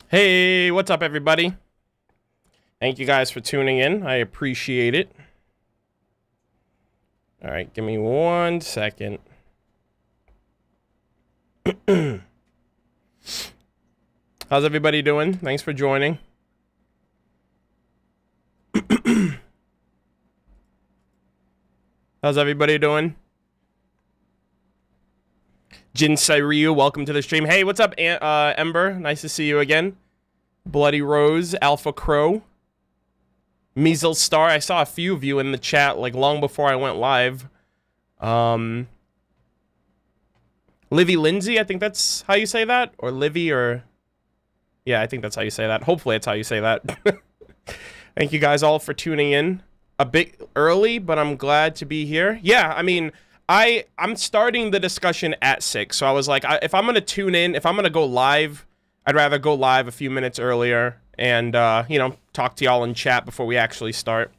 Hey, what's up, everybody? Thank you guys for tuning in. I appreciate it. All right, give me 1 second. How's everybody doing? Thanks for joining. How's everybody doing? Jinsei Ryu, welcome to the stream. Hey, what's up, Ember? Nice to see you again. Bloody Rose, Alpha Crow, Measles Star. I saw a few of you in the chat, like, long before I went live. Livy Lindsay, I think that's how you say that? Or Livy, or... Yeah, I think that's how you say that. Hopefully it's how you say that. Thank you guys all for tuning in. A bit early, but I'm glad to be here. Yeah, I mean, I'm starting the discussion at 6, so I was like, if I'm gonna tune in, if I'm gonna go live, I'd rather go live a few minutes earlier and you know, talk to y'all in chat before we actually start.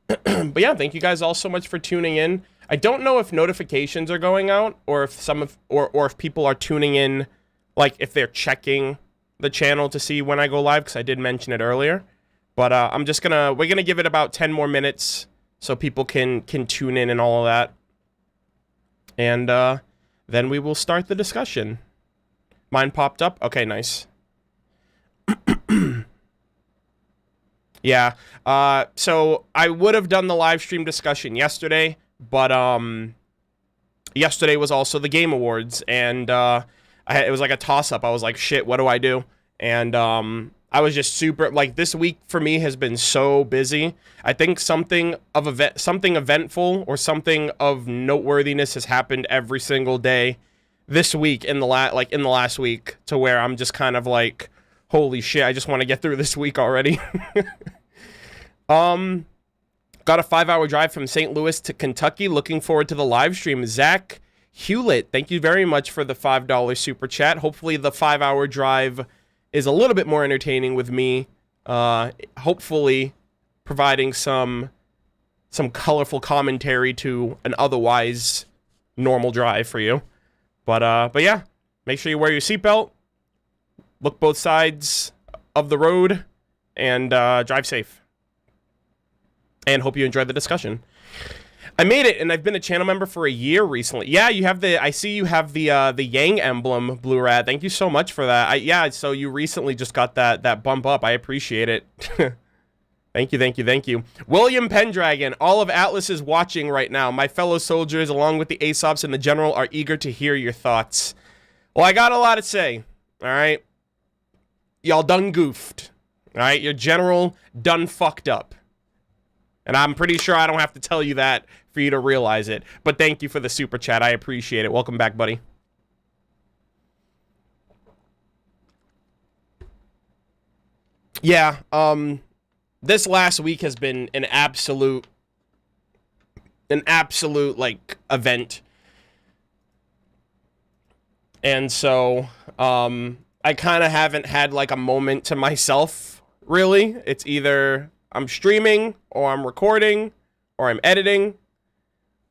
But yeah, thank you guys all so much for tuning in. I don't know if notifications are going out or if or if people are tuning in, like if they're checking the channel to see when I go live, because I did mention it earlier. But we're gonna give it about 10 more minutes so people can tune in and all of that. And then we will start the discussion. Mine popped up? Okay, nice. Yeah, so I would have done the live stream discussion yesterday, but yesterday was also the Game Awards, and it was like a toss-up. I was like, shit, what do I do? And I was just super, like, this week for me has been so busy. I think something eventful or something of noteworthiness has happened every single day this week in the last week, to where I'm just kind of like, holy shit, I just want to get through this week already. Got a 5-hour drive from St. Louis to Kentucky. Looking forward to the live stream. Zach Hewlett, thank you very much for the $5 super chat. Hopefully the 5-hour drive is a little bit more entertaining with me. Hopefully providing some colorful commentary to an otherwise normal drive for you. But yeah, make sure you wear your seatbelt. Look both sides of the road, and drive safe. And hope you enjoyed the discussion. I made it, and I've been a channel member for a year recently. Yeah, you have I see you have the Yang emblem, Blue Rat. Thank you so much for that. Yeah, so you recently just got that bump up. I appreciate it. Thank you. William Pendragon, all of Atlas is watching right now. My fellow soldiers, along with the Aesops and the General, are eager to hear your thoughts. Well, I got a lot to say, all right? Y'all done goofed, all right? Your General done fucked up. And I'm pretty sure I don't have to tell you that for you to realize it. But thank you for the super chat. I appreciate it. Welcome back, buddy. Yeah, this last week has been an absolute like event. And so I kind of haven't had like a moment to myself, really. It's either I'm streaming or I'm recording or I'm editing.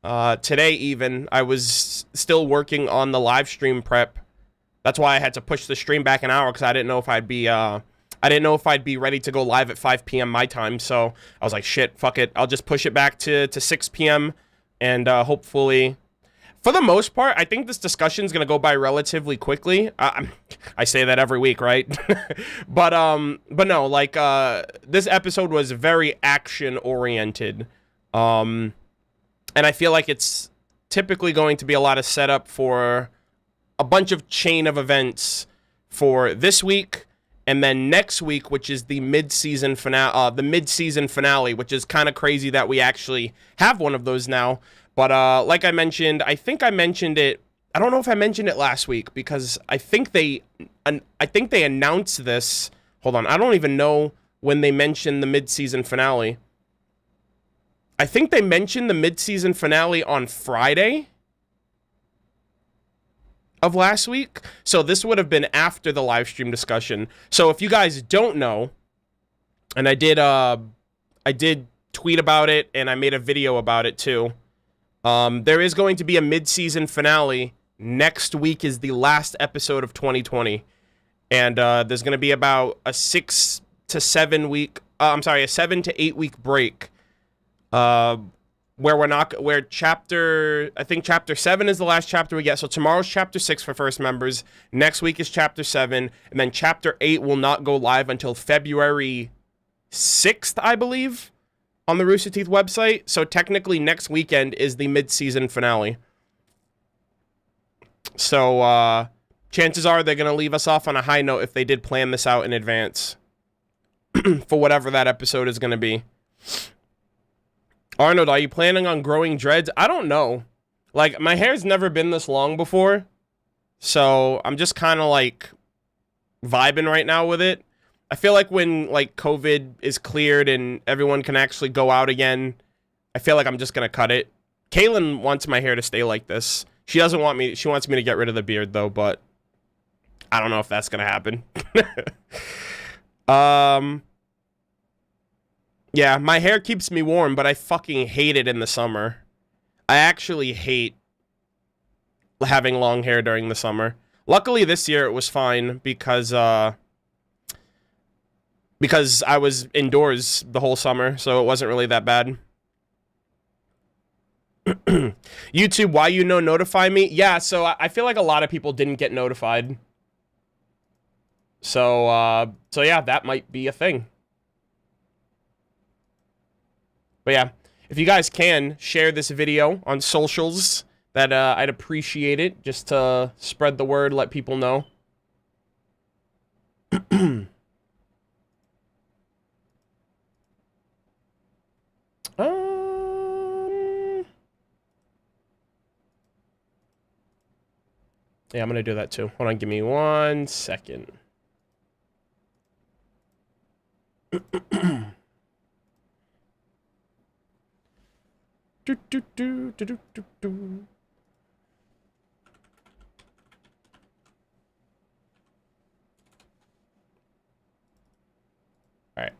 Today even I was still working on the live stream prep. That's why I had to push the stream back an hour, because I didn't know if I'd be ready to go live at 5 p.m. my time. So I was like, shit, fuck it. I'll just push it back to 6 p.m. and hopefully, for the most part, I think this discussion is going to go by relatively quickly. I say that every week, right? but no, like, this episode was very action-oriented. And I feel like it's typically going to be a lot of setup for a bunch of chain of events for this week, and then next week, which is the mid-season finale, which is kind of crazy that we actually have one of those now. But like I mentioned, I think I mentioned it. I don't know if I mentioned it last week, because I think they announced this. Hold on, I don't even know when they mentioned the mid-season finale. I think they mentioned the mid-season finale on Friday of last week. So this would have been after the live stream discussion. So if you guys don't know, and I did tweet about it, and I made a video about it too. There is going to be a mid-season finale. Next week is the last episode of 2020. And there's going to be about a 7 to 8 week break. Where chapter 7 is the last chapter we get. So tomorrow's chapter 6 for first members. Next week is chapter 7. And then chapter 8 will not go live until February 6th, I believe, on the Rooster Teeth website. So technically next weekend is the mid-season finale. So chances are they're going to leave us off on a high note if they did plan this out in advance for whatever that episode is going to be. Arnold, are you planning on growing dreads? I don't know. Like, my hair's never been this long before, so I'm just kind of like vibing right now with it. I feel like when like COVID is cleared and everyone can actually go out again, I feel like I'm just gonna cut it. Kaylin wants my hair to stay like this. She doesn't want me. She wants me to get rid of the beard though, but I don't know if that's gonna happen. Yeah, my hair keeps me warm, but I fucking hate it in the summer. I actually hate having long hair during the summer. Luckily this year it was fine because I was indoors the whole summer, so it wasn't really that bad. YouTube, why you no notify me? Yeah, so I feel like a lot of people didn't get notified. So yeah, that might be a thing. But yeah, if you guys can share this video on socials, that I'd appreciate it, just to spread the word, let people know. Yeah, I'm gonna do that too. Hold on, give me 1 second. Do, do, do, do, do, do, do. All right.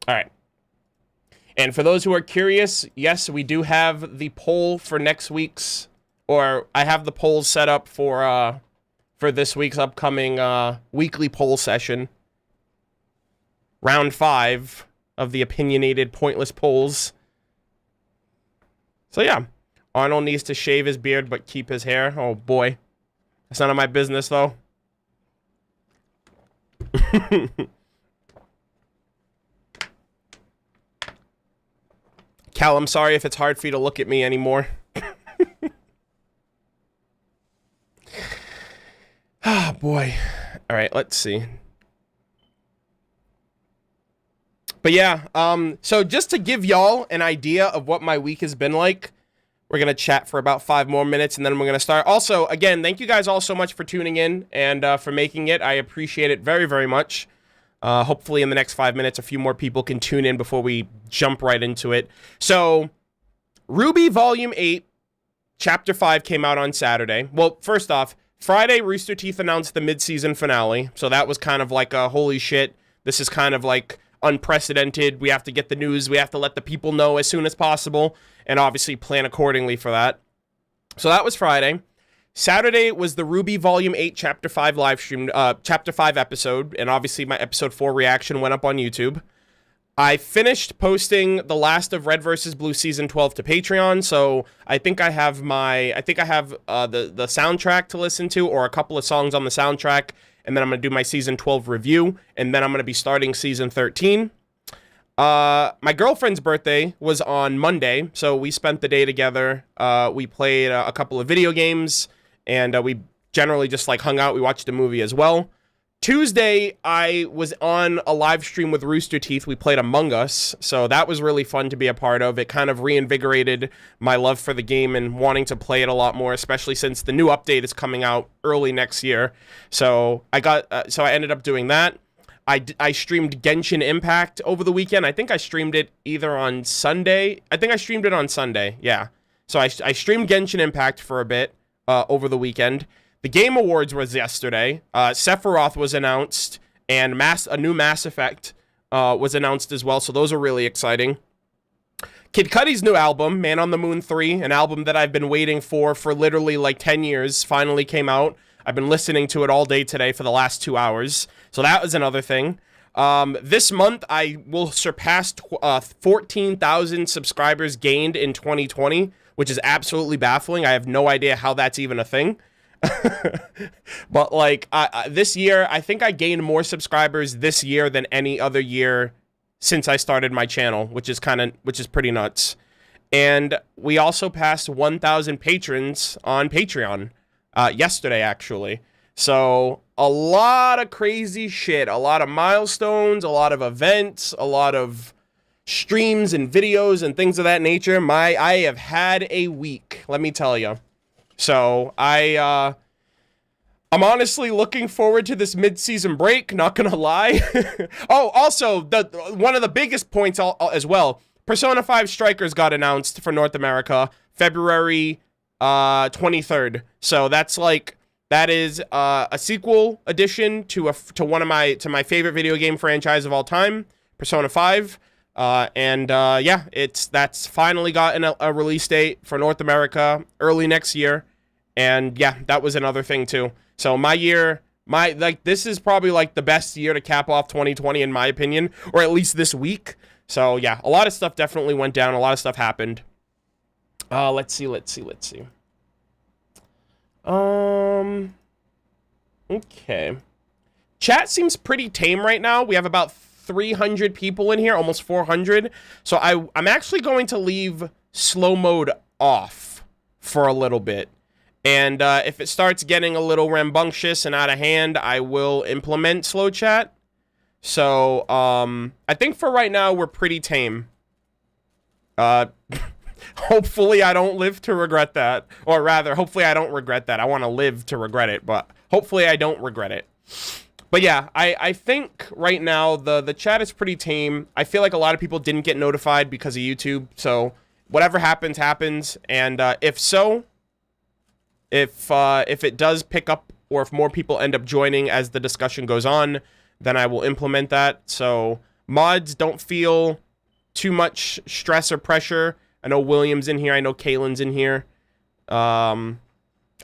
All right. And for those who are curious, yes, we do have the poll for next week's, or I have the polls set up for this week's upcoming weekly poll session. Round 5 of the opinionated, pointless polls. So yeah, Arnold needs to shave his beard but keep his hair. Oh boy. That's none of my business though. Cal, I'm sorry if it's hard for you to look at me anymore. Ah, boy. All right, let's see. But yeah, so just to give y'all an idea of what my week has been like, we're going to chat for about 5 more minutes, and then we're going to start. Also, again, thank you guys all so much for tuning in and for making it. I appreciate it very, very much. Hopefully in the next 5 minutes, a few more people can tune in before we jump right into it. So, RWBY Volume 8, Chapter 5 came out on Saturday. Well, first off, Friday, Rooster Teeth announced the mid-season finale. So that was kind of like a holy shit. This is kind of like unprecedented. We have to get the news. We have to let the people know as soon as possible. And obviously plan accordingly for that. So that was Friday. Saturday was the RWBY Volume 8 Chapter 5 live stream, Chapter 5 episode, and obviously my Episode 4 reaction went up on YouTube. I finished posting the last of Red vs. Blue Season 12 to Patreon, so I think I have the soundtrack to listen to, or a couple of songs on the soundtrack, and then I'm going to do my Season 12 review, and then I'm going to be starting Season 13. My girlfriend's birthday was on Monday, so we spent the day together. We played a couple of video games, and we generally just like hung out. We watched a movie as well. Tuesday, I was on a live stream with Rooster Teeth. We played Among Us, so that was really fun to be a part of. It kind of reinvigorated my love for the game and wanting to play it a lot more, especially since the new update is coming out early next year. So I ended up doing that. I streamed Genshin Impact over the weekend. I think I streamed it either on Sunday. I think I streamed it on Sunday, yeah. So I streamed Genshin Impact for a bit over the weekend. The Game Awards was yesterday. Sephiroth was announced, and a new Mass Effect was announced as well, so those are really exciting. Kid Cudi's new album, Man on the Moon 3, an album that I've been waiting for literally like 10 years, finally came out. I've been listening to it all day today for the last 2 hours, so that was another thing. This month, I will surpass 14,000 subscribers gained in 2020, which is absolutely baffling. I have no idea how that's even a thing. But like this year, I think I gained more subscribers this year than any other year since I started my channel, which is pretty nuts. And we also passed 1,000 patrons on Patreon yesterday, actually. So a lot of crazy shit, a lot of milestones, a lot of events, a lot of streams and videos and things of that nature. I have had a week, let me tell you. So I I'm honestly looking forward to this mid-season break, not gonna lie. Oh, also, one of the biggest points as well, Persona 5 Strikers got announced for North America, February 23rd. So that's like, that is a sequel edition to my favorite video game franchise of all time, Persona 5. Yeah, that's finally gotten a release date for North America early next year. And yeah, that was another thing too. So this is probably like the best year to cap off 2020 in my opinion, or at least this week. So yeah, a lot of stuff definitely went down. A lot of stuff happened. Let's see. Okay. Chat seems pretty tame right now. We have about 300 people in here, almost 400. So I'm actually going to leave slow mode off for a little bit. And if it starts getting a little rambunctious and out of hand, I will implement slow chat. So, I think for right now, we're pretty tame. Hopefully I don't live to regret that. Or rather, hopefully I don't regret that. I want to live to regret it, but hopefully I don't regret it. But yeah, I think right now the chat is pretty tame. I feel like a lot of people didn't get notified because of YouTube. So whatever happens, happens. And if so, if it does pick up or if more people end up joining as the discussion goes on, then I will implement that. So mods, don't feel too much stress or pressure. I know William's in here. I know Kaylin's in here. I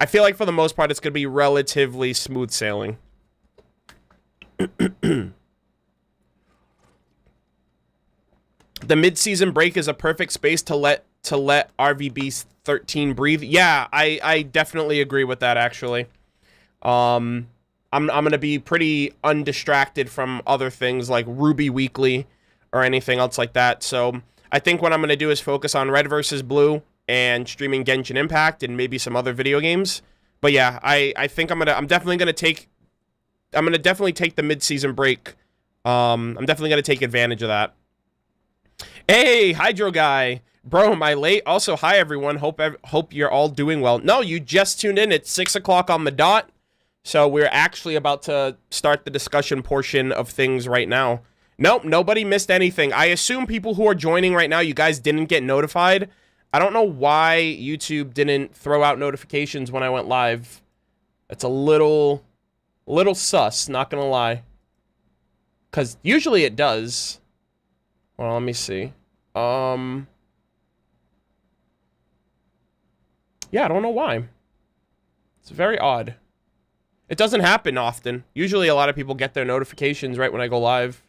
feel like for the most part, it's going to be relatively smooth sailing. The mid-season break is a perfect space to let RWBY 13 breathe. Yeah, I definitely agree with that, actually. I'm going to be pretty undistracted from other things like RWBY Weekly or anything else like that. So I think what I'm going to do is focus on Red versus Blue and streaming Genshin Impact and maybe some other video games. But yeah, I think I'm definitely going to take the mid-season break. I'm definitely going to take advantage of that. Hey, Hydro Guy. Bro, am I late? Also, hi, everyone. Hope you're all doing well. No, you just tuned in. It's 6 o'clock on the dot. So we're actually about to start the discussion portion of things right now. Nope, nobody missed anything. I assume people who are joining right now, you guys didn't get notified. I don't know why YouTube didn't throw out notifications when I went live. It's a little sus, not gonna lie. Because usually it does. Well, let me see. Yeah, I don't know why. It's very odd. It doesn't happen often. Usually a lot of people get their notifications right when I go live.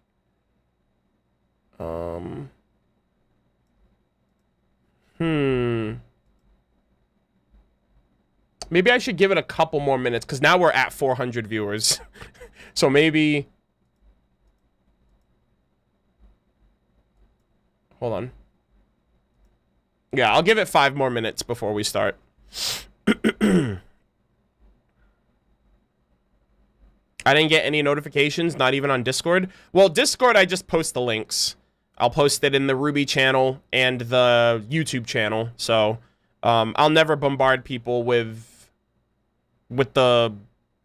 Maybe I should give it a couple more minutes, because now we're at 400 viewers. So maybe... Hold on. Yeah, I'll give it 5 more minutes before we start. I didn't get any notifications, not even on Discord. Well, Discord, I just post the links. I'll post it in the RWBY channel and the YouTube channel. So, I'll never bombard people with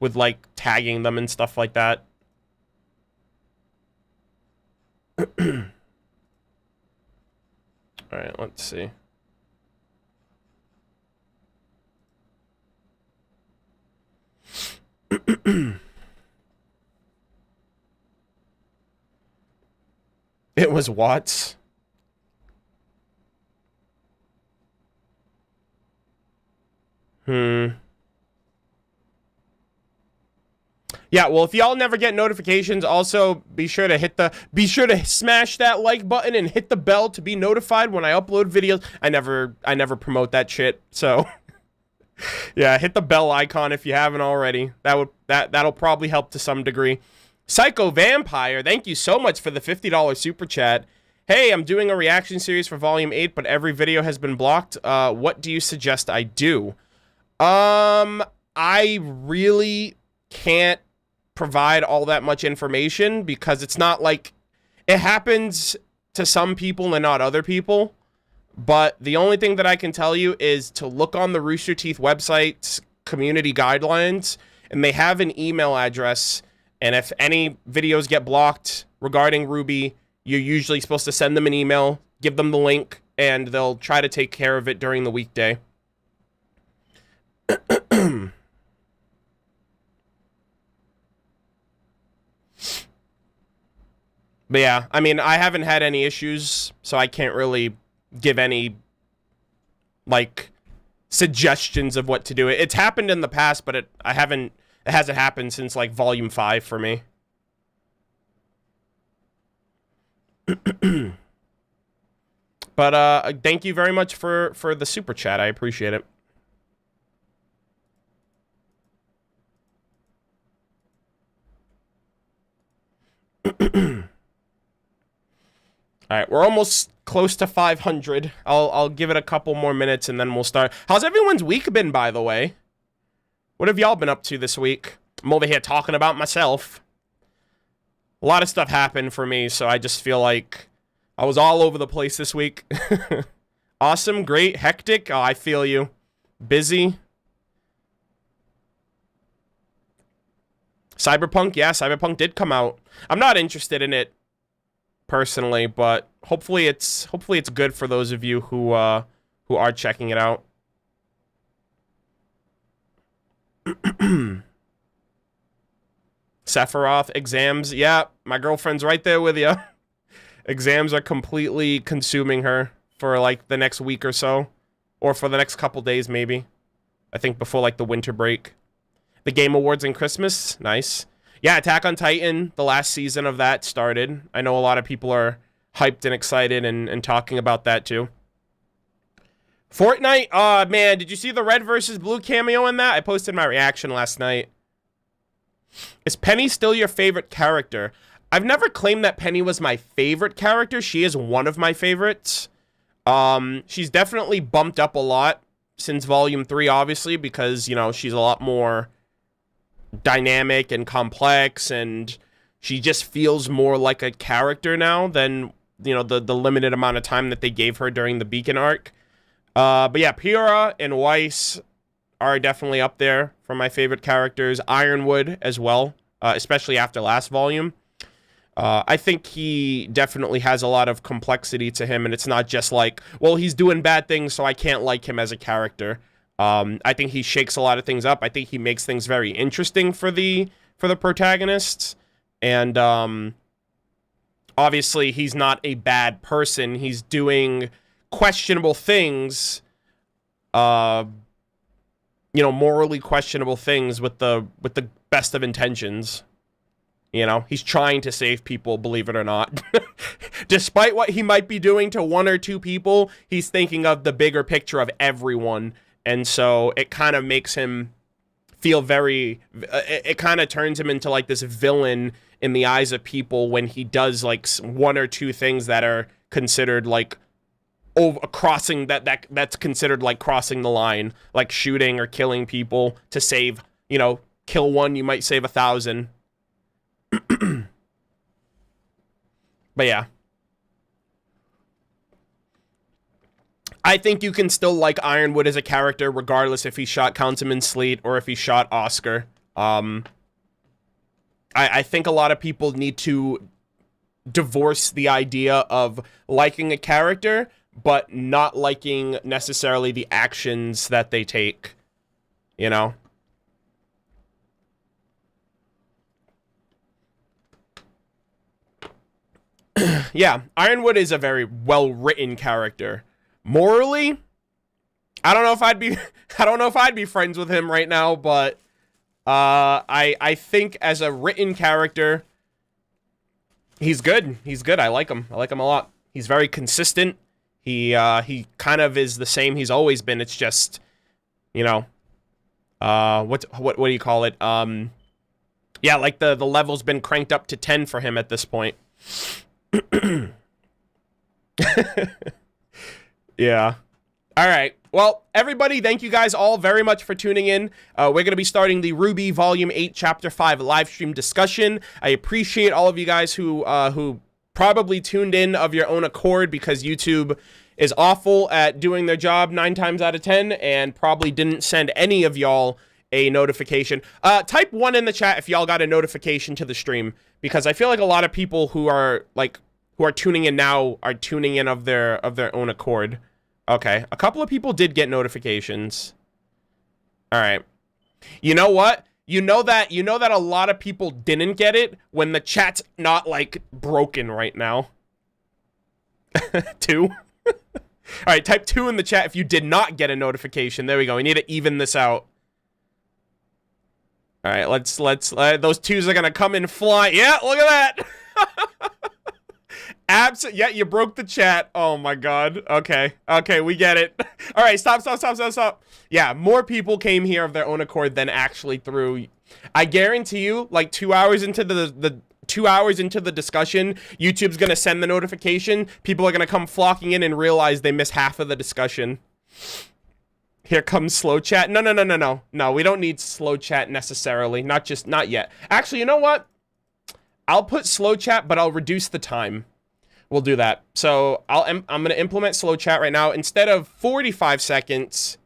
like tagging them and stuff like that. All right, let's see. It was Watts. Yeah, well, if y'all never get notifications, also be sure to smash that like button and hit the bell to be notified when I upload videos. I never promote that shit. So yeah, hit the bell icon if you haven't already. That'll probably help to some degree. Psycho Vampire, thank you so much for the $50 super chat. Hey, I'm doing a reaction series for Volume 8, but every video has been blocked. What do you suggest I do? I really can't provide all that much information because it's not like... It happens to some people and not other people. But the only thing that I can tell you is to look on the Rooster Teeth website's community guidelines and they have an email address. And if any videos get blocked regarding RWBY, you're usually supposed to send them an email, give them the link, and they'll try to take care of it during the weekday. But yeah, I mean, I haven't had any issues, so I can't really give any, like, suggestions of what to do. It's happened in the past, but it hasn't happened since, like, Volume 5 for me. But, thank you very much for the super chat. I appreciate it. All right, we're almost close to 500. I'll give it a couple more minutes and then we'll start. How's everyone's week been, by the way? What have y'all been up to this week? I'm over here talking about myself. A lot of stuff happened for me, so I just feel like I was all over the place this week. Awesome, great, hectic. Oh, I feel you. Busy. Cyberpunk, yeah, Cyberpunk did come out. I'm not interested in it personally, but hopefully it's good for those of you who are checking it out. Sephiroth, exams, yeah, my girlfriend's right there with you. Exams are completely consuming her for like the next week or so, or for the next couple days maybe. I think before like the winter break. The Game Awards and Christmas, nice. Yeah, Attack on Titan, the last season of that started. I know a lot of people are hyped and excited and talking about that too. Fortnite, man, did you see the red versus blue cameo in that? I posted my reaction last night. Is Penny still your favorite character? I've never claimed that Penny was my favorite character. She is one of my favorites. She's definitely bumped up a lot since Volume 3, obviously, because, you know, she's a lot more dynamic and complex, and she just feels more like a character now than, you know, the limited amount of time that they gave her during the Beacon arc. But yeah, Pyrrha and Weiss are definitely up there for my favorite characters. Ironwood as well, especially after last volume. I think he definitely has a lot of complexity to him, and it's not just like, well, he's doing bad things, so I can't like him as a character. I think he shakes a lot of things up. I think he makes things very interesting for the protagonists. And obviously, he's not a bad person. He's doing questionable things, you know, morally questionable things with the best of intentions. You know, he's trying to save people, believe it or not. Despite what he might be doing to one or two people, he's thinking of the bigger picture of everyone. And so it kind of makes him feel very, it kind of turns him into like this villain in the eyes of people when he does like one or two things that are considered like crossing, that's considered like crossing the line, like shooting or killing people to save, you know, kill one, you might save 1,000. But yeah, I think you can still like Ironwood as a character regardless if he shot Councilman Sleet or if he shot Oscar. I think a lot of people need to divorce the idea of liking a character but not liking necessarily the actions that they take, you know? Yeah, Ironwood is a very well-written character. Morally, I don't know if I'd be friends with him right now, but I think as a written character, he's good. He's good. I like him. I like him a lot. He's very consistent. He kind of is the same he's always been. It's just, you know, what do you call it? Yeah, like the level's been cranked up to 10 for him at this point. Yeah. All right. Well, everybody, thank you guys all very much for tuning in. We're going to be starting the RWBY Volume 8, Chapter 5 live stream discussion. I appreciate all of you guys who probably tuned in of your own accord because YouTube is awful at doing their job 9 times out of 10 and probably didn't send any of y'all a notification. Type 1 in the chat if y'all got a notification to the stream, because I feel like a lot of people who are tuning in now are tuning in of their own accord. Okay, a couple of people did get notifications. All right. You know what? You know that a lot of people didn't get it when the chat's not like broken right now. 2. All right, type 2 in the chat if you did not get a notification. There we go. We need to even this out. All right, let's those 2s are gonna come in flying. Yeah, look at that. Yeah, you broke the chat. Oh my god. Okay, we get it. All right, stop. Yeah, more people came here of their own accord than actually through. I guarantee you, like 2 hours into the 2 hours into the discussion, YouTube's gonna send the notification. People are gonna come flocking in and realize they missed half of the discussion. Here comes slow chat. No, we don't need slow chat necessarily. Not yet. Actually, you know what? I'll put slow chat, but I'll reduce the time. We'll do that. So I'm gonna implement slow chat right now. Instead of 45 seconds,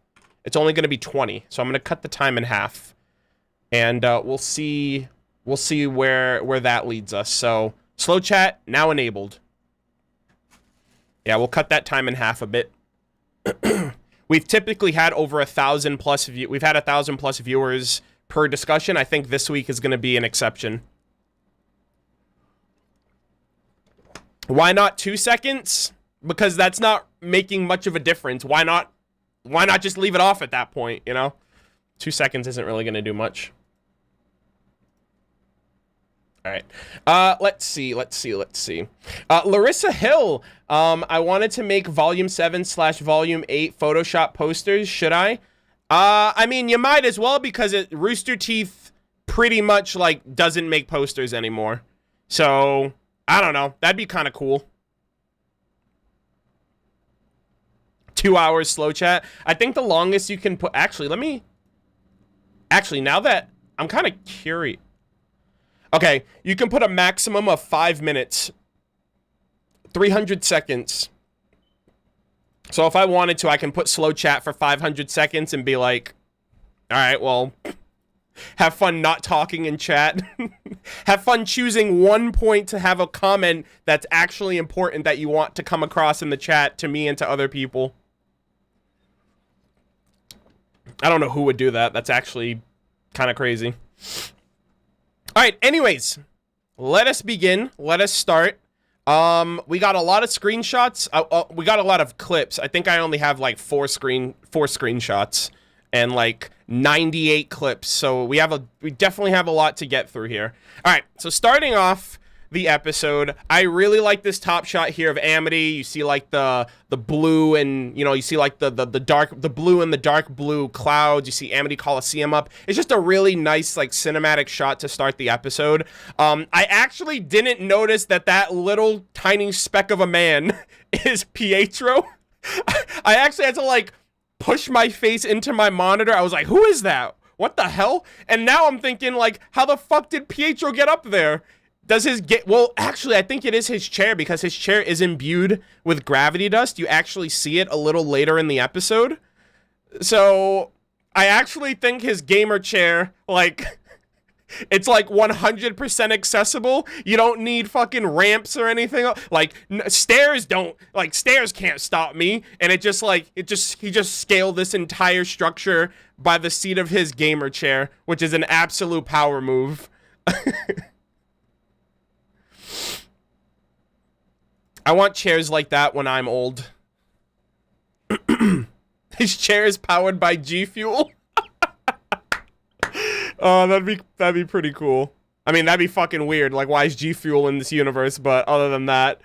it's only gonna be 20. So I'm gonna cut the time in half, and we'll see where that leads us. So slow chat now enabled. Yeah, we'll cut that time in half a bit. We've typically had over 1,000 plus we've had 1,000 plus viewers per discussion. I think this week is going to be an exception. Why not 2 seconds? Because that's not making much of a difference. Why not just leave it off at that point, you know? 2 seconds isn't really going to do much. All right. Let's see. Larissa Hill. I wanted to make volume 7/volume 8 Photoshop posters. Should I? I mean, you might as well, because Rooster Teeth pretty much like doesn't make posters anymore. So I don't know. That'd be kind of cool. 2 hours slow chat. I think the longest you can put. Actually, now that I'm kind of curious. Okay, you can put a maximum of 5 minutes, 300 seconds. So if I wanted to, I can put slow chat for 500 seconds and be like, all right, well, have fun not talking in chat. Have fun choosing one point to have a comment that's actually important that you want to come across in the chat to me and to other people. I don't know who would do that. That's actually kind of crazy. All right, anyways, let us begin. Let us start. We got a lot of screenshots. We got a lot of clips. I think I only have like four screenshots and like 98 clips. So we definitely have a lot to get through here. All right, so starting off the episode, I really like this top shot here of Amity. You see like the blue, and you know, you see like the blue and the dark blue clouds. You see Amity Coliseum up. It's just a really nice like cinematic shot to start the episode. I actually didn't notice that little tiny speck of a man is Pietro. I actually had to like push my face into my monitor. I was like, who is that? What the hell? And now I'm thinking like, how the fuck did Pietro get up there? Well, actually, I think it is his chair, because his chair is imbued with gravity dust. You actually see it a little later in the episode. So, I actually think his gamer chair, like, it's like 100% accessible. You don't need fucking ramps or anything. Like, stairs can't stop me. And he just scaled this entire structure by the seat of his gamer chair, which is an absolute power move. I want chairs like that when I'm old. His chair is powered by G Fuel. Oh, that'd be pretty cool. I mean, that'd be fucking weird. Like, why is G Fuel in this universe? But other than that,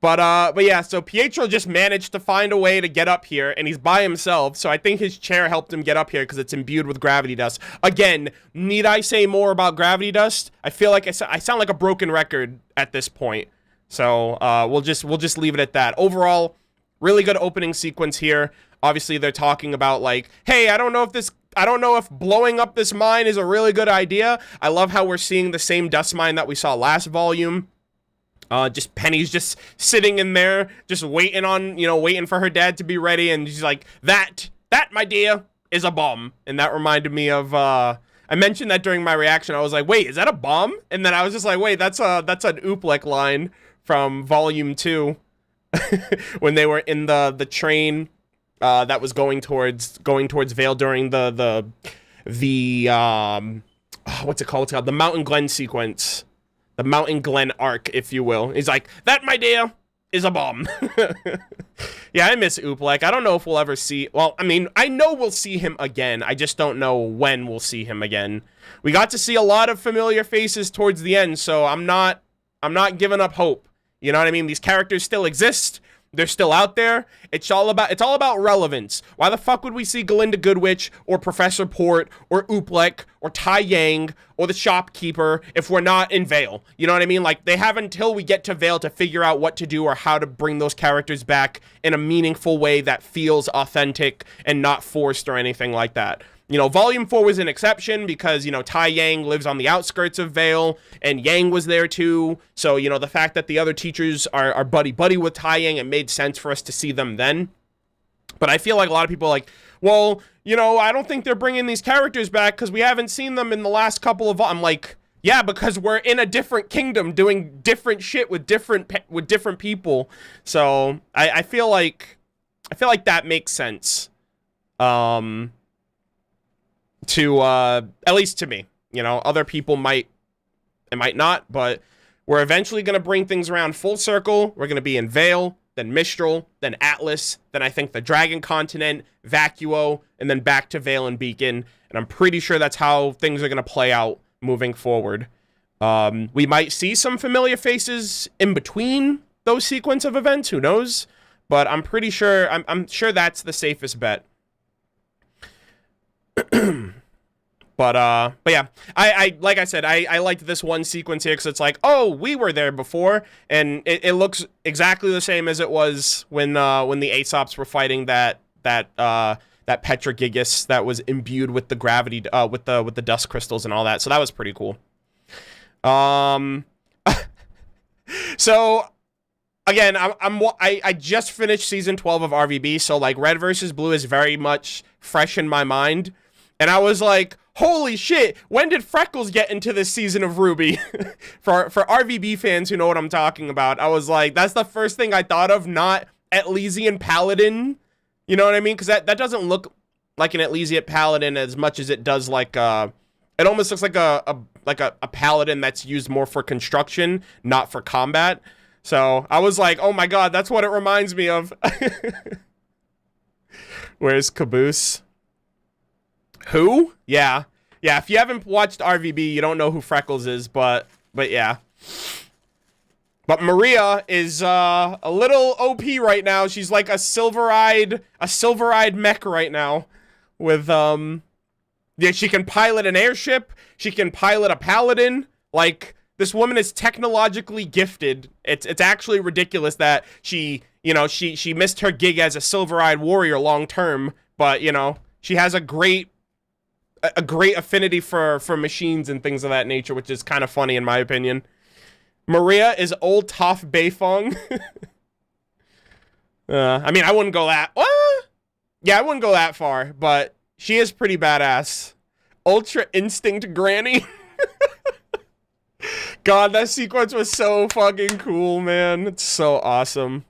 but yeah. So Pietro just managed to find a way to get up here, and he's by himself. So I think his chair helped him get up here because it's imbued with gravity dust. Again, need I say more about gravity dust? I feel like I sound like a broken record at this point. So we'll just leave it at that. Overall, really good opening sequence here. Obviously, they're talking about like, hey, I don't know if blowing up this mine is a really good idea. I love how we're seeing the same dust mine that we saw last volume. Just Penny's just sitting in there, just waiting for her dad to be ready, and she's like, that, my dear, is a bomb. And that reminded me of, I mentioned that during my reaction. I was like, wait, is that a bomb? And then I was just like, wait, that's an Oopleck line from Volume 2 when they were in the train that was going towards Vale during the what's it called? It's called the Mountain Glen sequence. The Mountain Glen arc, if you will. He's like, that, my dear, is a bomb. Yeah, I miss Oopleck. I don't know if we'll ever see... Well, I mean, I know we'll see him again. I just don't know when we'll see him again. We got to see a lot of familiar faces towards the end, so I'm not giving up hope. You know what I mean? These characters still exist. They're still out there. It's all about relevance. Why the fuck would we see Galinda Goodwitch or Professor Port or Oopleck or Tai Yang or the shopkeeper if we're not in Vale? You know what I mean? Like, they have until we get to Vale to figure out what to do or how to bring those characters back in a meaningful way that feels authentic and not forced or anything like that. You know, Volume 4 was an exception because, you know, Tai Yang lives on the outskirts of Vale, and Yang was there too. So, you know, the fact that the other teachers are buddy-buddy with Tai Yang, it made sense for us to see them then. But I feel like a lot of people are like, well, you know, I don't think they're bringing these characters back because we haven't seen them in the last couple of... I'm like, yeah, because we're in a different kingdom doing different shit with different people. So, I feel like that makes sense. To at least to me, you know, other people might not, but we're eventually going to bring things around full circle. We're going to be in Vale, then Mistral, then Atlas, then I think the Dragon Continent, Vacuo, and then back to Vale and Beacon. And I'm pretty sure that's how things are going to play out moving forward. We might see some familiar faces in between those sequence of events. Who knows? But I'm pretty sure, I'm sure that's the safest bet. But yeah, I like I said, I liked this one sequence here because it's like, oh, we were there before, and it looks exactly the same as it was when the Aesops were fighting that Petra Gigas that was imbued with the gravity, with the dust crystals and all that. So that was pretty cool. So again, I just finished season 12 of RWBY, so like Red versus Blue is very much fresh in my mind. And I was like, holy shit, when did Freckles get into this season of RWBY? for RWBY fans who know what I'm talking about, I was like, that's the first thing I thought of, not Atlesian Paladin. You know what I mean? Because that doesn't look like an Atlesian Paladin as much as it does like, it almost looks like a Paladin that's used more for construction, not for combat. So I was like, oh my god, that's what it reminds me of. Where's Caboose? Who? Yeah. Yeah, if you haven't watched RWBY, you don't know who Freckles is, but yeah. But Maria is a little OP right now. She's like a silver-eyed mech right now with yeah, she can pilot an airship, she can pilot a paladin. Like, this woman is technologically gifted. It's actually ridiculous that she, you know, she missed her gig as a silver-eyed warrior long term, but you know, she has a great affinity for machines and things of that nature, which is kind of funny in my opinion. Maria is old Toph Beifong. I mean, I wouldn't go that... Yeah, I wouldn't go that far, but she is pretty badass. Ultra Instinct Granny. God, that sequence was so fucking cool, man. It's so awesome.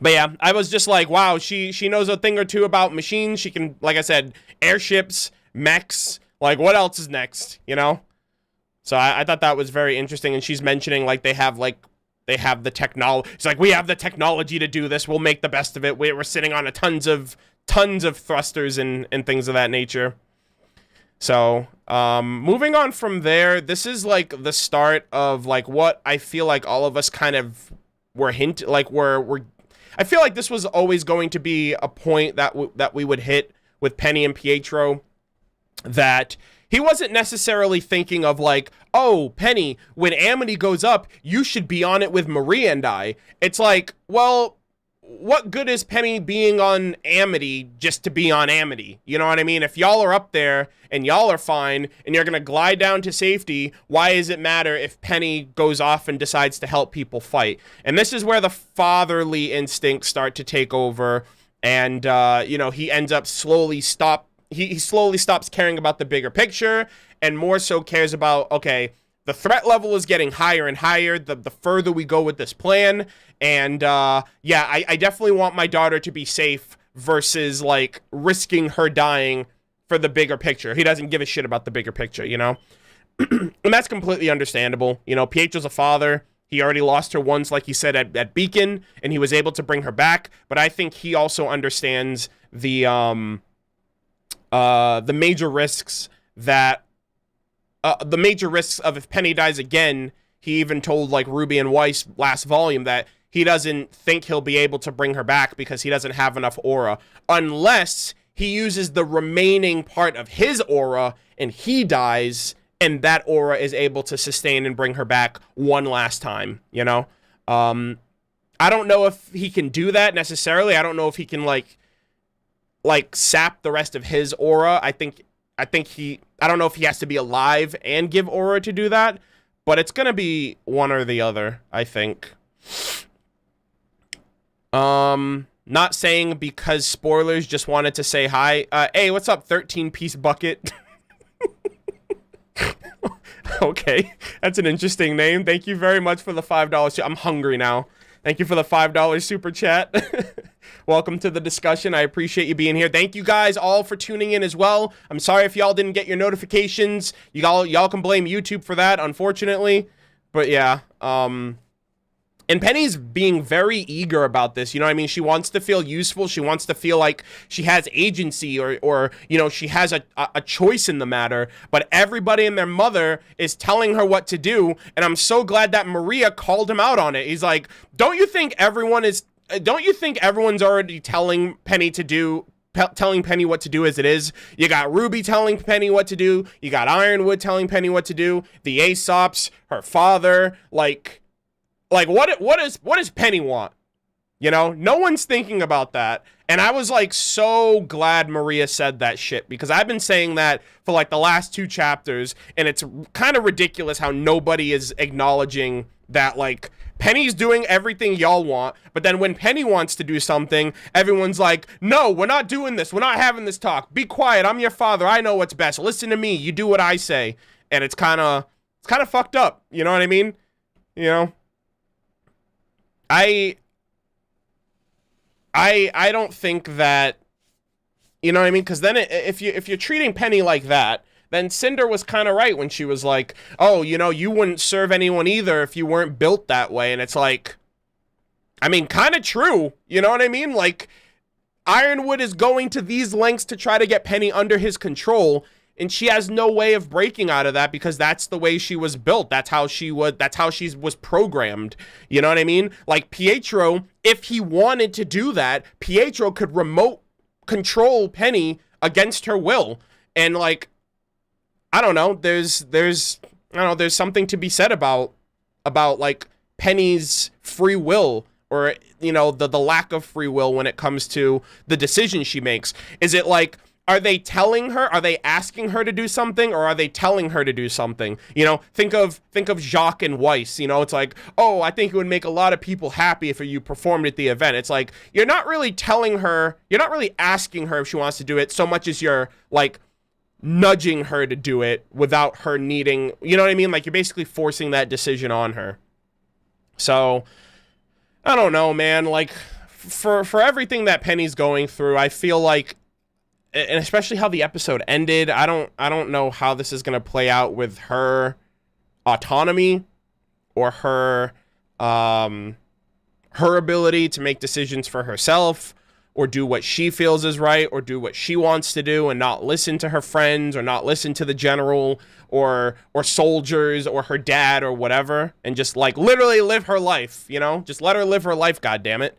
But yeah, I was just like, wow, she knows a thing or two about machines. She can, like I said, airships, mechs, like what else is next, you know? So I thought that was very interesting. And she's mentioning like they have the technology. It's like, we have the technology to do this. We'll make the best of it. We're sitting on tons of thrusters and things of that nature. So moving on from there, this is like the start of like what I feel like all of us kind of were I feel like this was always going to be a point that we would hit with Penny and Pietro, that he wasn't necessarily thinking of like, oh, Penny, when Amity goes up, you should be on it with Maria and I. It's like, well, what good is Penny being on Amity just to be on Amity? You know what I mean? If y'all are up there and y'all are fine and you're going to glide down to safety, why does it matter if Penny goes off and decides to help people fight? And this is where the fatherly instincts start to take over. And, you know, he ends up he slowly stops caring about the bigger picture and more so cares about, okay, the threat level is getting higher and higher the further we go with this plan. And, yeah, I definitely want my daughter to be safe versus, like, risking her dying for the bigger picture. He doesn't give a shit about the bigger picture, you know? And that's completely understandable. You know, Pietro's a father. He already lost her once, like he said, at Beacon, and he was able to bring her back. But I think he also understands the major risks that, the major risks of if Penny dies again. He even told, like, Ruby and Weiss last volume that he doesn't think he'll be able to bring her back because he doesn't have enough aura. Unless he uses the remaining part of his aura and he dies, and that aura is able to sustain and bring her back one last time, you know? I don't know if he can do that necessarily. I don't know if he can, like sap the rest of his aura. I don't know if he has to be alive and give aura to do that, but it's gonna be one or the other, I think. Not saying because spoilers, just wanted to say hi. Hey, what's up, 13-piece bucket? Okay, that's an interesting name. Thank you very much for the $5. I'm hungry now. Thank you for the $5 super chat. Welcome to the discussion. I appreciate you being here. Thank you guys all for tuning in as well. I'm sorry if y'all didn't get your notifications. Y'all can blame YouTube for that, unfortunately. But yeah, and Penny's being very eager about this, you know what I mean? She wants to feel useful. She wants to feel like she has agency or you know, she has a choice in the matter. But everybody and their mother is telling her what to do. And I'm so glad that Maria called him out on it. He's like, don't you think everyone's already telling Penny what to do as it is? You got Ruby telling Penny what to do. You got Ironwood telling Penny what to do. The Aesops, her father, like what does Penny want? You know, no one's thinking about that. And I was like so glad Maria said that shit, because I've been saying that for like the last 2 chapters, and it's kind of ridiculous how nobody is acknowledging that, like, Penny's doing everything y'all want, but then when Penny wants to do something, everyone's like, no, we're not doing this. We're not having this talk. Be quiet. I'm your father. I know what's best. Listen to me. You do what I say. And it's kind of fucked up. You know what I mean? You know? I don't think that, you know what I mean? Because then if you're treating Penny like that, then Cinder was kind of right when she was like, oh, you know, you wouldn't serve anyone either if you weren't built that way. And it's like, I mean, kind of true. You know what I mean? Like, Ironwood is going to these lengths to try to get Penny under his control, and she has no way of breaking out of that because that's the way she was built. That's how she was programmed. You know what I mean? Like Pietro, if he wanted to do that, Pietro could remote control Penny against her will. And like, I don't know, there's something to be said about like Penny's free will, or, you know, the lack of free will when it comes to the decisions she makes. Is it like, are they asking her to do something, or are they telling her to do something? You know, think of Jacques and Weiss, you know, it's like, oh, I think it would make a lot of people happy if you performed at the event. It's like, you're not really asking her if she wants to do it so much as you're like nudging her to do it without her needing, you know what I mean? Like, you're basically forcing that decision on her. So, I don't know, man, like, for everything that Penny's going through, I feel like, and especially how the episode ended, I don't know how this is going to play out with her autonomy or her ability to make decisions for herself, or do what she feels is right, or do what she wants to do and not listen to her friends, or not listen to the general or soldiers or her dad or whatever, and just like literally live her life, you know? Just let her live her life, goddammit.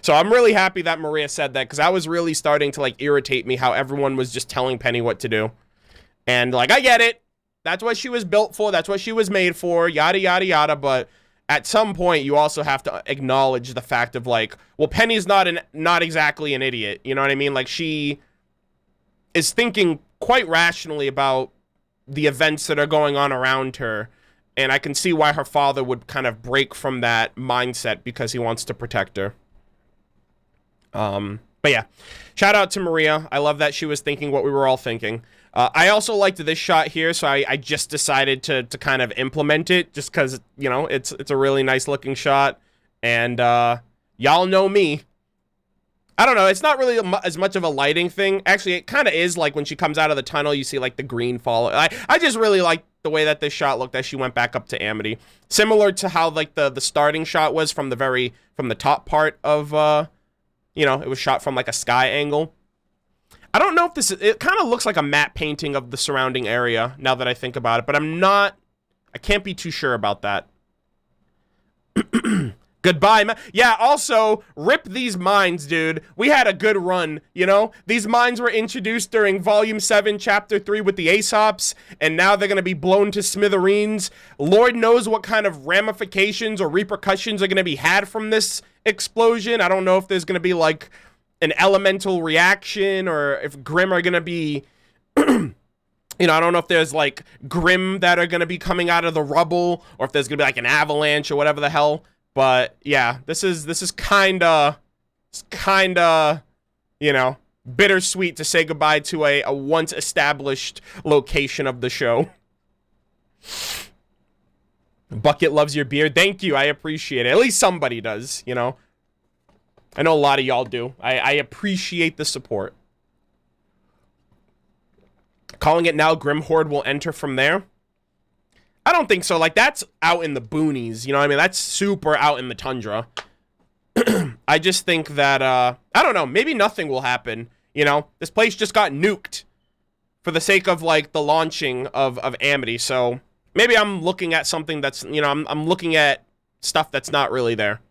So I'm really happy that Maria said that, because that was really starting to like irritate me how everyone was just telling Penny what to do. And like, I get it. That's what she was built for. That's what she was made for, yada, yada, yada. But at some point, you also have to acknowledge the fact of like, well, Penny's not exactly an idiot. You know what I mean? Like, she is thinking quite rationally about the events that are going on around her. And I can see why her father would kind of break from that mindset because he wants to protect her. But yeah, shout out to Maria. I love that she was thinking what we were all thinking. I also liked this shot here, so I just decided to kind of implement it just because, you know, it's a really nice looking shot. And y'all know me. I don't know, it's not really as much of a lighting thing. Actually, it kind of is, like when she comes out of the tunnel, you see like the green fall. I just really like the way that this shot looked as she went back up to Amity. Similar to how like the starting shot was from the top part of, you know, it was shot from like a sky angle. I don't know if it kind of looks like a matte painting of the surrounding area now that I think about it, but I can't be too sure about that. Goodbye, yeah, also, rip these mines, dude. We had a good run, you know? These mines were introduced during Volume 7, Chapter 3 with the Aesops, and now they're gonna be blown to smithereens. Lord knows what kind of ramifications or repercussions are gonna be had from this explosion. I don't know if there's gonna be, like, an elemental reaction, or if Grimm are gonna be... You know, I don't know if there's, like, Grimm that are gonna be coming out of the rubble, or if there's gonna be, like, an avalanche or whatever the hell. But yeah, this is kinda, you know, bittersweet to say goodbye to a once established location of the show. Bucket loves your beard. Thank you, I appreciate it. At least somebody does, you know. I know a lot of y'all do. I appreciate the support. Calling it now, Grimm Horde will enter from there. I don't think so. Like, that's out in the boonies, you know what I mean? That's super out in the tundra. I just think that, I don't know, maybe nothing will happen, you know? This place just got nuked for the sake of, like, the launching of Amity, so maybe I'm looking at something that's, you know, I'm looking at stuff that's not really there.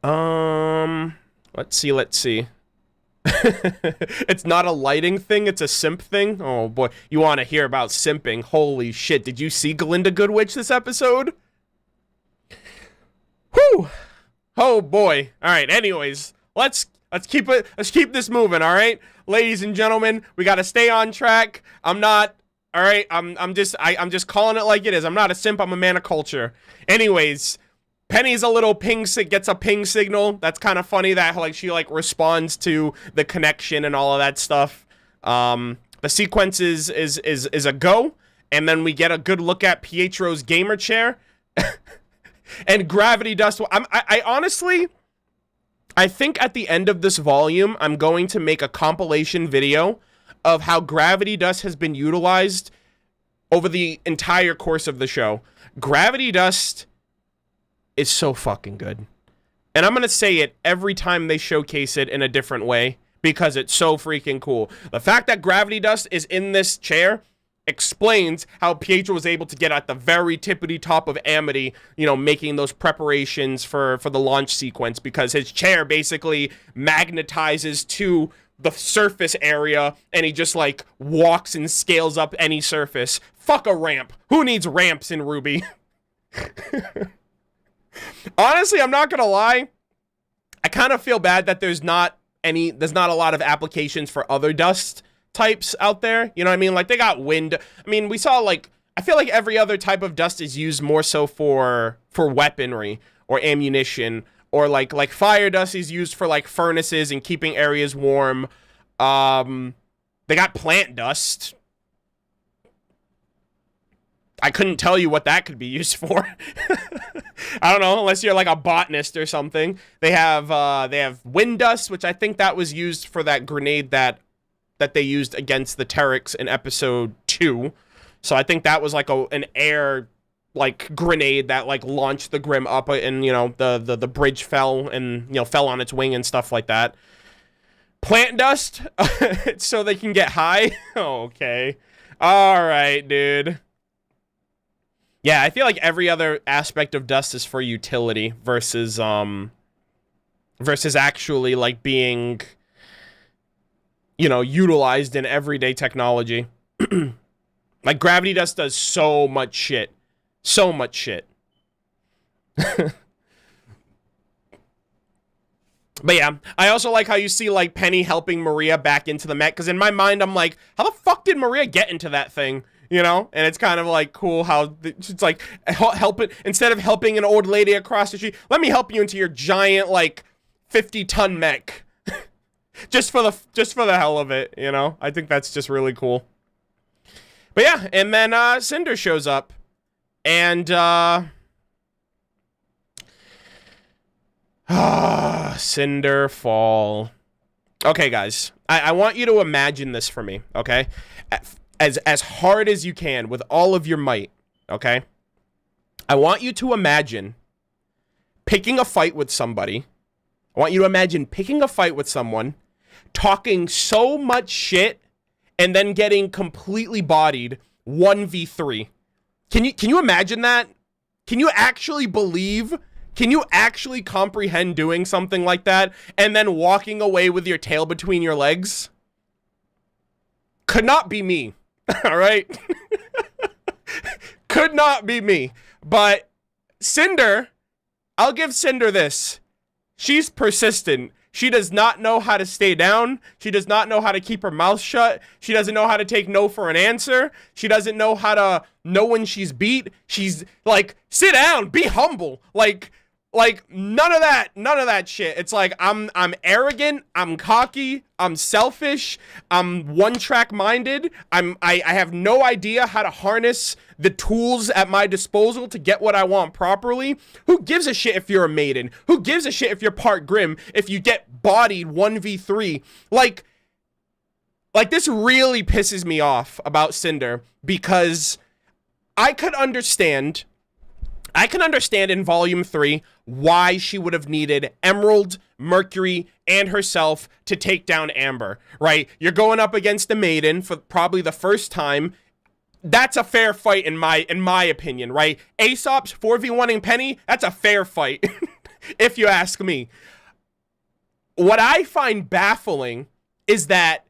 Let's see. It's not a lighting thing, it's a simp thing. Oh boy, you want to hear about simping? Holy shit, did you see Glinda Goodwitch this episode? Whew. Oh boy. All right, anyways, let's keep this moving, all right? Ladies and gentlemen, we got to stay on track. I'm just calling it like it is. I'm not a simp, I'm a man of culture. Anyways, Penny's a little gets a ping signal. That's kind of funny that like she like responds to the connection and all of that stuff. The sequence is a go, and then we get a good look at Pietro's gamer chair and Gravity Dust. I honestly, I think at the end of this volume, I'm going to make a compilation video of how Gravity Dust has been utilized over the entire course of the show. Gravity Dust is so fucking good. And I'm gonna say it every time they showcase it in a different way because it's so freaking cool. The fact that Gravity Dust is in this chair explains how Pietro was able to get at the very tippity top of Amity, you know, making those preparations for the launch sequence, because his chair basically magnetizes to the surface area and he just like walks and scales up any surface. Fuck a ramp. Who needs ramps in RWBY? Honestly, I'm not gonna lie, I kind of feel bad that there's not a lot of applications for other dust types out there, you know what I mean? Like, they got wind. I mean, we saw, like, I feel like every other type of dust is used more so for weaponry or ammunition, or like fire dust is used for like furnaces and keeping areas warm. They got plant dust. I couldn't tell you what that could be used for. I don't know, unless you're like a botanist or something. They have wind dust, which I think that was used for that grenade that they used against the Terrix in episode 2. So I think that was like an air like grenade that like launched the Grimm up, and you know the bridge fell and you know fell on its wing and stuff like that. Plant dust so they can get high. Okay. All right, dude. Yeah, I feel like every other aspect of dust is for utility versus actually like being, you know, utilized in everyday technology. Like, Gravity Dust does so much shit. So much shit. But yeah, I also like how you see, like, Penny helping Maria back into the mech, because in my mind, I'm like, how the fuck did Maria get into that thing? You know? And it's kind of, like, cool how it's, like, help it, instead of helping an old lady across the street, let me help you into your giant, like, 50-ton mech. just for the hell of it, you know? I think that's just really cool. But yeah, and then Cinder shows up. And Cinder fall. Okay, guys. I want you to imagine this for me, okay? As hard as you can with all of your might, okay? I want you to imagine picking a fight with somebody. I want you to imagine picking a fight with someone, talking so much shit, and then getting completely bodied 1v3. Can you imagine that? Can you actually believe? Can you actually comprehend doing something like that and then walking away with your tail between your legs? Could not be me. All right? Could not be me. But Cinder, I'll give Cinder this. She's persistent. She does not know how to stay down. She does not know how to keep her mouth shut. She doesn't know how to take no for an answer. She doesn't know how to know when she's beat. She's like, sit down, be humble. Like none of that shit. It's like I'm arrogant, I'm cocky, I'm selfish, I'm one-track minded. I have no idea how to harness the tools at my disposal to get what I want properly. Who gives a shit if you're a maiden? Who gives a shit if you're part Grimm? If you get bodied 1v3? Like this really pisses me off about Cinder, because I can understand in Volume 3 why she would have needed Emerald, Mercury, and herself to take down Amber, right? You're going up against a maiden for probably the first time. That's a fair fight in my opinion, right? Aesop's 4v1ing Penny, that's a fair fight, if you ask me. What I find baffling is that,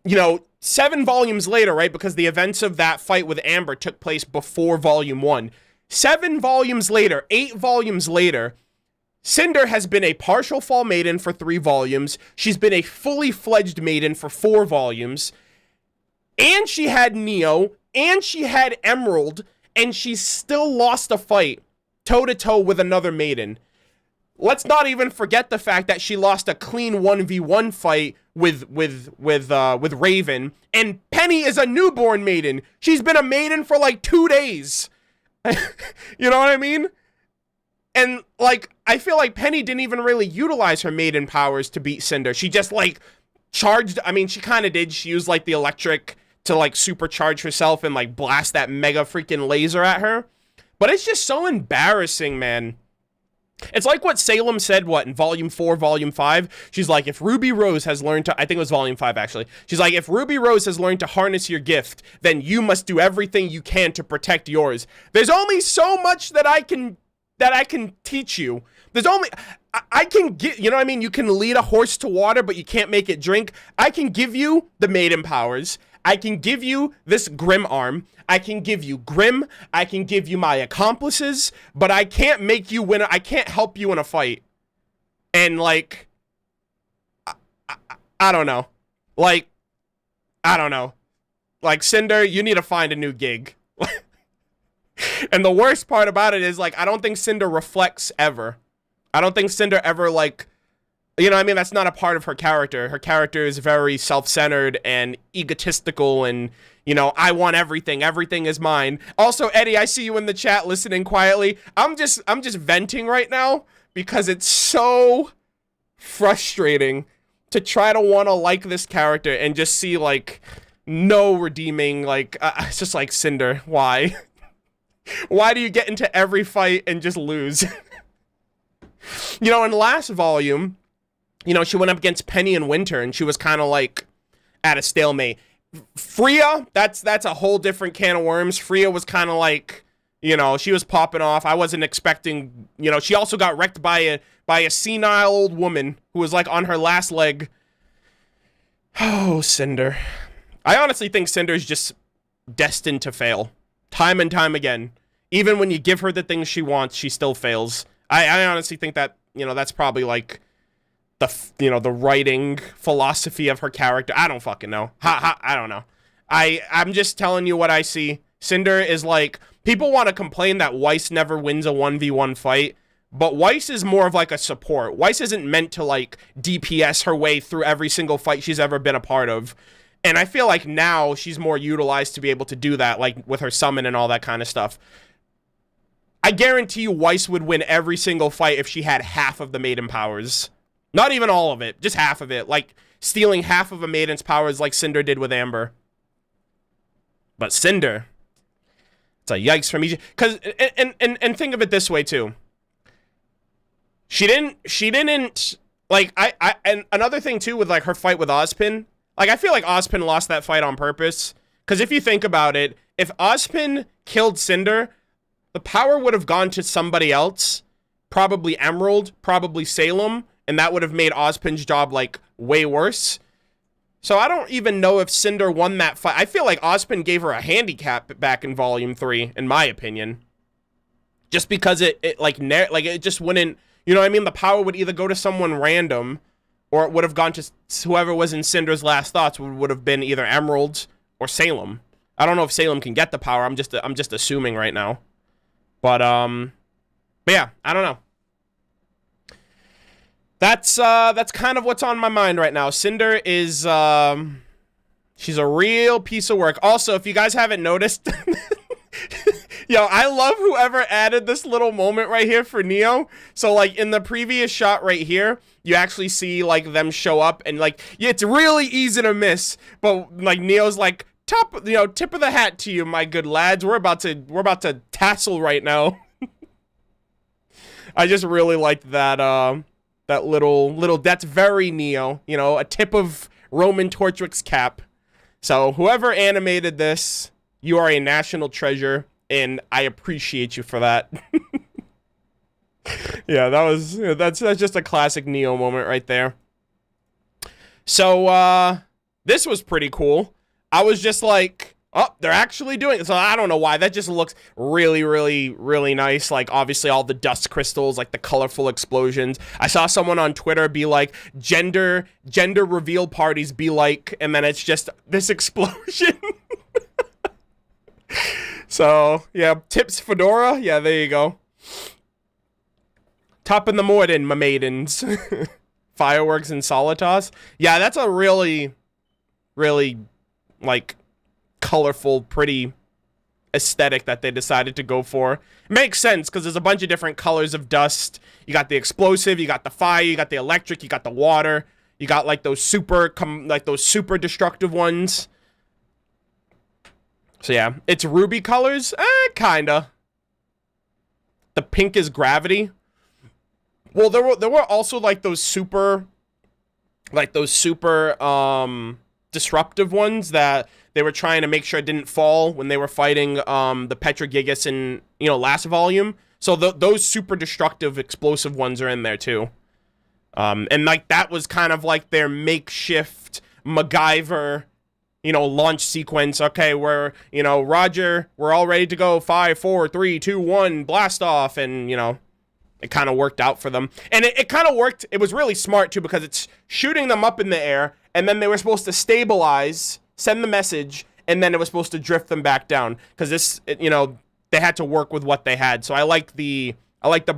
you know, 7 volumes later, right? Because the events of that fight with Amber took place before Volume 1. 7 volumes later, 8 volumes later, Cinder has been a partial fall maiden for 3 volumes. She's been a fully fledged maiden for 4 volumes. And she had Neo, and she had Emerald, and she still lost a fight toe-to-toe with another maiden. Let's not even forget the fact that she lost a clean 1v1 fight with Raven, and Penny is a newborn maiden. She's been a maiden for like 2 days. You know what I mean? And like, I feel like Penny didn't even really utilize her maiden powers to beat Cinder. She just like charged. I mean, she kind of did. She used like the electric to like supercharge herself and like blast that mega freaking laser at her. But it's just so embarrassing, man. It's like what Salem said, what, in Volume 4, Volume 5? She's like, if Ruby Rose has learned to, I think it was Volume 5, actually. She's like, if Ruby Rose has learned to harness your gift, then you must do everything you can to protect yours. There's only so much that I can teach you. There's only, I can get, you know what I mean? You can lead a horse to water, but you can't make it drink. I can give you the maiden powers. I can give you this Grimm arm. I can give you Grimm. I can give you my accomplices, but I can't make you win. I can't help you in a fight. And like, I don't know. Like, I don't know. Like, Cinder, you need to find a new gig. And the worst part about it is, like, I don't think Cinder reflects ever. I don't think Cinder ever, like, you know what I mean? That's not a part of her character. Her character is very self-centered and egotistical and, you know, I want everything. Everything is mine. Also, Eddie, I see you in the chat listening quietly. I'm just venting right now because it's so frustrating to try to want to like this character and just see, like, no redeeming, like, it's just like, Cinder, why? Why do you get into every fight and just lose? You know, in the last volume, you know, she went up against Penny and Winter, and she was kind of like at a stalemate. Freya, that's a whole different can of worms. Freya was kind of like, you know, she was popping off. I wasn't expecting, you know, she also got wrecked by a senile old woman who was like on her last leg. Oh, Cinder. I honestly think Cinder's just destined to fail. Time and time again. Even when you give her the things she wants, she still fails. I honestly think that, you know, that's probably like the writing philosophy of her character. I don't fucking know. I don't know. I'm just telling you what I see. Cinder is like, people want to complain that Weiss never wins a 1v1 fight, But Weiss is more of like a support. Weiss isn't meant to like DPS her way through every single fight she's ever been a part of. And I feel like now she's more utilized to be able to do that, like with her summon and all that kind of stuff. I guarantee you Weiss would win every single fight if she had half of the maiden powers. Not even all of it, just half of it. Like stealing half of a maiden's powers like Cinder did with Amber. But Cinder, it's a yikes from each. Cause and think of it this way too. She didn't like and another thing too with like her fight with Ozpin. Like, I feel like Ozpin lost that fight on purpose. Because if you think about it, if Ozpin killed Cinder, the power would have gone to somebody else. Probably Emerald, probably Salem. And that would have made Ozpin's job, like, way worse. So I don't even know if Cinder won that fight. I feel like Ozpin gave her a handicap back in Volume 3, in my opinion. Just because it just wouldn't... You know what I mean? The power would either go to someone random... Or it would have gone to whoever was in Cinder's last thoughts would have been either Emerald or Salem. I don't know if Salem can get the power. I'm just assuming right now. But yeah, I don't know. That's kind of what's on my mind right now. Cinder is she's a real piece of work. Also, if you guys haven't noticed, yo, I love whoever added this little moment right here for Neo. So like in the previous shot right here, you actually see like them show up and like, yeah, it's really easy to miss. But like Neo's like, tip of the hat to you, my good lads. We're about to tassel right now. I just really liked that that little that's very Neo, you know, a tip of Roman Torchwick's cap. So whoever animated this, you are a national treasure. And I appreciate you for that. Yeah, that's just a classic Neo moment right there. So, this was pretty cool. I was just like, oh, they're actually doing it. So I don't know why. That just looks really, really, really nice. Like, obviously, all the dust crystals, like the colorful explosions. I saw someone on Twitter be like, gender reveal parties be like, and then it's just this explosion. So, yeah, Tips Fedora. Yeah, there you go. Top in the morning, my maidens. Fireworks and Solitas. Yeah, that's a really, really, like, colorful, pretty aesthetic that they decided to go for. It makes sense, because there's a bunch of different colors of dust. You got the explosive, you got the fire, you got the electric, you got the water. You got, like, those super destructive ones. So yeah, it's RWBY colors, kinda. The pink is gravity. Well, there were also like those super disruptive ones that they were trying to make sure it didn't fall when they were fighting the Petrogigas in, you know, last volume. So those super destructive explosive ones are in there too. And like that was kind of like their makeshift MacGyver, you know, launch sequence. Okay, Roger, we're all ready to go. 5, 4, 3, 2, 1, blast off. And, you know, it kind of worked out for them. And it kind of worked. It was really smart, too, because it's shooting them up in the air. And then they were supposed to stabilize, send the message, and then it was supposed to drift them back down. Because you know, they had to work with what they had. So I like the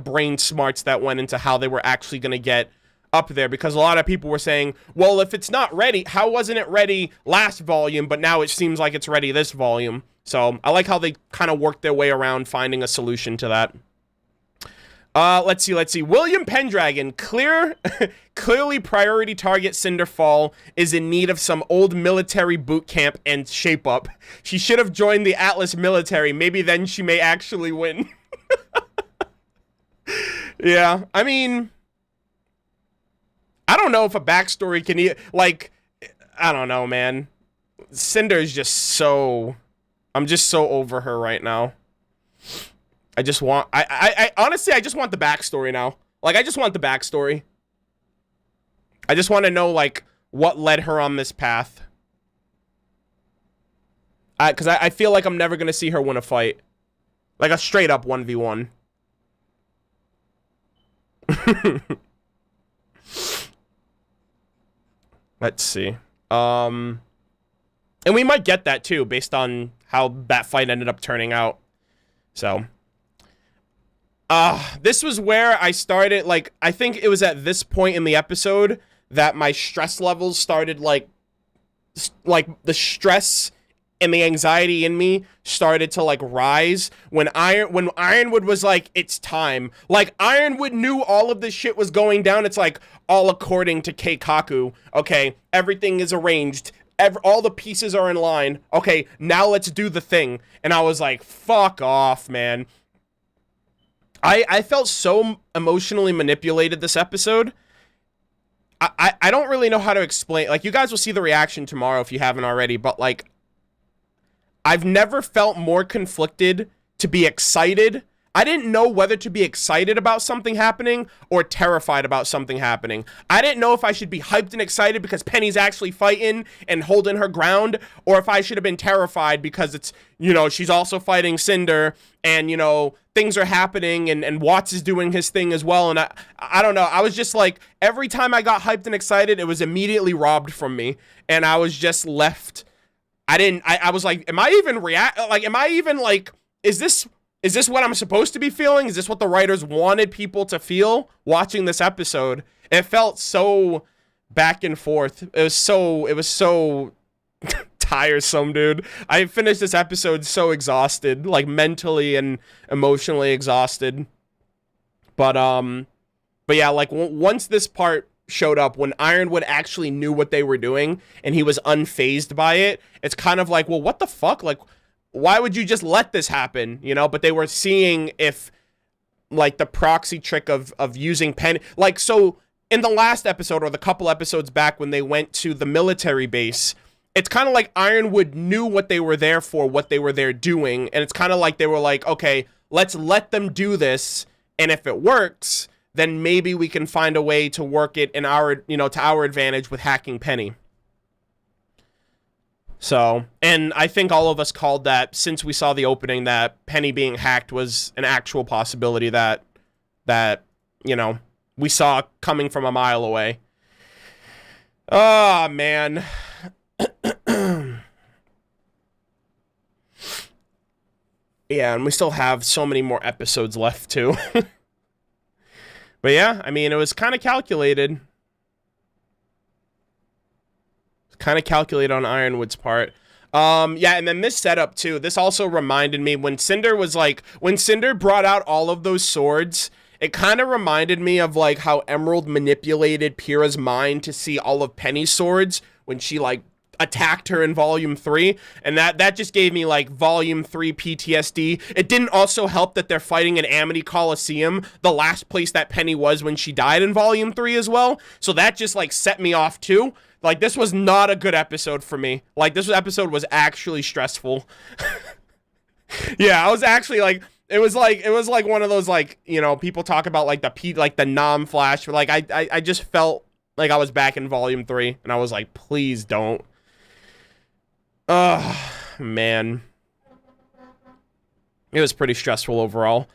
brain smarts that went into how they were actually going to get up there, because a lot of people were saying, well, if it's not ready, how wasn't it ready last volume, but now it seems like it's ready this volume? So I like how they kind of worked their way around finding a solution to that. Let's see. William Pendragon, clearly priority target Cinderfall is in need of some old military boot camp and shape up. She should have joined the Atlas military. Maybe then she may actually win. Yeah, I mean, I don't know if a backstory can, like, I don't know, man. Cinder is just so, I'm just so over her right now. I just want, I honestly, I just want the backstory now. Like, I just want the backstory. I just want to know, like, what led her on this path. Because I feel like I'm never going to see her win a fight. Like, a straight up 1v1. Let's see. And we might get that too, based on how that fight ended up turning out. So, This was where I started, like, I think it was at this point in the episode that my stress levels started, like the stress and the anxiety in me started to, like, rise when Ironwood was like, it's time. Like, Ironwood knew all of this shit was going down. It's like, all according to Keikaku. Okay, everything is arranged. All the pieces are in line. Okay, now let's do the thing. And I was like, fuck off, man. I felt so emotionally manipulated this episode. I don't really know how to explain. Like, you guys will see the reaction tomorrow if you haven't already, but, like, I've never felt more conflicted to be excited. I didn't know whether to be excited about something happening or terrified about something happening. I didn't know if I should be hyped and excited because Penny's actually fighting and holding her ground, or if I should have been terrified because it's, you know, she's also fighting Cinder and, you know, things are happening and Watts is doing his thing as well. And I don't know. I was just like, every time I got hyped and excited, it was immediately robbed from me. And I was just left. I was like, am I even is this what I'm supposed to be feeling? Is this what the writers wanted people to feel watching this episode? It felt so back and forth. It was so tiresome, dude. I finished this episode so exhausted, like mentally and emotionally exhausted. But yeah, like once this part showed up, when Ironwood actually knew what they were doing and he was unfazed by it, it's kind of like, well, what the fuck? Like, why would you just let this happen, you know? But they were seeing if, like, the proxy trick of using Penny, like, so in the last episode or the couple episodes back when they went to the military base, it's kind of like Ironwood knew what they were there for, what they were there doing, and it's kind of like they were like, okay, let's let them do this, and if it works, then maybe we can find a way to work it in our, you know, to our advantage with hacking Penny. So, and I think all of us called that, since we saw the opening, that Penny being hacked was an actual possibility that, you know, we saw coming from a mile away. Oh, man. Yeah, and we still have so many more episodes left, too. But yeah, I mean, it was kind of calculated. Kind of calculated on Ironwood's part. Yeah, and then this setup too, this also reminded me when Cinder brought out all of those swords, it kind of reminded me of like how Emerald manipulated Pyrrha's mind to see all of Penny's swords when she like attacked her in Volume 3, and that just gave me like Volume 3 PTSD. It didn't also help that they're fighting in Amity Coliseum, the last place that Penny was when she died in Volume 3 as well, so that just like set me off too. Like, this was not a good episode for me. Like, this episode was actually stressful. Yeah, I was actually like, it was like one of those, like, you know, people talk about like the Nom flash, like I just felt like I was back in Volume 3, and I was like, please don't. Ugh, man. It was pretty stressful overall.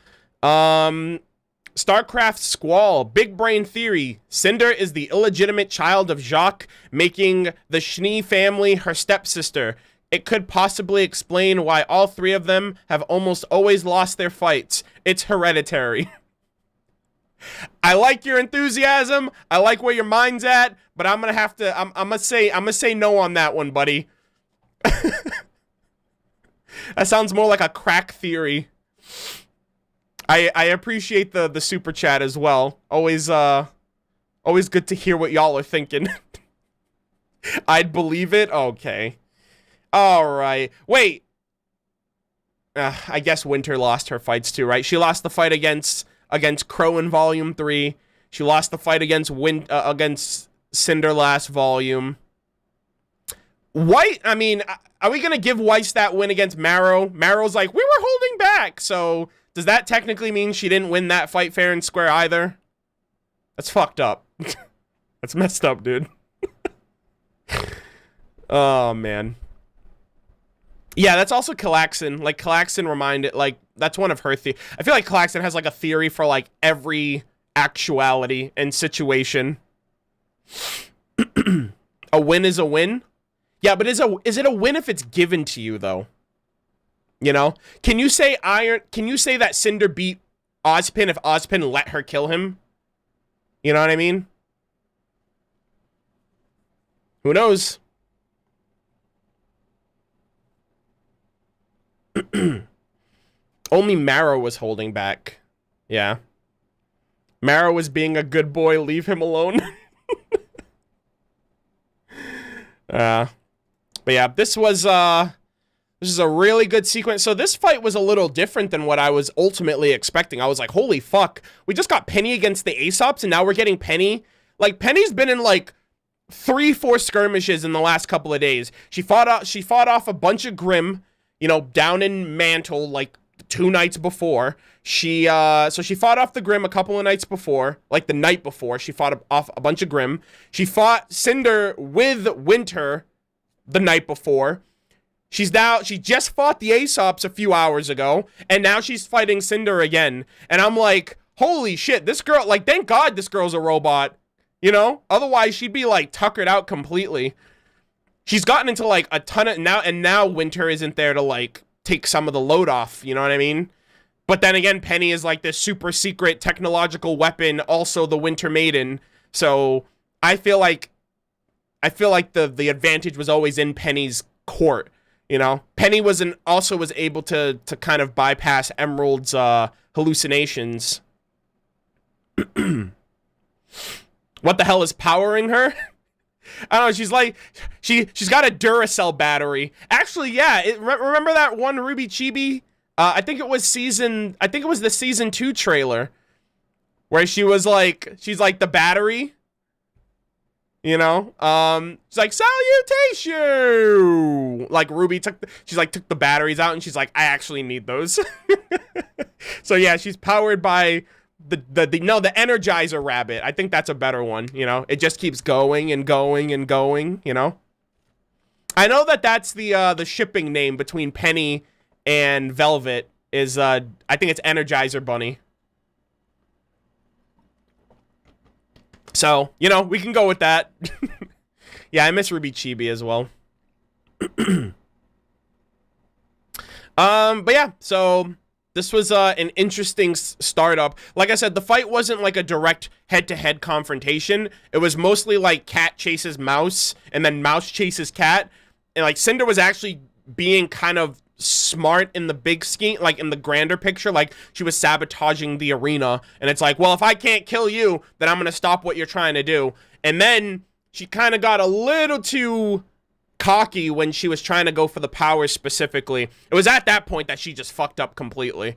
StarCraft Squall, Big Brain Theory. Cinder is the illegitimate child of Jacques, making the Schnee family her stepsister. It could possibly explain why all three of them have almost always lost their fights. It's hereditary. I like your enthusiasm. I like where your mind's at, but I'm gonna have to. I'm gonna say no on that one, buddy. That sounds more like a crack theory. I appreciate the super chat as well. Always good to hear what y'all are thinking. I'd believe it. Okay. All right. Wait. I guess Winter lost her fights too, right? She lost the fight against Crow in Volume 3. She lost the fight against Cinder last volume. White, I mean, are we going to give Weiss that win against Marrow? Marrow's like, we were holding back. So does that technically mean she didn't win that fight fair and square either? That's fucked up. That's messed up, dude. Oh, man. Yeah, that's also Kalaxin. Like, Kalaxin reminded, like, that's one of her I feel like Kalaxin has, like, a theory for, like, every actuality and situation. A win is a win? Yeah, but is it a win if it's given to you, though? You know? Can you say that Cinder beat Ozpin if Ozpin let her kill him. You know what I mean? Who knows? Only Marrow was holding back. Yeah. Marrow was being a good boy. Leave him alone. But yeah, this is a really good sequence. So this fight was a little different than what I was ultimately expecting. I was like, holy fuck. We just got Penny against the Aesops, and now we're getting Penny. Like, Penny's been in, like, 3-4 skirmishes in the last couple of days. She fought off a bunch of Grimm, you know, down in Mantle, like, 2 nights before. So she fought off the Grimm a couple of nights before, like the night before. She fought off a bunch of Grimm. She fought Cinder with Winter the night before. She just fought the Aesops a few hours ago, and now she's fighting Cinder again. And I'm like, holy shit, this girl, like, thank God this girl's a robot, you know? Otherwise, she'd be, like, tuckered out completely. She's gotten into, like, a ton of, now Winter isn't there to, like, take some of the load off, you know what I mean? But then again, Penny is, like, this super secret technological weapon, also the Winter Maiden. So, I feel like the advantage was always in Penny's court. You know, Penny also was able to kind of bypass Emerald's hallucinations. What the hell is powering her? I don't know. She's like, she's got a Duracell battery. Actually, yeah. Remember that one RWBY Chibi? I think it was the season 2 trailer where she's like the battery. You know, she's like, salutation! Like, RWBY took the batteries out, and she's like, I actually need those. So, yeah, she's powered by the Energizer Rabbit. I think that's a better one, you know? It just keeps going and going and going, you know? I know that's the shipping name between Penny and Velvet is, I think it's Energizer Bunny. So, you know, we can go with that. Yeah, I miss RWBY Chibi as well. But yeah, so this was an interesting startup. Like I said, the fight wasn't like a direct head-to-head confrontation. It was mostly like cat chases mouse, and then mouse chases cat. And like Cinder was actually being kind of smart in the big scheme, like in the grander picture. Like, she was sabotaging the arena, and it's like, well, if I can't kill you, then I'm gonna stop what you're trying to do. And then she kind of got a little too cocky when she was trying to go for the powers specifically. It was at that point that she just fucked up completely,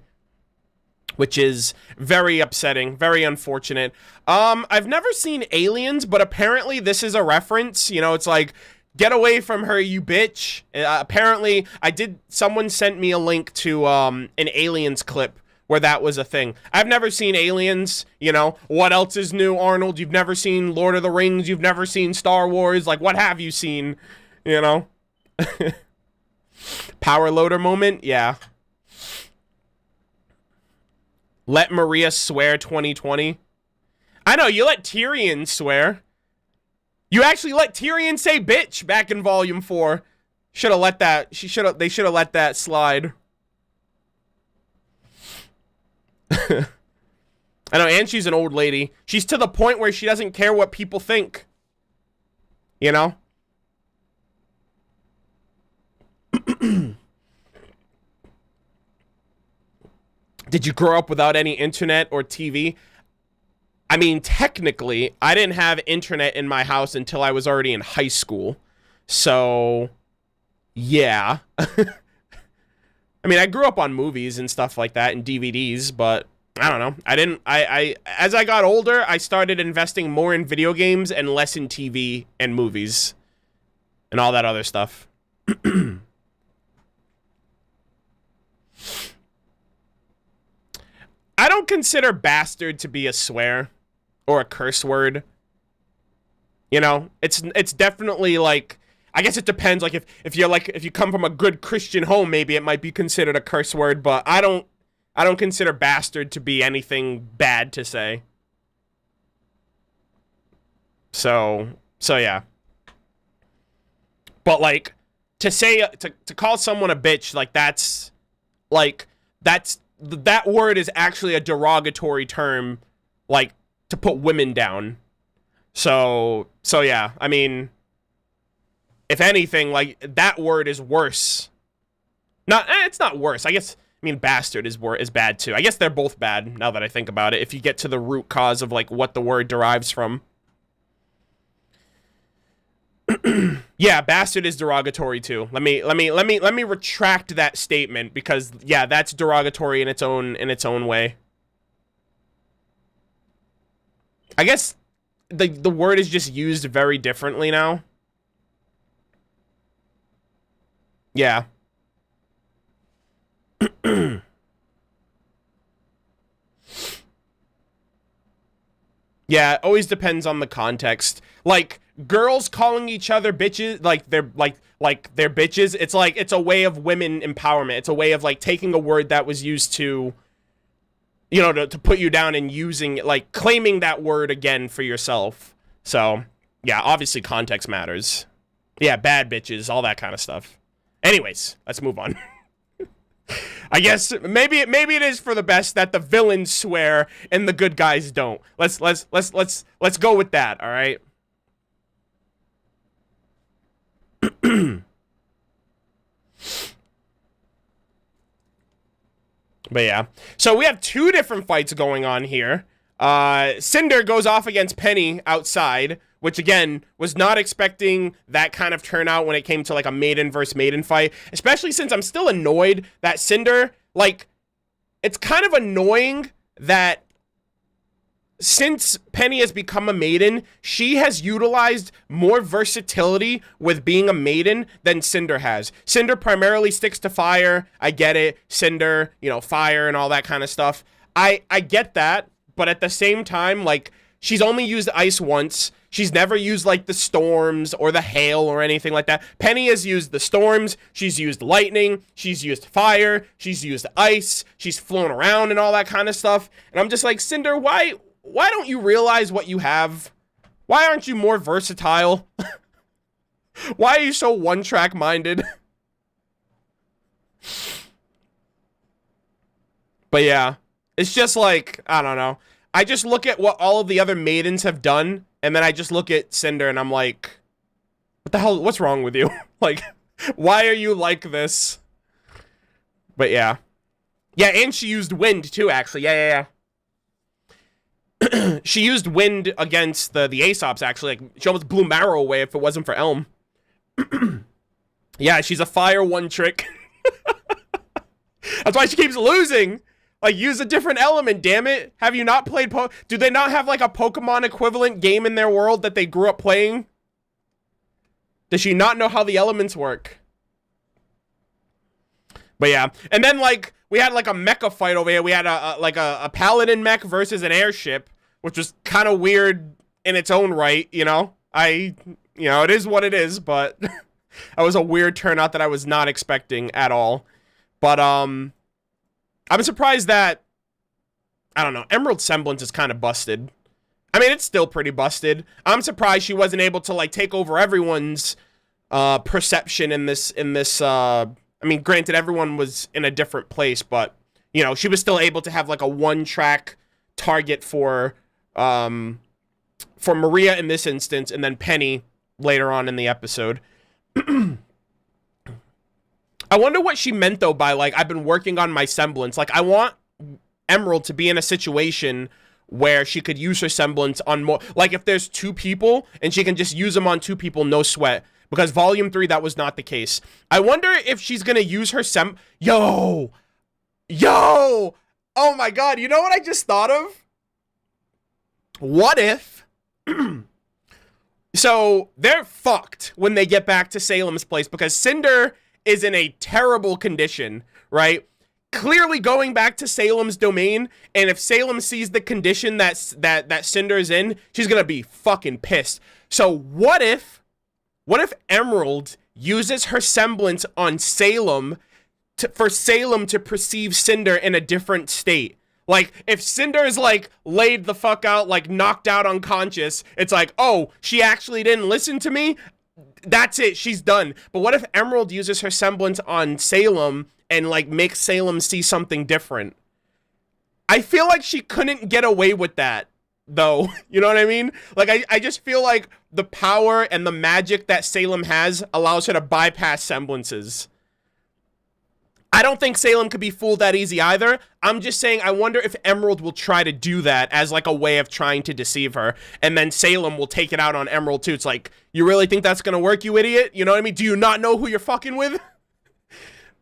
which is very upsetting, very unfortunate. I've never seen Aliens, but apparently this is a reference. You know, it's like, get away from her, you bitch. Apparently, someone sent me a link to an Aliens clip where that was a thing. I've never seen Aliens, you know. What else is new, Arnold? You've never seen Lord of the Rings, you've never seen Star Wars. Like, what have you seen, you know? Power loader moment? Yeah. Let Maria swear 2020. I know, you let Tyrion swear. You actually let Tyrion say bitch back in Volume 4. Should have let that. They should have let that slide. I know, and she's an old lady. She's to the point where she doesn't care what people think. You know? Did you grow up without any internet or TV? I mean, technically, I didn't have internet in my house until I was already in high school. So, yeah. I mean, I grew up on movies and stuff like that and DVDs, but I don't know. As I got older, I started investing more in video games and less in TV and movies and all that other stuff. I don't consider bastard to be a swear or a curse word. You know, it's definitely like, I guess it depends. Like, if you come from a good Christian home, maybe it might be considered a curse word, but I don't consider bastard to be anything bad to say. So yeah. But like, to call someone a bitch, like, that's that word is actually a derogatory term, like, to put women down. So yeah, I mean, if anything, like, that word is worse. It's not worse. I guess, I mean, bastard is bad too. I guess they're both bad, now that I think about it, if you get to the root cause of, like, what the word derives from. Yeah, bastard is derogatory too. Let me retract that statement, because yeah, that's derogatory in its own way. I guess the word is just used very differently now. Yeah. Yeah, it always depends on the context. Like, girls calling each other bitches, like they're bitches, it's a way of women empowerment. It's a way of, like, taking a word that was used to, you know, to put you down and using it, like, claiming that word again for yourself. So, yeah, obviously context matters. Yeah, bad bitches, all that kind of stuff. Anyways, let's move on. I guess maybe it is for the best that the villains swear and the good guys don't. Let's go with that, all right? But yeah. So we have two different fights going on here. Cinder goes off against Penny outside, which again was not expecting that kind of turnout when it came to, like, a maiden versus maiden fight, especially since I'm still annoyed that Cinder, like, it's kind of annoying that since Penny has become a maiden, she has utilized more versatility with being a maiden than Cinder has. Cinder primarily sticks to fire. I get it. Cinder, you know, fire and all that kind of stuff. I get that, but at the same time, like, she's only used ice once. She's never used, like, the storms or the hail or anything like that. Penny has used the storms. She's used lightning. She's used fire. She's used ice. She's flown around and all that kind of stuff. And I'm just like, Cinder, why don't you realize what you have? Why aren't you more versatile? Why are you so one-track minded? But yeah, it's just like, I don't know. I just look at what all of the other maidens have done, and then I just look at Cinder and I'm like, what the hell, what's wrong with you? Like, why are you like this? But yeah. Yeah, and she used wind too, actually. Yeah. She used wind against the Aesops, actually. Like, she almost blew Marrow away if it wasn't for Elm. Yeah, she's a fire one trick. That's why she keeps losing. Like, use a different element, damn it. Have you not played do they not have, like, a Pokemon equivalent game in their world that they grew up playing? Does she not know how the elements work? But yeah. And then, like, we had, like, a mecha fight over here. We had a paladin mech versus an airship, which was kind of weird in its own right, you know? You know, it is what it is, but that was a weird turnout that I was not expecting at all. But, I'm surprised that, I don't know, Emerald's semblance is kind of busted. I mean, it's still pretty busted. I'm surprised she wasn't able to, like, take over everyone's perception in this, I mean, granted, everyone was in a different place, but, you know, she was still able to have, like, a one-track target for Maria in this instance, and then Penny later on in the episode. I wonder what she meant, though, by, like, I've been working on my semblance. Like, I want Emerald to be in a situation where she could use her semblance on more... Like, if there's two people, and she can just use them on two people, no sweat. Because Volume 3, that was not the case. I wonder if she's gonna use her Yo! Oh my god, you know what I just thought of? What if... So, they're fucked when they get back to Salem's place, because Cinder is in a terrible condition, right? Clearly going back to Salem's domain, and if Salem sees the condition that Cinder is in, she's gonna be fucking pissed. So what if Emerald uses her semblance on Salem for Salem to perceive Cinder in a different state? Like, if Cinder is, like, laid the fuck out, like, knocked out unconscious, it's like, oh, she actually didn't listen to me? That's it, she's done. But what if Emerald uses her semblance on Salem and, like, makes Salem see something different? I feel like she couldn't get away with that, though. You know what I mean? Like, I just feel like the power and the magic that Salem has allows her to bypass semblances. I don't think Salem could be fooled that easy either. I'm just saying, I wonder if Emerald will try to do that as like a way of trying to deceive her. And then Salem will take it out on Emerald too. It's like, you really think that's gonna work, you idiot? You know what I mean? Do you not know who you're fucking with?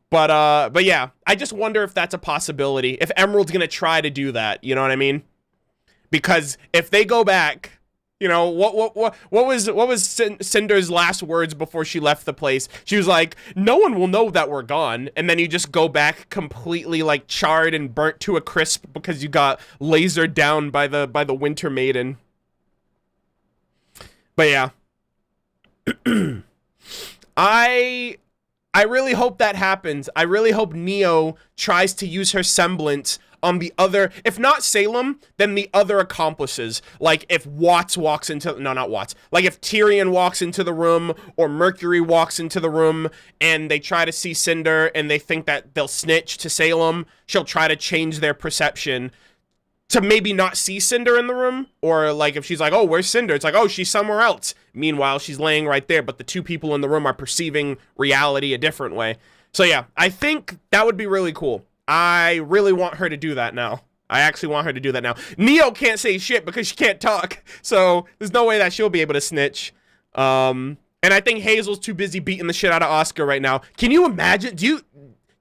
But yeah, I just wonder if that's a possibility. If Emerald's gonna try to do that, you know what I mean? Because if they go back, you know, what was Cinder's last words before she left the place? She was like, no one will know that we're gone. And then you just go back completely like charred and burnt to a crisp because you got lasered down by the Winter Maiden. But yeah. I really hope that happens. I really hope Neo tries to use her semblance on the other, if not Salem, then the other accomplices. Like if Watts walks into, no, not Watts. Like if Tyrion walks into the room or Mercury walks into the room and they try to see Cinder and they think that they'll snitch to Salem, she'll try to change their perception to maybe not see Cinder in the room. Or like if she's like, oh, where's Cinder? It's like, oh, she's somewhere else. Meanwhile, she's laying right there, but the two people in the room are perceiving reality a different way. So yeah, I think that would be really cool. I really want her to do that now. I actually want her to do that now. Neo can't say shit because she can't talk. So there's no way that she'll be able to snitch. And I think Hazel's too busy beating the shit out of Oscar right now. Can you imagine? Do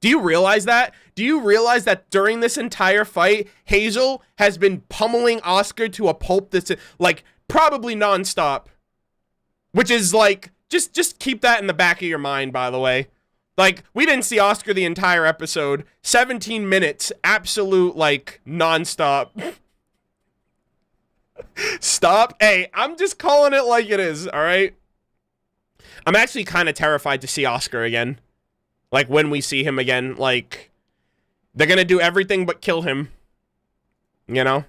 you realize that? Do you realize that during this entire fight, Hazel has been pummeling Oscar to a pulp that's like probably nonstop? Which is like, just keep that in the back of your mind, by the way. Like, we didn't see Oscar the entire episode. 17 minutes, absolute, like, nonstop. Stop. Hey, I'm just calling it like it is, all right? I'm actually kind of terrified to see Oscar again. Like, when we see him again, like, they're gonna do everything but kill him. You know?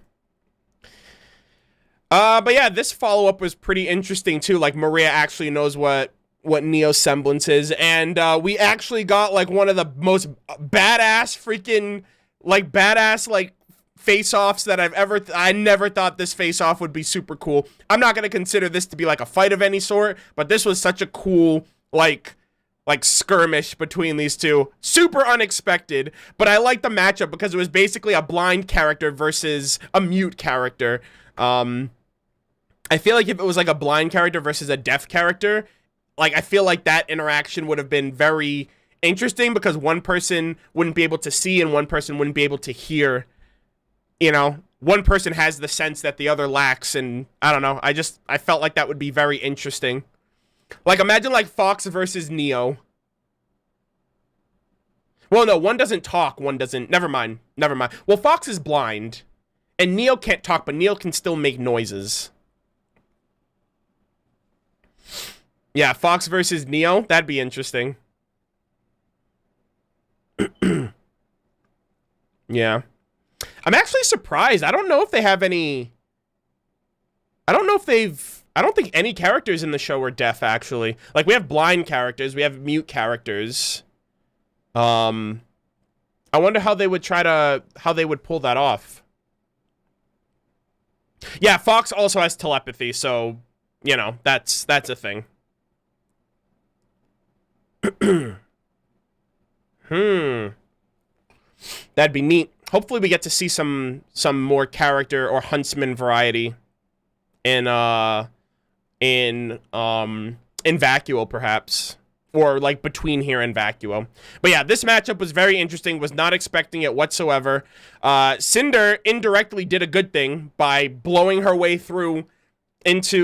But yeah, this follow-up was pretty interesting, too. Like, Maria actually knows what Neo's semblance is, and we actually got like one of the most badass freaking like face-offs that I never thought this face-off would be super cool. I'm not gonna consider this to be like a fight of any sort, but this was such a cool like skirmish between these two. Super unexpected, but I like the matchup because it was basically a blind character versus a mute character. I feel like if it was like a blind character versus a deaf character, like, I feel like that interaction would have been very interesting because one person wouldn't be able to see and one person wouldn't be able to hear. You know, one person has the sense that the other lacks, and I don't know. I felt like that would be very interesting. Like, imagine, like, Fox versus Neo. Well, no, one doesn't talk, one doesn't. Never mind. Well, Fox is blind, and Neo can't talk, but Neo can still make noises. Yeah, Fox versus Neo. That'd be interesting. Yeah. I'm actually surprised. I don't know if they have any... I don't think any characters in the show are deaf, actually. Like, we have blind characters. We have mute characters. I wonder how they would pull that off. Yeah, Fox also has telepathy, so, you know, that's a thing. That'd be neat. Hopefully we get to see some more character or huntsman variety in Vacuo, perhaps. Or like between here and Vacuo. But yeah, this matchup was very interesting. Was not expecting it whatsoever. Cinder indirectly did a good thing by blowing her way through into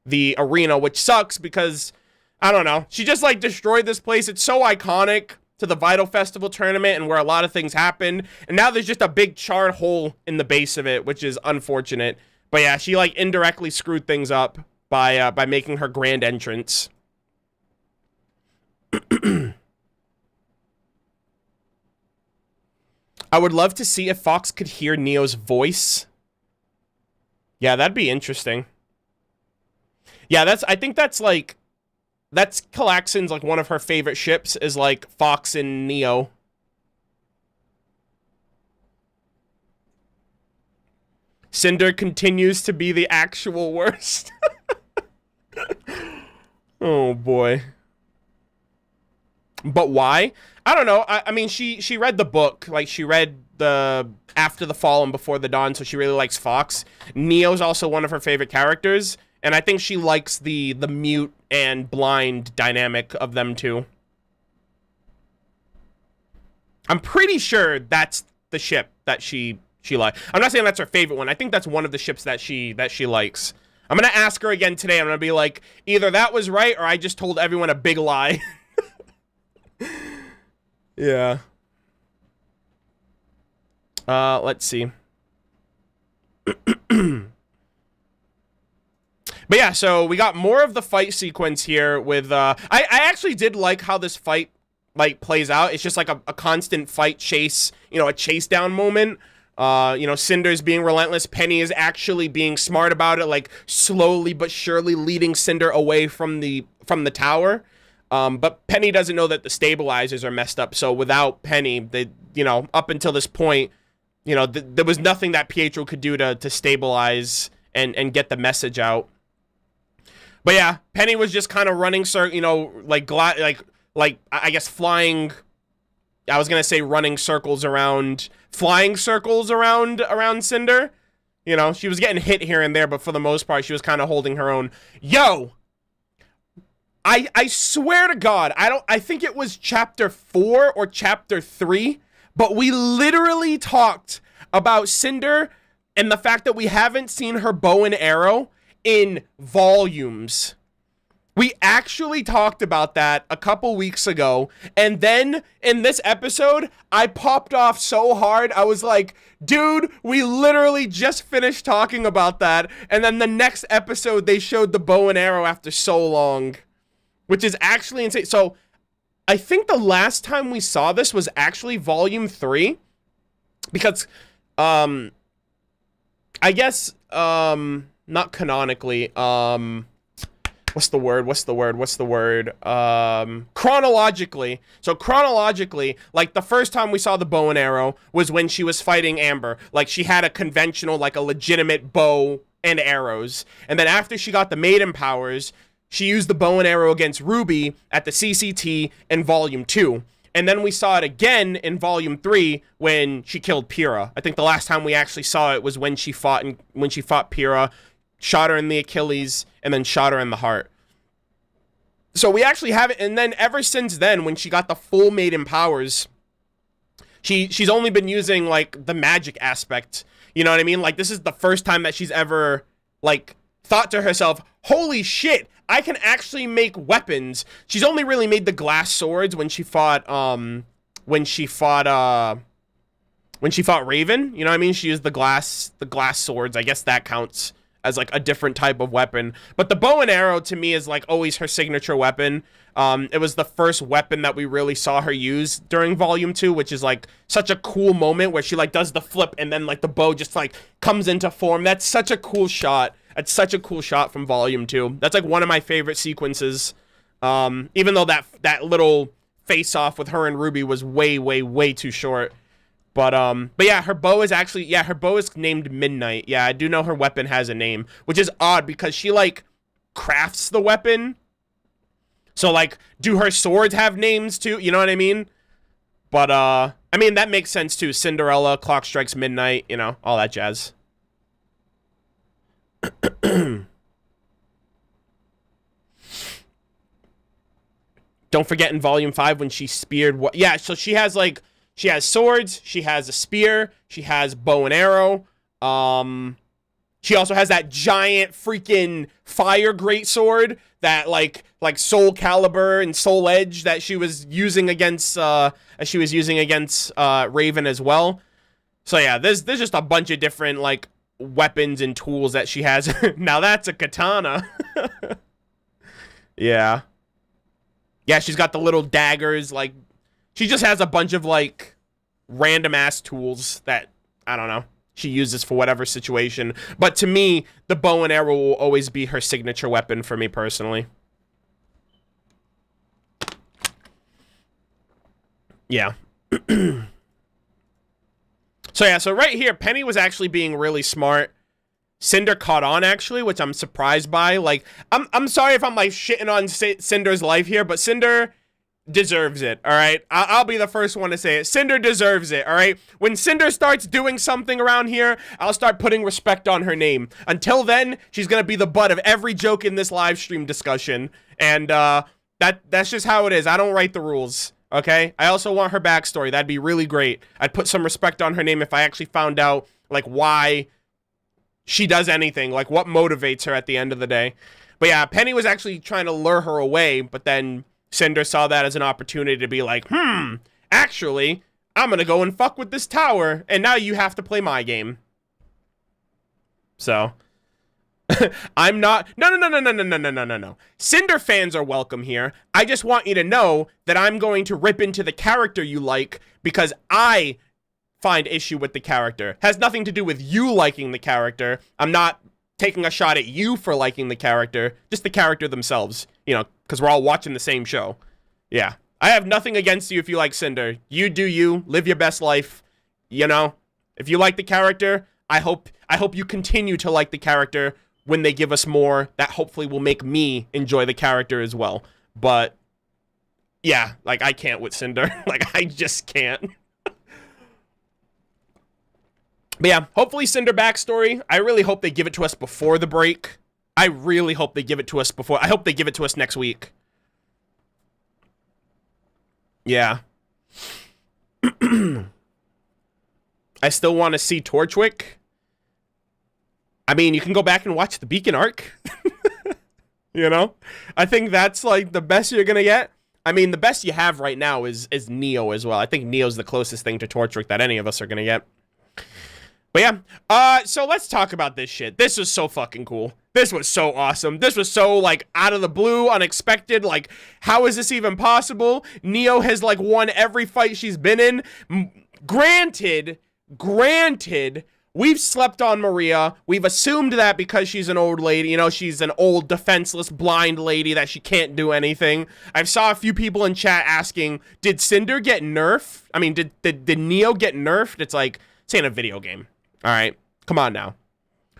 the arena, which sucks because, I don't know, she just like destroyed this place. It's so iconic to the Vital Festival tournament and where a lot of things happened, and now there's just a big charred hole in the base of it, which is unfortunate. But yeah, she like indirectly screwed things up by making her grand entrance. I would love to see if Fox could hear Neo's voice. Yeah, that'd be interesting. Yeah, I think that's Calaxin's like one of her favorite ships is like Fox and Neo. Cinder continues to be the actual worst. Oh boy. But why? I don't know. I mean, she read the book. Like, she read the After the Fall and Before the Dawn, so she really likes Fox. Neo's also one of her favorite characters, and I think she likes the mute and blind dynamic of them too. I'm pretty sure that's the ship that she likes. I'm not saying that's her favorite one. I think that's one of the ships that she likes. I'm gonna ask her again today. I'm gonna be like, either that was right or I just told everyone a big lie. Yeah. Let's see. But yeah, so we got more of the fight sequence here with, I actually did like how this fight, like, plays out. It's just like a constant fight chase, you know, a chase down moment. You know, Cinder's being relentless. Penny is actually being smart about it, like, slowly but surely leading Cinder away from the tower. But Penny doesn't know that the stabilizers are messed up. So without Penny, they, you know, up until this point, you know, there was nothing that Pietro could do to stabilize and get the message out. But yeah, Penny was just kind of running, you know, like I guess flying. I was gonna say running circles around, flying circles around Cinder. You know, she was getting hit here and there, but for the most part, she was kind of holding her own. Yo, I swear to God, I think it was chapter 4 or chapter 3, but we literally talked about Cinder and the fact that we haven't seen her bow and arrow in volumes. We actually talked about that a couple weeks ago, and then in this episode, I popped off so hard. I was like, dude, we literally just finished talking about that, and then the next episode, they showed the bow and arrow after so long, which is actually insane. So I think the last time we saw this was actually volume 3, because, I guess, not canonically, chronologically. So chronologically, like, the first time we saw the bow and arrow was when she was fighting Amber. Like, she had a conventional, like, a legitimate bow and arrows. And then after she got the maiden powers, she used the bow and arrow against RWBY at the CCT in volume 2. And then we saw it again in volume 3 when she killed Pyrrha. I think the last time we actually saw it was when she fought Pyrrha, shot her in the Achilles, and then shot her in the heart. So we actually have it, and then ever since then, when she got the full maiden powers, she's only been using, like, the magic aspect. You know what I mean? Like, this is the first time that she's ever, like, thought to herself, holy shit, I can actually make weapons. She's only really made the glass swords when she fought Raven. You know what I mean? She used the glass swords. I guess that counts as, like, a different type of weapon. But the bow and arrow, to me, is, like, always her signature weapon. It was the first weapon that we really saw her use during volume 2, which is, like, such a cool moment where she, like, does the flip and then, like, the bow just, like, comes into form. That's such a cool shot. That's such a cool shot from volume 2. That's, like, one of my favorite sequences. Even though that little face-off with her and RWBY was way, way, way too short. But yeah, her bow is actually, yeah, her bow is named Midnight. Yeah, I do know her weapon has a name, which is odd because she, like, crafts the weapon. So, like, do her swords have names too? You know what I mean? But, I mean, that makes sense too. Cinderella, Clock Strikes Midnight, you know, all that jazz. Don't forget in volume 5 when she speared what? Yeah, so she has, like, she has swords, she has a spear, she has bow and arrow. She also has that giant freaking fire greatsword that like Soul Calibur and Soul Edge that she was using against Raven as well. So yeah, there's just a bunch of different like weapons and tools that she has. Now that's a katana. Yeah. Yeah, she's got the little daggers, like she just has a bunch of, like, random-ass tools that, I don't know, she uses for whatever situation. But to me, the bow and arrow will always be her signature weapon for me personally. Yeah. So, yeah, so right here, Penny was actually being really smart. Cinder caught on, actually, which I'm surprised by. Like, I'm sorry if I'm, like, shitting on Cinder's life here, but Cinder deserves it, all right? I'll be the first one to say it. Cinder deserves it, all right? When Cinder starts doing something around here, I'll start putting respect on her name. Until then, she's gonna be the butt of every joke in this live stream discussion, and, that's just how it is. I don't write the rules, okay? I also want her backstory. That'd be really great. I'd put some respect on her name if I actually found out, like, why she does anything, like what motivates her at the end of the day. But yeah, Penny was actually trying to lure her away, but then Cinder saw that as an opportunity to be like, actually, I'm gonna go and fuck with this tower, and now you have to play my game. So, I'm not, no. Cinder fans are welcome here. I just want you to know that I'm going to rip into the character you like, because I find issue with the character. Has nothing to do with you liking the character. I'm not taking a shot at you for liking the character, just the character themselves, you know, because we're all watching the same show. Yeah, I have nothing against you if you like Cinder. You do you, live your best life, you know. If you like the character, I hope you continue to like the character when they give us more that hopefully will make me enjoy the character as well. But yeah, like, I can't with Cinder. Like, I just can't. But yeah, hopefully Cinder backstory. I really hope they give it to us before the break. I really hope they give it to us before. I hope they give it to us next week. Yeah. I still want to see Torchwick. I mean, you can go back and watch the Beacon arc. You know? I think that's, like, the best you're gonna get. I mean, the best you have right now is Neo as well. I think Neo's the closest thing to Torchwick that any of us are gonna get. But yeah, so let's talk about this shit. This was so fucking cool. This was so awesome. This was so, like, out of the blue, unexpected. Like, how is this even possible? Neo has, like, won every fight she's been in. Granted, we've slept on Maria. We've assumed that because she's an old lady, you know, she's an old, defenseless, blind lady that she can't do anything. I saw a few people in chat asking, did Cinder get nerfed? I mean, did Neo get nerfed? It's like, this ain't a video game. All right, come on now.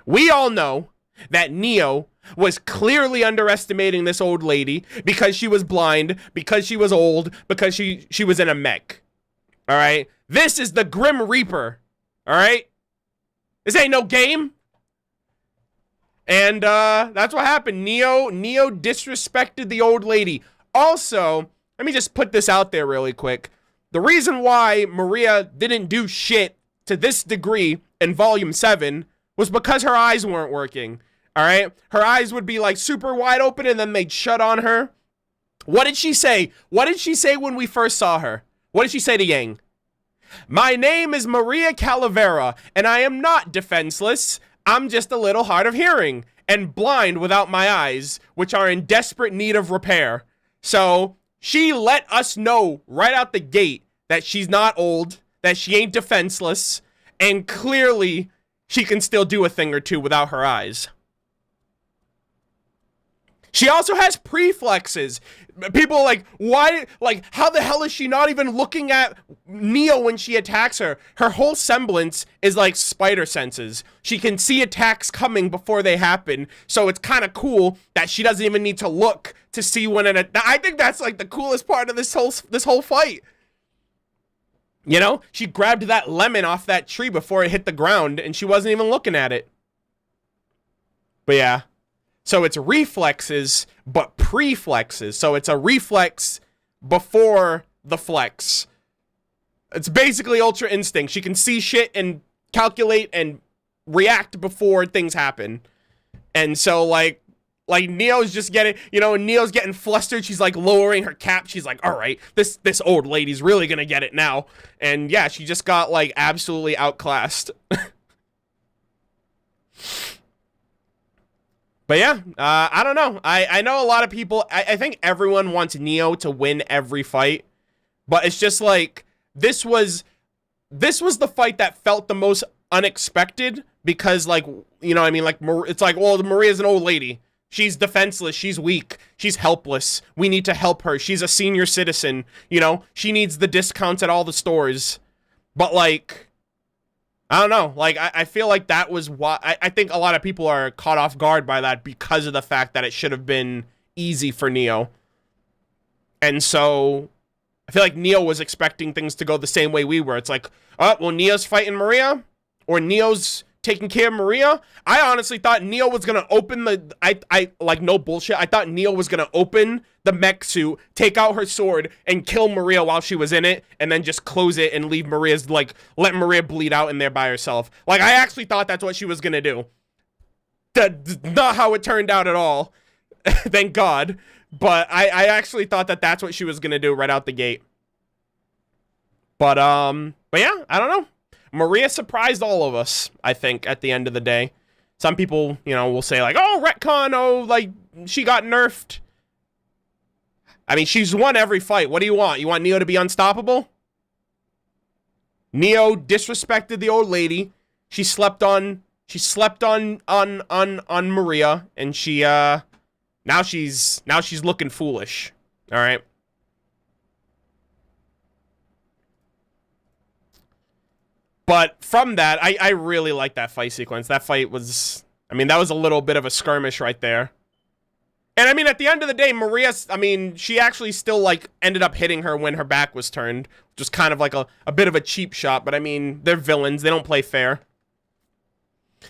We all know that Neo was clearly underestimating this old lady because she was blind, because she was old, because she was in a mech. All right? This is the Grim Reaper. All right? This ain't no game. And that's what happened. Neo disrespected the old lady. Also, let me just put this out there really quick. The reason why Maria didn't do shit to this degree in Volume 7 was because her eyes weren't working, all right? Her eyes would be, like, super wide open, and then they'd shut on her. What did she say? What did she say when we first saw her? What did she say to Yang? My name is Maria Calavera, and I am not defenseless. I'm just a little hard of hearing and blind without my eyes, which are in desperate need of repair. So she let us know right out the gate that she's not old, that she ain't defenseless, and clearly she can still do a thing or two without her eyes. She also has preflexes. People are like, why, like, how the hell is she not even looking at Neo when she attacks her? Her whole semblance is like spider senses. She can see attacks coming before they happen, so it's kind of cool that she doesn't even need to look to see when I think that's, like, the coolest part of this whole fight. You know, she grabbed that lemon off that tree before it hit the ground, and she wasn't even looking at it. But yeah. So it's reflexes, but preflexes. So it's a reflex before the flex. It's basically Ultra Instinct. She can see shit and calculate and react before things happen. And so, like Neo's just getting, you know, Neo's getting flustered. She's, like, lowering her cap. She's like, all right, this old lady's really gonna get it now. And yeah, she just got, like, absolutely outclassed. But yeah, I don't know. I know a lot of people, I think everyone wants Neo to win every fight. But it's just like, this was the fight that felt the most unexpected. Because, like, you know what I mean? Like, it's like, well, Maria's an old lady. She's defenseless. She's weak. She's helpless. We need to help her. She's a senior citizen. You know, she needs the discounts at all the stores. But, like, I don't know. Like, I feel like that was why... I think a lot of people are caught off guard by that because of the fact that it should have been easy for Neo. And so, I feel like Neo was expecting things to go the same way we were. It's like, oh, well, Neo's fighting Maria? Or Neo's taking care of Maria? I honestly thought Neo was going to open the... I like, no bullshit. I thought Neo was going to open the mech suit, take out her sword, and kill Maria while she was in it, and then just close it and leave Maria's, like, let Maria bleed out in there by herself. Like, I actually thought that's what she was going to do. That's not how it turned out at all. Thank God. But I actually thought that that's what she was going to do right out the gate. But yeah, I don't know. Maria surprised all of us, I think, at the end of the day. Some people, you know, will say, like, oh, retcon, oh, like, she got nerfed. I mean, she's won every fight. What do you want? You want Neo to be unstoppable? Neo disrespected the old lady. She slept on Maria, and she, now she's looking foolish. All right. But from that, I really like that fight sequence. That fight was, I mean, that was a little bit of a skirmish right there. And I mean, at the end of the day, Maria's, I mean, she actually still, like, ended up hitting her when her back was turned. Just kind of like a bit of a cheap shot. But I mean, they're villains. They don't play fair.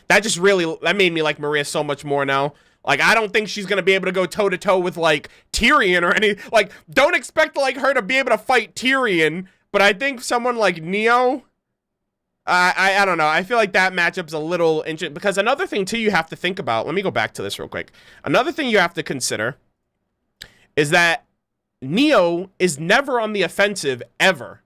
That just really, that made me like Maria so much more now. Like, I don't think she's going to be able to go toe-to-toe with, like, Tyrion or any, like, don't expect, like, her to be able to fight Tyrion. But I think someone like Neo... I don't know. I feel like that matchup's a little interesting because another thing too you have to think about. Let me go back to this real quick. Another thing you have to consider is that Neo is never on the offensive ever.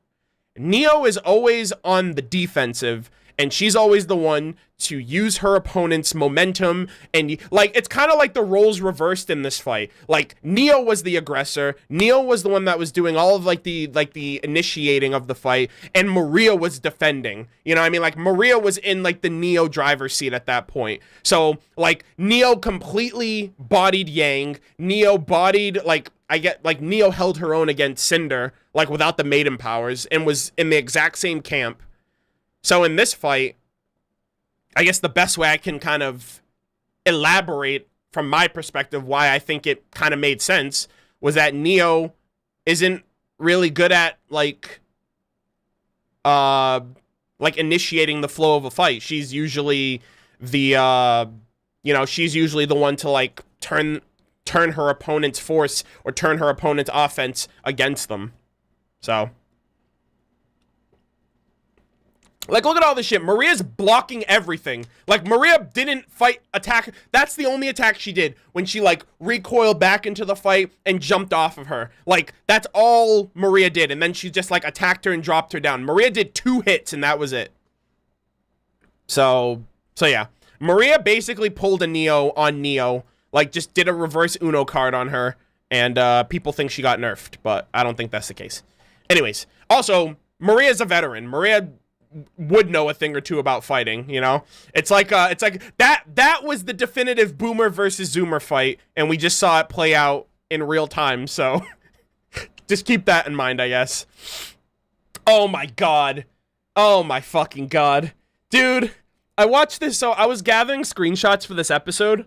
Neo is always on the defensive, and she's always the one to use her opponent's momentum. And like, it's kind of like the roles reversed in this fight. Like, Neo was the aggressor. Neo was the one that was doing all of like the initiating of the fight, and Maria was defending. You know what I mean? Like, Maria was in like the Neo driver's seat at that point. So like, Neo completely bodied Yang. Neo bodied, like, Neo held her own against Cinder, like, without the maiden powers, and was in the exact same camp. So in this fight, I guess the best way I can kind of elaborate from my perspective why I think it kind of made sense was that Neo isn't really good at, like initiating the flow of a fight. She's usually the, she's usually the one to, like, turn her opponent's force or turn her opponent's offense against them. So... like, look at all this shit. Maria's blocking everything. Like, Maria didn't attack. That's the only attack she did when she, like, recoiled back into the fight and jumped off of her. Like, that's all Maria did. And then she just, like, attacked her and dropped her down. Maria did 2 hits, and that was it. So yeah. Maria basically pulled a Neo on Neo. Like, just did a reverse Uno card on her. And people think she got nerfed, but I don't think that's the case. Anyways, also, Maria's a veteran. Maria would know a thing or two about fighting, you know? It's like that was the definitive Boomer versus Zoomer fight, and we just saw it play out in real time, so just keep that in mind, I guess. Oh my god. Oh my fucking god. Dude, I watched this, so I was gathering screenshots for this episode,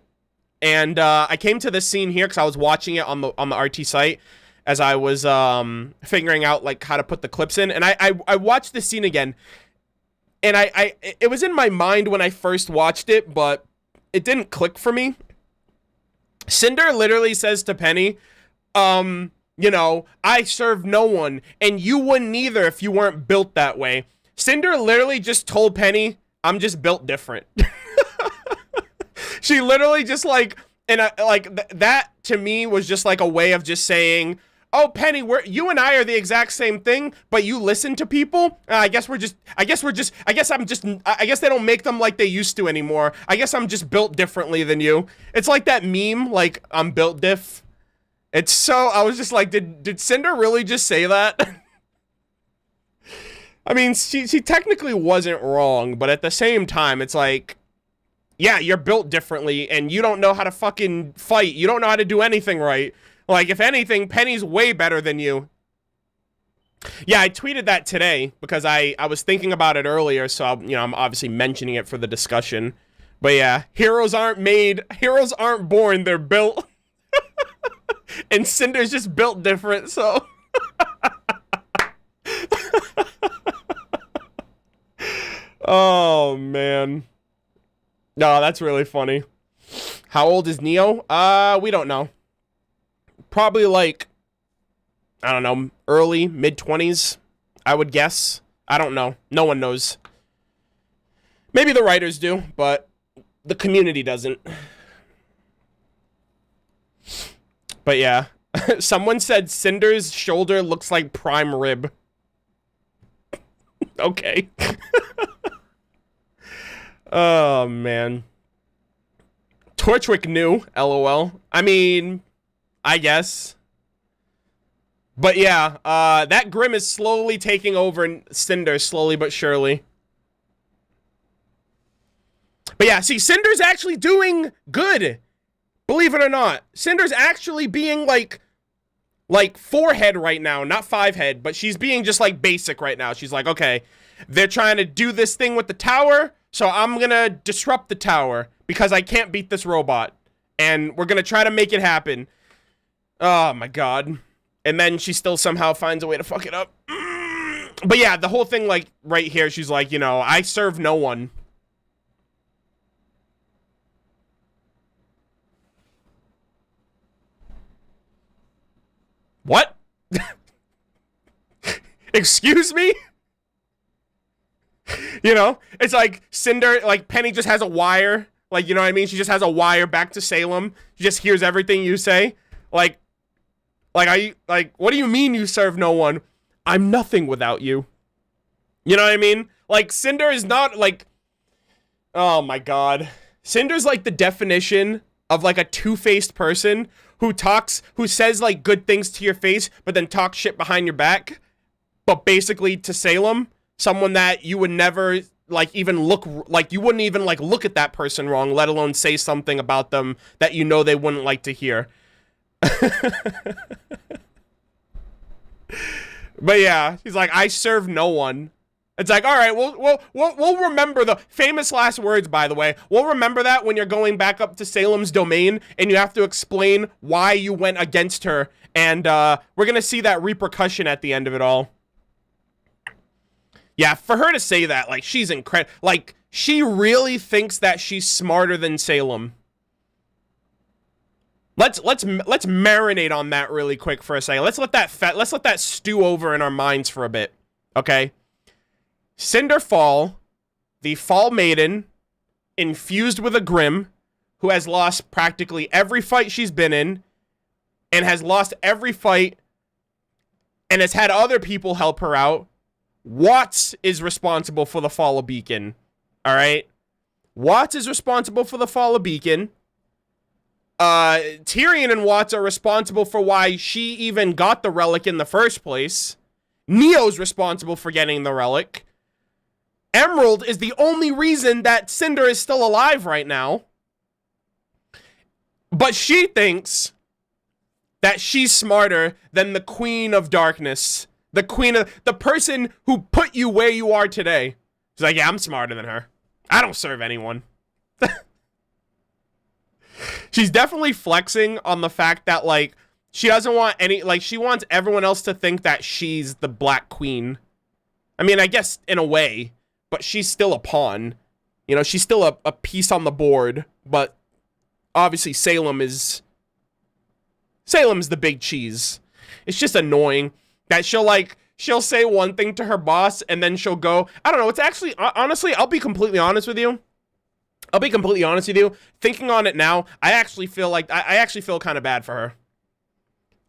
and I came to this scene here because I was watching it on the RT site as I was figuring out, like, how to put the clips in, and I watched this scene again. And it was in my mind when I first watched it, but it didn't click for me. Cinder literally says to Penny, I serve no one, and you wouldn't either if you weren't built that way. Cinder literally just told Penny, I'm just built different. She literally just, like, and that to me was just like a way of just saying, oh, Penny, you and I are the exact same thing, but you listen to people? I guess they don't make them like they used to anymore. I guess I'm just built differently than you. It's like that meme, like, I'm built diff. It's so, I was just like, did Cinder really just say that? I mean, she technically wasn't wrong, but at the same time, it's like, yeah, you're built differently, and you don't know how to fucking fight. You don't know how to do anything right. Like, if anything, Penny's way better than you. Yeah, I tweeted that today because I was thinking about it earlier, so I'm obviously mentioning it for the discussion. But yeah, heroes aren't born, they're built. And Cinder's just built different, so oh man. No, that's really funny. How old is Neo? We don't know. Probably like, I don't know, early, mid-20s, I would guess. I don't know. No one knows. Maybe the writers do, but the community doesn't. But yeah. Someone said Cinder's shoulder looks like prime rib. Okay. Oh, man. Torchwick knew, LOL. I mean, I guess. But yeah, that Grim is slowly taking over Cinder, slowly but surely. But yeah, see, Cinder's actually doing good. Believe it or not. Cinder's actually being like 4-head right now, not 5-head, but she's being just like basic right now. She's like, okay, they're trying to do this thing with the tower, so I'm gonna disrupt the tower because I can't beat this robot. And we're gonna try to make it happen. Oh my god. And then she still somehow finds a way to fuck it up. But yeah, the whole thing, like, right here, she's like, you know, I serve no one. What? Excuse me? You know, it's like Cinder, like Penny just has a wire. Like, you know what I mean? She just has a wire back to Salem. She just hears everything you say. Like, are you, like, what do you mean you serve no one? I'm nothing without you. You know what I mean? Like, Cinder is not, like, oh my god. Cinder's like the definition of, like, a two-faced person who says, like, good things to your face, but then talks shit behind your back. But basically, to Salem, someone that you would never, like, even look, like, you wouldn't even, like, look at that person wrong, let alone say something about them that you know they wouldn't like to hear. But yeah, he's like, I serve no one. It's like, all right, we'll remember the famous last words, by the way. We'll remember that when you're going back up to Salem's domain and you have to explain why you went against her. And we're going to see that repercussion at the end of it all. Yeah, for her to say that, like, she's incredible. Like, she really thinks that she's smarter than Salem. Let's marinate on that really quick for a second. Let's let that stew over in our minds for a bit. Okay? Cinder Fall, the Fall Maiden, infused with a Grim, who has lost practically every fight she's been in, and has lost every fight, and has had other people help her out. Watts is responsible for the fall of Beacon. Alright? Watts is responsible for the fall of Beacon. Tyrion and Watts are responsible for why she even got the relic in the first place. Neo's responsible for getting the relic. Emerald is the only reason that Cinder is still alive right now. But she thinks that she's smarter than the Queen of Darkness. The person who put you where you are today. She's like, yeah, I'm smarter than her. I don't serve anyone. She's definitely flexing on the fact that, like, she doesn't want she wants everyone else to think that she's the Black Queen. I mean, I guess in a way, but she's still a pawn. You know, she's still a piece on the board, but obviously Salem's the big cheese. It's just annoying that she'll say one thing to her boss and then she'll go, I don't know, it's actually, honestly, I'll be completely honest with you. Thinking on it now, I actually feel like, I actually feel kind of bad for her.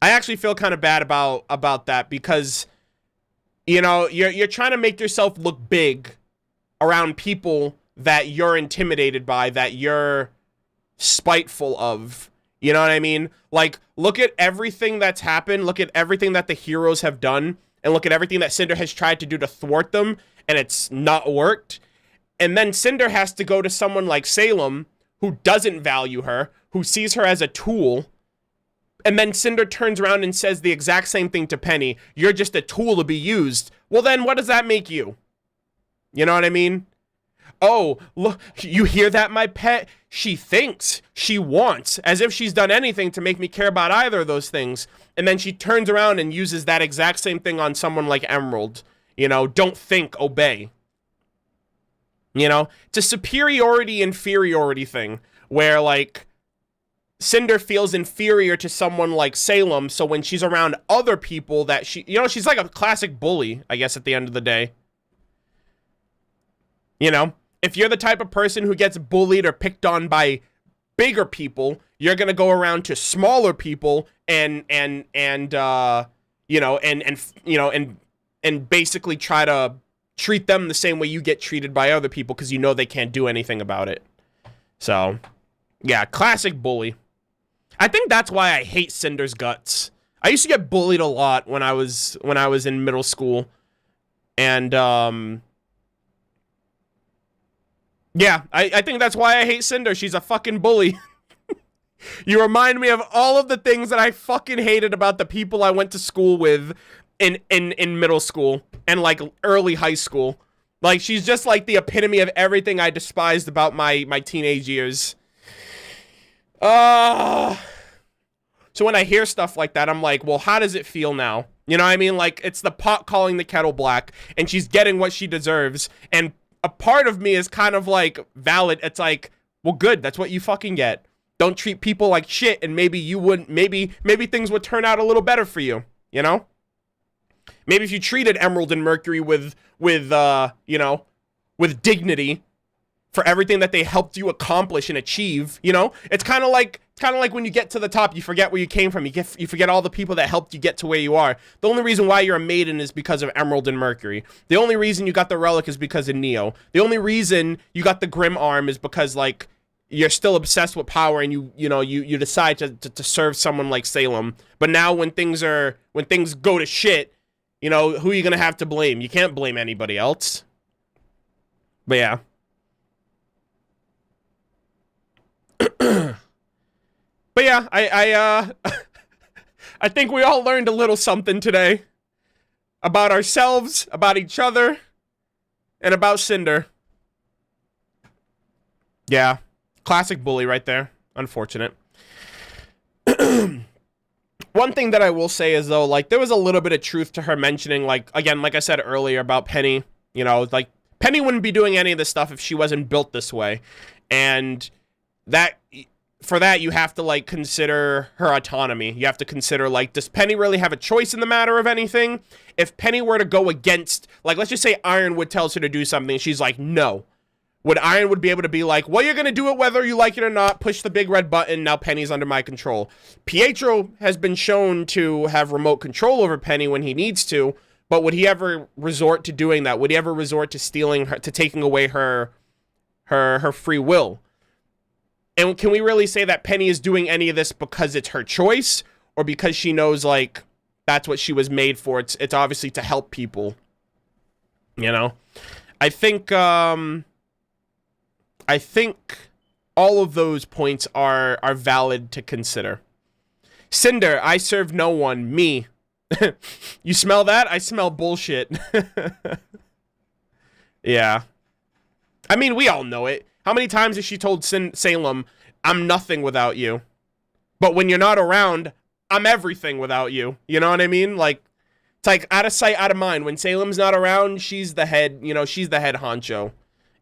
I actually feel kind of bad about that because, you know, you're trying to make yourself look big around people that you're intimidated by, that you're spiteful of. You know what I mean? Like, look at everything that's happened, look at everything that the heroes have done, and look at everything that Cinder has tried to do to thwart them, and it's not worked. And then Cinder has to go to someone like Salem, who doesn't value her, who sees her as a tool, and then Cinder turns around and says the exact same thing to Penny. You're just a tool to be used. Well, then what does that make you? You know what I mean? Oh, look, you hear that, my pet? She thinks, she wants, as if she's done anything to make me care about either of those things. And then she turns around and uses that exact same thing on someone like Emerald. You know, don't think, obey. You know, it's a superiority-inferiority thing, where, like, Cinder feels inferior to someone like Salem, so when she's around other people that she, you know, she's like a classic bully, I guess, at the end of the day. You know, if you're the type of person who gets bullied or picked on by bigger people, you're gonna go around to smaller people and basically try to treat them the same way you get treated by other people because you know they can't do anything about it. So, yeah, classic bully. I think that's why I hate Cinder's guts. I used to get bullied a lot when I was in middle school, and yeah, I think that's why I hate Cinder. She's a fucking bully. You remind me of all of the things that I fucking hated about the people I went to school with in middle school and like early high school. Like, she's just like the epitome of everything I despised about my teenage years. So when I hear stuff like that, I'm like, well, how does it feel now? You know what I mean? Like, it's the pot calling the kettle black, and she's getting what she deserves, and a part of me is kind of like valid. It's like, well, good, that's what you fucking get. Don't treat people like shit, and maybe you wouldn't, maybe things would turn out a little better for you, you know? Maybe if you treated Emerald and Mercury with you know, with dignity for everything that they helped you accomplish and achieve, you know? It's kind of like when you get to the top, you forget where you came from. You forget all the people that helped you get to where you are. The only reason why you're a maiden is because of Emerald and Mercury. The only reason you got the relic is because of Neo. The only reason you got the Grim Arm is because, like, you're still obsessed with power and you decide to serve someone like Salem. But now when things go to shit, you know, who are you gonna have to blame? You can't blame anybody else. But yeah. But yeah, I think we all learned a little something today. About ourselves, about each other, and about Cinder. Yeah. Classic bully right there. Unfortunate. One thing that I will say is, though, like, there was a little bit of truth to her mentioning, like, again, like I said earlier about Penny, you know, like, Penny wouldn't be doing any of this stuff if she wasn't built this way. And that, for that, you have to, like, consider her autonomy. You have to consider, like, does Penny really have a choice in the matter of anything? If Penny were to go against, like, let's just say Ironwood tells her to do something, she's like, no. Would Ironwood be able to be like, well, you're going to do it whether you like it or not, push the big red button, now Penny's under my control. Pietro has been shown to have remote control over Penny when he needs to, but would he ever resort to doing that? Would he ever resort to stealing her, to taking away her free will? And can we really say that Penny is doing any of this because it's her choice, or because she knows, like, that's what she was made for? It's obviously to help people, you know? I think all of those points are valid to consider. Cinder, I serve no one. Me. You smell that? I smell bullshit. Yeah. I mean, we all know it. How many times has she told Salem, I'm nothing without you? But when you're not around, I'm everything without you. You know what I mean? Like, it's like out of sight, out of mind. When Salem's not around, she's the head, you know, she's the head honcho.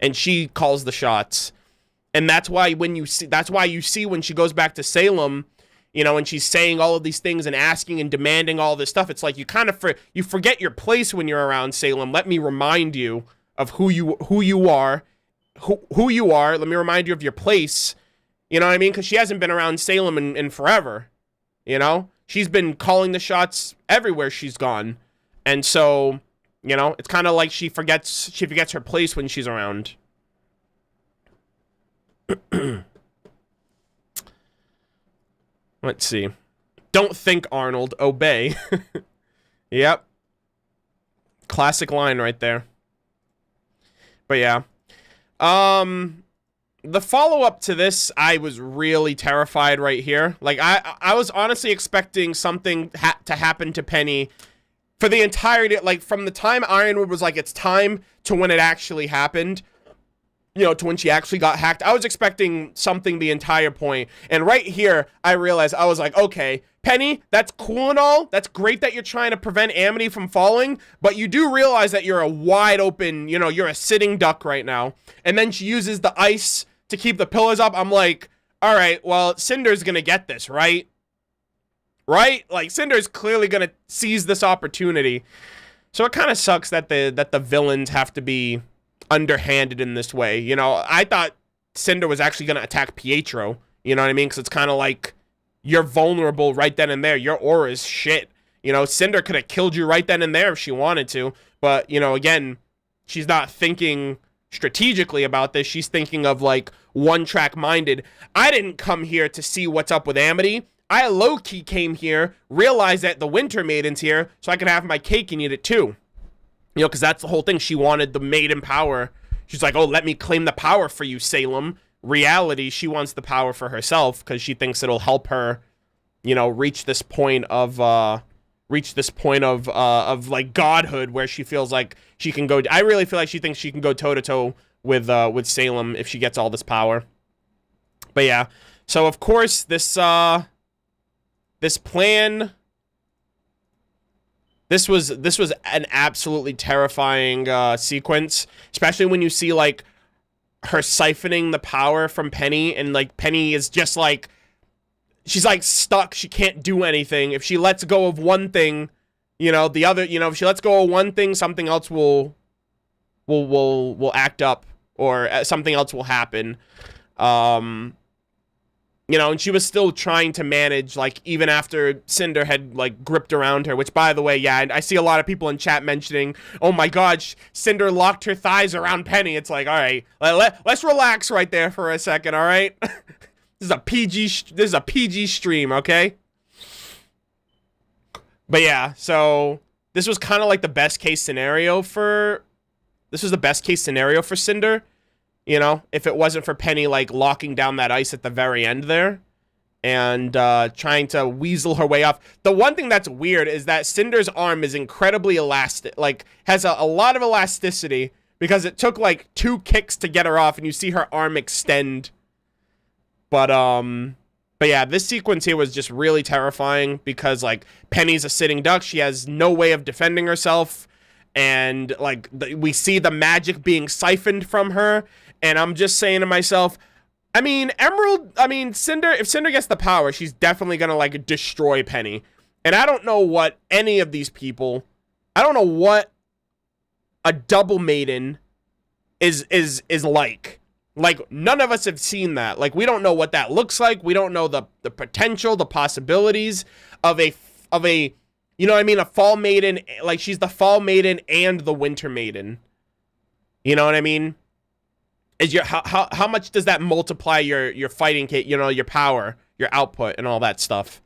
And she calls the shots. And that's why you see when she goes back to Salem, you know, and she's saying all of these things and asking and demanding all this stuff, it's like you kind of you forget your place when you're around Salem. Let me remind you of who you are. Who you are. Let me remind you of your place. You know what I mean? Because she hasn't been around Salem in forever. You know? She's been calling the shots everywhere she's gone. And so, you know, it's kind of like she forgets her place when she's around. Let's see. Don't think, Arnold. Obey. Yep. Classic line right there. But yeah. the follow-up to this, I was really terrified right here. Like, I was honestly expecting something to happen to Penny for the entirety, like, from the time Ironwood was like, it's time, to when it actually happened. You know, to when she actually got hacked. I was expecting something the entire point. And right here, I realized, I was like, okay, Penny, that's cool and all. That's great that you're trying to prevent Amity from falling. But you do realize that you're a wide open, you know, you're a sitting duck right now. And then she uses the ice to keep the pillars up. I'm like, all right, well, Cinder's gonna get this, right? Right? Like, Cinder's clearly gonna seize this opportunity. So it kind of sucks that the villains have to be underhanded in this way. You know, I thought Cinder was actually gonna attack Pietro. You know what I mean? Because it's kind of like, you're vulnerable right then and there. Your aura is shit. You know, Cinder could have killed you right then and there if she wanted to. But, you know, again, she's not thinking strategically about this. She's thinking of, like, one-track minded. I didn't come here to see what's up with Amity. I low-key came here, realized that the Winter Maiden's here, so I could have my cake and eat it too. You know, because that's the whole thing. She wanted the maiden power. She's like, oh, let me claim the power for you, Salem. Reality, she wants the power for herself because she thinks it'll help her, you know, reach this point of like godhood, where she feels like she can go. I really feel like she thinks she can go toe to toe with Salem if she gets all this power. But yeah, so of course this plan, this was an absolutely terrifying sequence, especially when you see like her siphoning the power from Penny, and like Penny is just like, she's like stuck. She can't do anything. If she lets go of one thing, you know, the other, you know, if she lets go of one thing, something else will act up, or something else will happen. You know, and she was still trying to manage, like, even after Cinder had, like, gripped around her, which, by the way, yeah, I see a lot of people in chat mentioning, oh my god, Cinder locked her thighs around Penny. It's like, all right, let's relax right there for a second, all right? This is a PG stream, okay? But yeah, so this was kind of like the best case scenario for Cinder. You know, if it wasn't for Penny, like, locking down that ice at the very end there and trying to weasel her way off. The one thing that's weird is that Cinder's arm is incredibly elastic, like, has a lot of elasticity, because it took, like, 2 kicks to get her off, and you see her arm extend. But yeah, this sequence here was just really terrifying, because, like, Penny's a sitting duck. She has no way of defending herself. And, like, we see the magic being siphoned from her. And I'm just saying to myself, I mean, Cinder, if Cinder gets the power, she's definitely gonna, like, destroy Penny. And I don't know what any of these people, I don't know what a double maiden is like. Like, none of us have seen that. Like, we don't know what that looks like. We don't know the potential, the possibilities of a, you know what I mean? A fall maiden, like, she's the fall maiden and the winter maiden. You know what I mean? Is your how much does that multiply your fighting, you know, your power, your output, and all that stuff?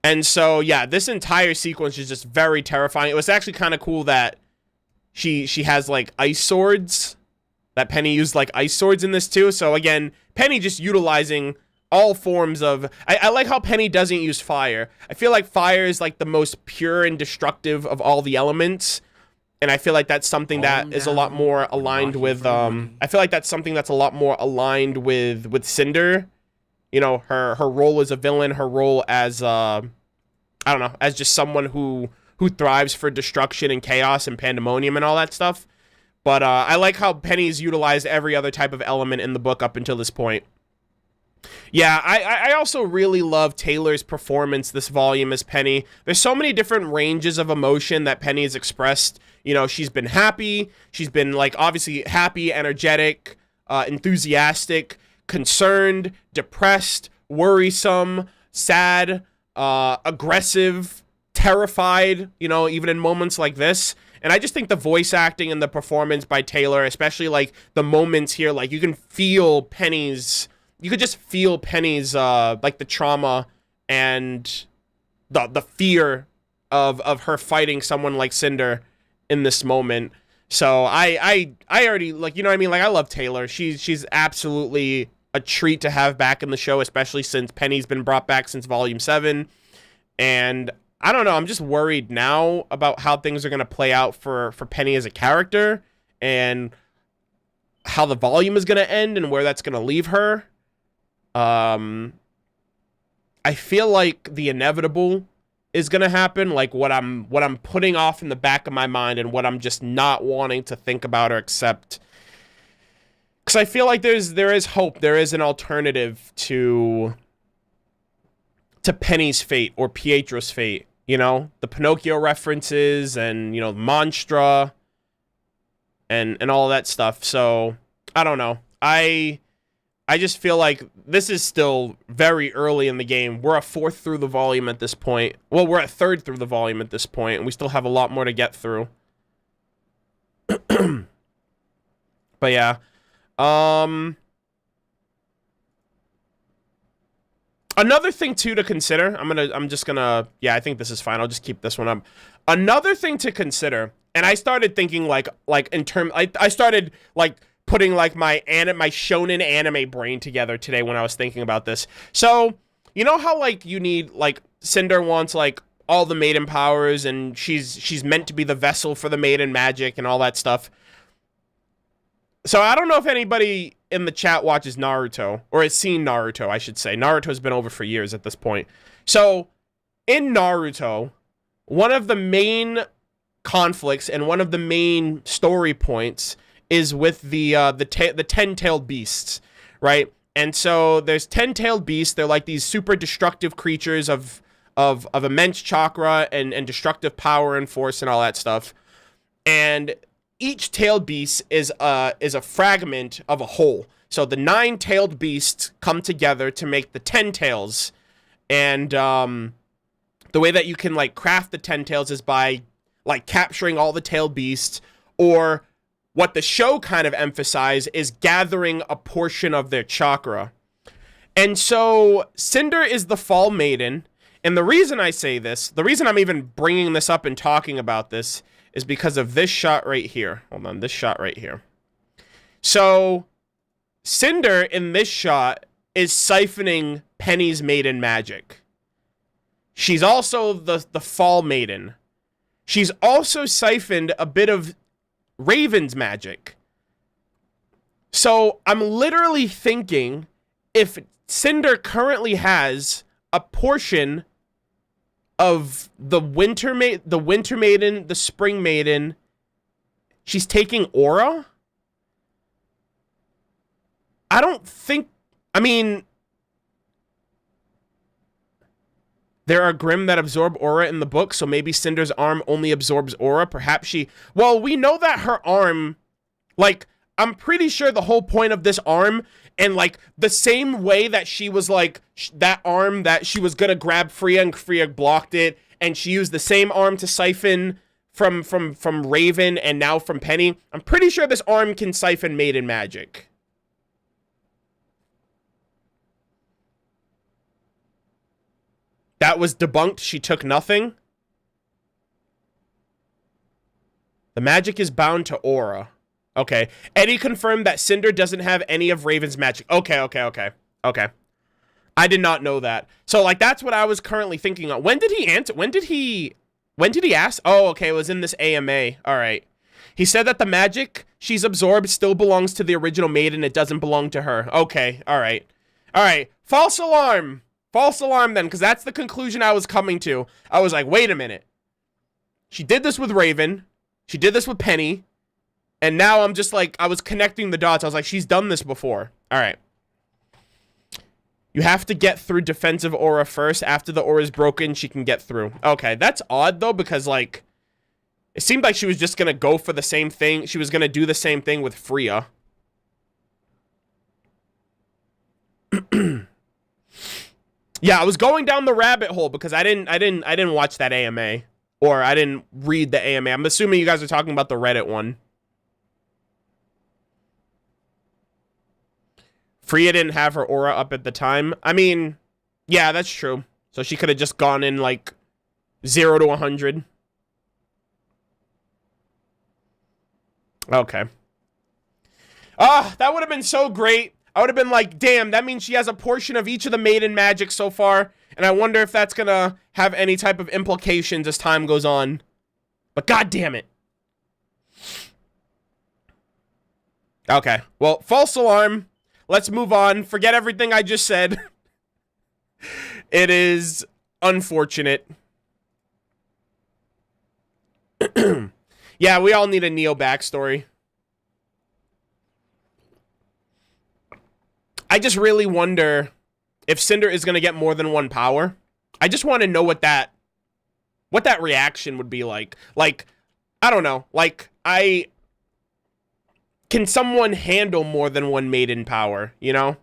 And so yeah, this entire sequence is just very terrifying. It was actually kind of cool that she has like ice swords. That Penny used like ice swords in this too. So again, Penny just utilizing all forms of... I like how Penny doesn't use fire. I feel like fire is like the most pure and destructive of all the elements. And I feel like that's something that is a lot more aligned with... I feel like that's something that's a lot more aligned with Cinder. You know, her role as a villain, her role as... I don't know, as just someone who thrives for destruction and chaos and pandemonium and all that stuff. But I like how Penny's utilized every other type of element in the book up until this point. Yeah, I also really love Taylor's performance this volume as Penny. There's so many different ranges of emotion that Penny has expressed. You know, she's been happy. She's been, like, obviously happy, energetic, enthusiastic, concerned, depressed, worrisome, sad, aggressive, terrified, you know, even in moments like this. And I just think the voice acting and the performance by Taylor, especially, like, the moments here, like, you can feel Penny's... You could just feel Penny's, like, the trauma and the fear of her fighting someone like Cinder in this moment. So I already, like, you know what I mean? Like, I love Taylor. She's absolutely a treat to have back in the show, especially since Penny's been brought back since Volume 7. And I don't know, I'm just worried now about how things are going to play out for Penny as a character and how the volume is going to end and where that's going to leave her. I feel like the inevitable is going to happen, like what I'm putting off in the back of my mind and what I'm just not wanting to think about or accept. Because I feel like there is hope. There is an alternative to Penny's fate or Pietro's fate. You know, the Pinocchio references and, you know, Monstra and all that stuff. So I don't know. I just feel like this is still very early in the game. We're a fourth through the volume at this point. Well, we're a third through the volume at this point, and we still have a lot more to get through. But yeah. Another thing too to consider, yeah, I think this is fine. I'll just keep this one up. Another thing to consider, and I started thinking I started like putting like my shonen anime brain together today when I was thinking about this. So, you know how like you need, like, Cinder wants like all the maiden powers and she's meant to be the vessel for the maiden magic and all that stuff. So I don't know if anybody in the chat watches Naruto, or has seen Naruto, I should say. Naruto's been over for years at this point. So in Naruto, one of the main conflicts and one of the main story points is with the 10-tailed beasts, right? And so there's 10-tailed beasts. They're like these super destructive creatures of immense chakra and destructive power and force and all that stuff. And each tailed beast is a fragment of a whole. So the 9-tailed beasts come together to make the 10 tails. And the way that you can like craft the 10 tails is by like capturing all the tailed beasts, or what the show kind of emphasize is gathering a portion of their chakra. And so Cinder is the Fall Maiden. And the reason I say this, the reason I'm even bringing this up and talking about this, is because of this shot right here. Hold on, this shot right here. So Cinder in this shot is siphoning Penny's maiden magic. She's also the Fall Maiden. She's also siphoned a bit of Raven's magic. So I'm literally thinking, if Cinder currently has a portion of the Winter Maiden, the Spring Maiden, she's taking aura? I don't think, I mean, there are Grimm that absorb aura in the book, so maybe Cinder's arm only absorbs aura. Perhaps she... Well, we know that her arm... Like, I'm pretty sure the whole point of this arm, and, like, the same way that she was, like, that arm that she was gonna grab Freya, and Freya blocked it, and she used the same arm to siphon from Raven and now from Penny. I'm pretty sure this arm can siphon maiden magic. That was debunked. She took nothing. The magic is bound to aura. Okay. Eddie confirmed that Cinder doesn't have any of Raven's magic. Okay. I did not know that. So, like, that's what I was currently thinking on. When did he answer? When did he ask? Oh, okay. It was in this AMA. All right. He said that the magic she's absorbed still belongs to the original maiden. It doesn't belong to her. Okay. All right. False alarm. False alarm then, because that's the conclusion I was coming to. I was like, wait a minute. She did this with Raven. She did this with Penny. And now I'm just like, I was connecting the dots. I was like, she's done this before. All right. You have to get through defensive aura first. After the aura is broken, she can get through. Okay, that's odd, though, because, like, it seemed like she was just going to go for the same thing. She was going to do the same thing with Freya. Yeah, I was going down the rabbit hole because I didn't watch that AMA, or I didn't read the AMA. I'm assuming you guys are talking about the Reddit one. Freya didn't have her aura up at the time. I mean, yeah, that's true. So she could have just gone in like 0 to 100. Okay. Ah, that would have been so great. I would have been like, damn, that means she has a portion of each of the maiden magic so far, and I wonder if that's gonna have any type of implications as time goes on. But god damn it. Okay, well, false alarm. Let's move on. Forget everything I just said. It is unfortunate. Yeah, we all need a Neo backstory. I just really wonder if Cinder is going to get more than one power. I just want to know what that reaction would be like. Like, I don't know. Like, can someone handle more than one maiden power, you know?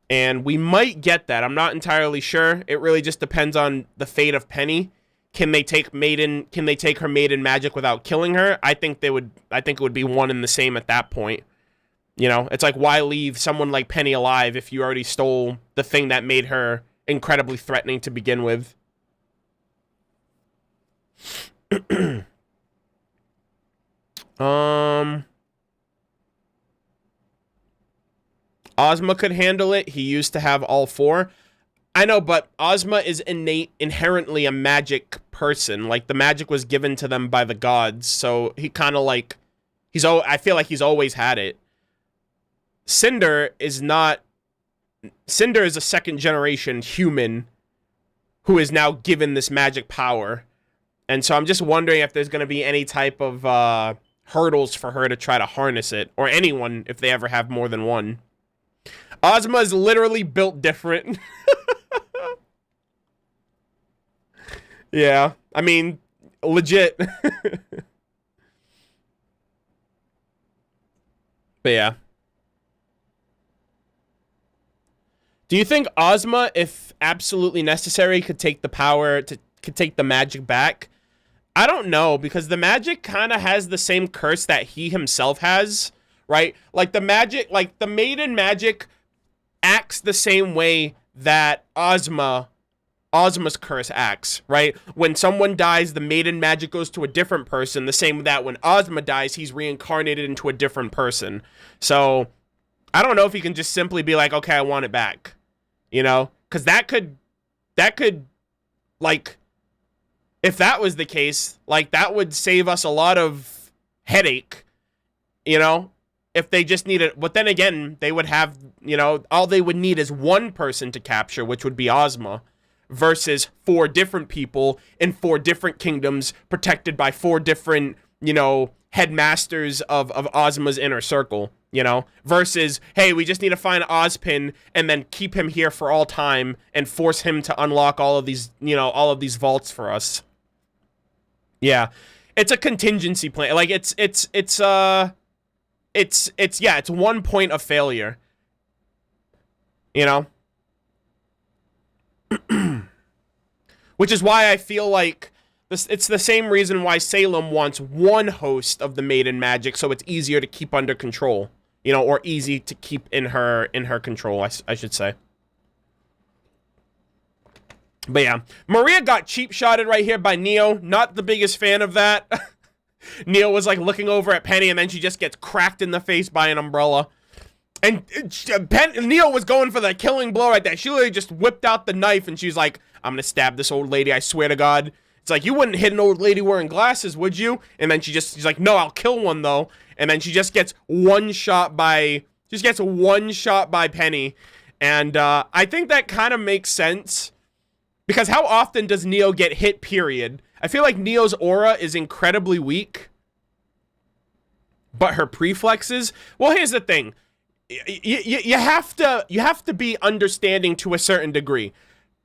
And we might get that. I'm not entirely sure. It really just depends on the fate of Penny. Can they take her maiden magic without killing her? I think it would be one and the same at that point. You know, it's like, why leave someone like Penny alive if you already stole the thing that made her incredibly threatening to begin with? Ozma could handle it. He used to have all four. I know, but Ozma is inherently a magic person. Like, the magic was given to them by the gods, so he kind of like, I feel like he's always had it. Cinder is a second generation human who is now given this magic power. And so I'm just wondering if there's going to be any type of hurdles for her to try to harness it, or anyone if they ever have more than one. Ozma is literally built different. Yeah, I mean, legit. But yeah. Do you think Ozma, if absolutely necessary, could take the magic back? I don't know, because the magic kind of has the same curse that he himself has, right? Like the maiden magic acts the same way that Ozma's curse acts, right? When someone dies, the maiden magic goes to a different person, the same that when Ozma dies, he's reincarnated into a different person. So I don't know if he can just simply be like, okay, I want it back. You know, because that could, like, if that was the case, like, that would save us a lot of headache, you know, if they just needed, but then again, they would have, you know, all they would need is one person to capture, which would be Ozma, versus 4 different people in 4 different kingdoms, protected by 4 different, you know, headmasters of Ozma's inner circle. You know, versus, hey, we just need to find Ozpin and then keep him here for all time and force him to unlock all of these, you know, all of these vaults for us. Yeah, it's a contingency plan. Like it's one point of failure. You know, which is why I feel like this. It's the same reason why Salem wants one host of the maiden magic, so it's easier to keep under control. You know, or easy to keep in her control, I should say. But yeah, Maria got cheap-shotted right here by Neo. Not the biggest fan of that. Neo was like looking over at Penny, and then she just gets cracked in the face by an umbrella. And Neo was going for the killing blow right there. She literally just whipped out the knife, and she's like, I'm gonna stab this old lady, I swear to God. It's like, you wouldn't hit an old lady wearing glasses, would you? And then she's like, no, I'll kill one, though. And then she just gets one shot by Penny. And I think that kind of makes sense. Because how often does Neo get hit, period? I feel like Neo's aura is incredibly weak. But her preflexes... Well, here's the thing. You have to be understanding to a certain degree.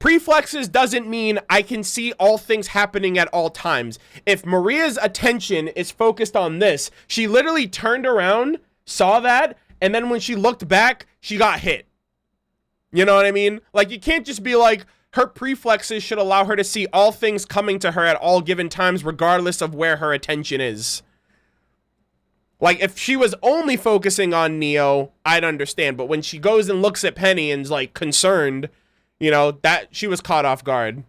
Preflexes doesn't mean I can see all things happening at all times. If Maria's attention is focused on this, she literally turned around, saw that, and then when she looked back, she got hit. You know what I mean? Like, you can't just be like, her preflexes should allow her to see all things coming to her at all given times, regardless of where her attention is. Like, if she was only focusing on Neo, I'd understand. But when she goes and looks at Penny and's, like, concerned... You know, that she was caught off guard.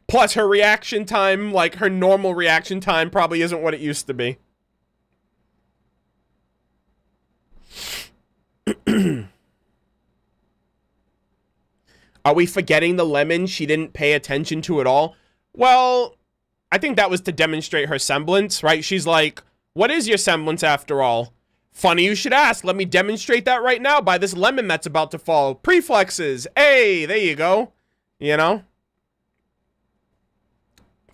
Plus her reaction time, like her normal reaction time probably isn't what it used to be. Are we forgetting the lemon she didn't pay attention to at all? Well, I think that was to demonstrate her semblance, right? She's like, what is your semblance after all? Funny you should ask. Let me demonstrate that right now by this lemon that's about to fall. Preflexes. Hey, there you go. You know?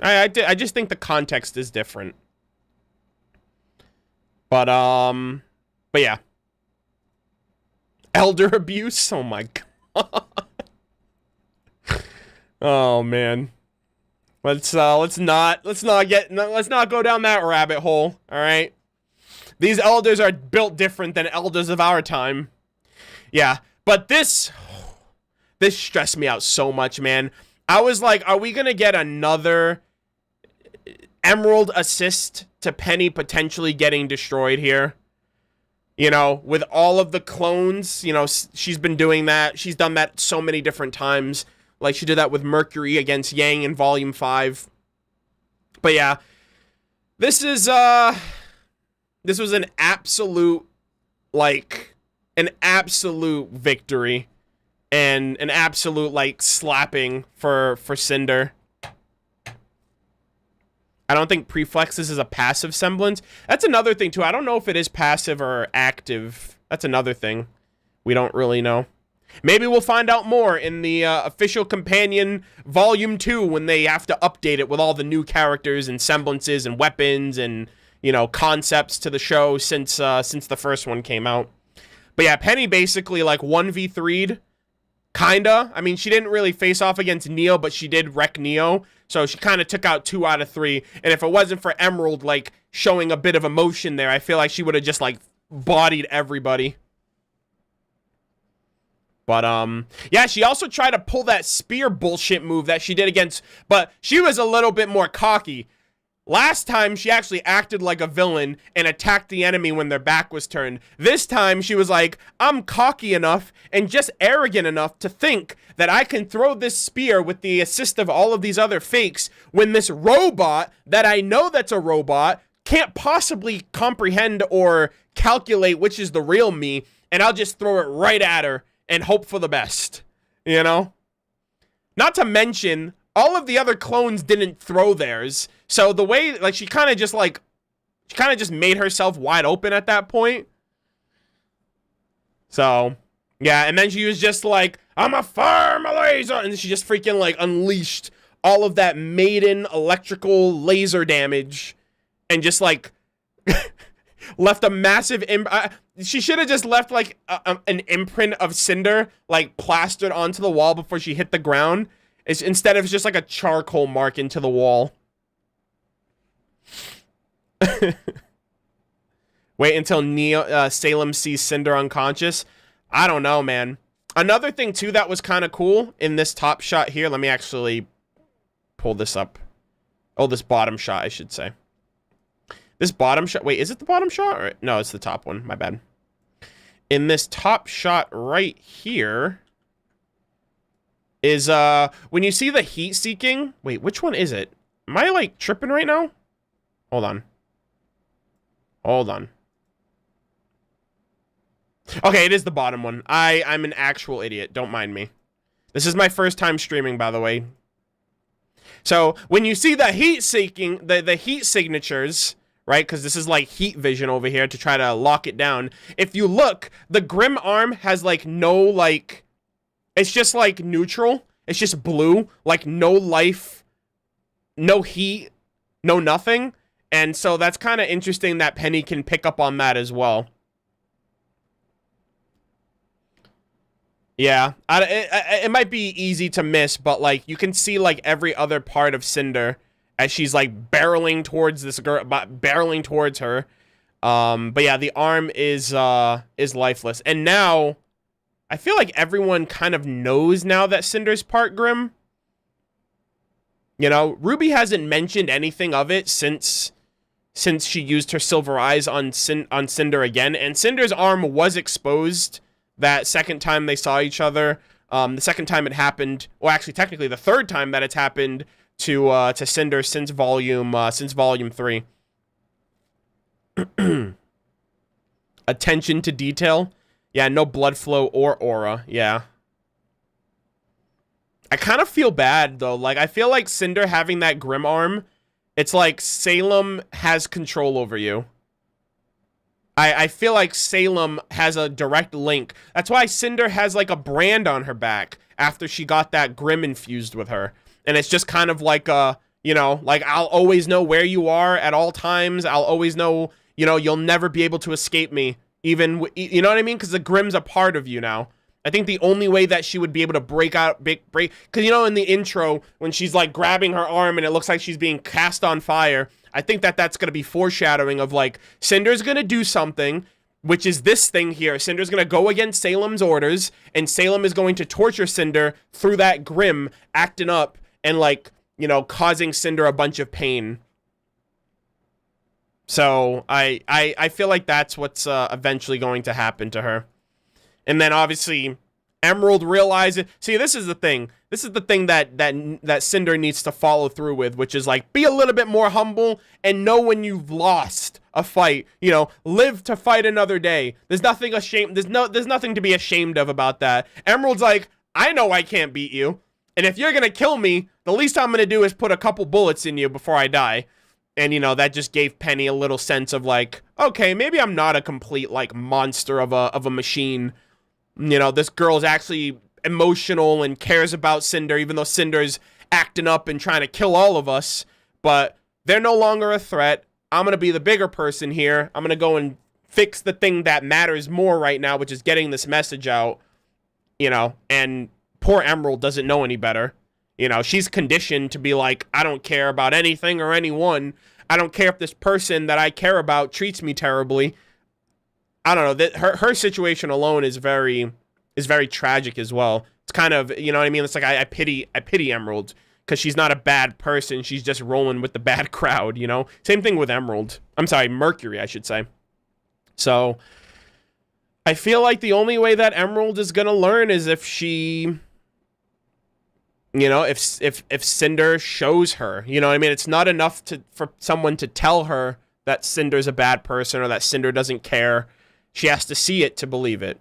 I just think the context is different. But yeah. Elder abuse? Oh my god. Oh man. Let's not go down that rabbit hole, all right? These elders are built different than elders of our time. Yeah, but this stressed me out so much, man. I was like, are we going to get another emerald assist to Penny potentially getting destroyed here? You know, with all of the clones, you know, she's been doing that. She's done that so many different times. Like, she did that with Mercury against Yang in Volume 5. But yeah, this was an absolute, like, an absolute victory. And an absolute, like, slapping for Cinder. I don't think Preflexes is a passive semblance. That's another thing, too. I don't know if it is passive or active. That's another thing. We don't really know. Maybe we'll find out more in the official companion Volume 2 when they have to update it with all the new characters and semblances and weapons and, you know, concepts to the show since the first one came out. But yeah, Penny basically, like, 1v3'd. Kinda. I mean, she didn't really face off against Neo, but she did wreck Neo. So she kind of took out 2 out of 3. And if it wasn't for Emerald, like, showing a bit of emotion there, I feel like she would have just, like, bodied everybody. But, yeah, she also tried to pull that spear bullshit move that she did against, but she was a little bit more cocky. Last time, she actually acted like a villain and attacked the enemy when their back was turned. This time, she was like, I'm cocky enough and just arrogant enough to think that I can throw this spear with the assist of all of these other fakes when this robot, that I know that's a robot, can't possibly comprehend or calculate which is the real me, and I'll just throw it right at her and hope for the best, you know? Not to mention, all of the other clones didn't throw theirs. So the way, like, she kind of just made herself wide open at that point. So, yeah, and then she was just like, I'm a fire laser, and she just freaking, like, unleashed all of that maiden electrical laser damage and just, like, left a massive she should have just left, like, an imprint of Cinder, like, plastered onto the wall before she hit the ground. Instead of just, like, a charcoal mark into the wall. Wait until Salem sees Cinder unconscious. I don't know, man. Another thing, too, that was kind of cool in this top shot here. Let me actually pull this up. Oh, this bottom shot, I should say. This bottom shot. Wait, is it the bottom shot? Or, no, it's the top one. My bad. In this top shot right here is, when you see the heat seeking. Wait, which one is it? Am I, like, tripping right now? Hold on. Hold on. Okay, it is the bottom one. I'm an actual idiot. Don't mind me. This is my first time streaming, by the way. So, when you see the heat seeking, the heat signatures, right? Because this is like heat vision over here to try to lock it down. If you look, the Grim arm has like no, like, it's just like neutral. It's just blue, like no life, no heat, no nothing. And so that's kind of interesting that Penny can pick up on that as well. Yeah, it might be easy to miss, but like you can see like every other part of Cinder as she's like barreling towards this girl, barreling towards her. But yeah, the arm is lifeless, and now I feel like everyone kind of knows now that Cinder's part Grim. You know, RWBY hasn't mentioned anything of it since she used her silver eyes on Cinder again, and Cinder's arm was exposed that second time they saw each other The second time it happened, well, actually, technically, the third time that it's happened to Cinder since volume 3. Attention to detail. Yeah, no blood flow or aura. Yeah. I kind of feel bad, though. Like, I feel like Cinder having that Grim arm, it's like Salem has control over you. I feel like Salem has a direct link. That's why Cinder has, like, a brand on her back after she got that Grim infused with her. And it's just kind of like, you know, like, I'll always know where you are at all times. I'll always know, you know, you'll never be able to escape me. Even, you know what I mean? Because the Grim's a part of you now. I think the only way that she would be able to break, because, you know, in the intro, when she's, like, grabbing her arm and it looks like she's being cast on fire, I think that that's going to be foreshadowing of, like, Cinder's going to do something, which is this thing here. Cinder's going to go against Salem's orders, and Salem is going to torture Cinder through that Grim, acting up and, like, you know, causing Cinder a bunch of pain. So, I feel like that's what's eventually going to happen to her. And then, obviously, Emerald realizes... See, this is the thing. This is the thing that Cinder needs to follow through with, which is, like, be a little bit more humble and know when you've lost a fight. You know, live to fight another day. There's nothing ashamed... There's nothing to be ashamed of about that. Emerald's like, I know I can't beat you. And if you're gonna kill me, the least I'm gonna do is put a couple bullets in you before I die. And, you know, that just gave Penny a little sense of, like, okay, maybe I'm not a complete, like, monster of a machine. You know, this girl's actually emotional and cares about Cinder, even though Cinder's acting up and trying to kill all of us. But they're no longer a threat. I'm going to be the bigger person here. I'm going to go and fix the thing that matters more right now, which is getting this message out. You know, and poor Emerald doesn't know any better. You know, she's conditioned to be like, I don't care about anything or anyone. I don't care if this person that I care about treats me terribly. I don't know, that her situation alone is very tragic as well. It's kind of, you know what I mean? It's like I pity Emerald because she's not a bad person. She's just rolling with the bad crowd, you know? Same thing with Emerald. I'm sorry, Mercury, I should say. So I feel like the only way that Emerald is going to learn is if she, you know, if Cinder shows her, you know what I mean? It's not enough for someone to tell her that Cinder's a bad person or that Cinder doesn't care. She has to see it to believe it.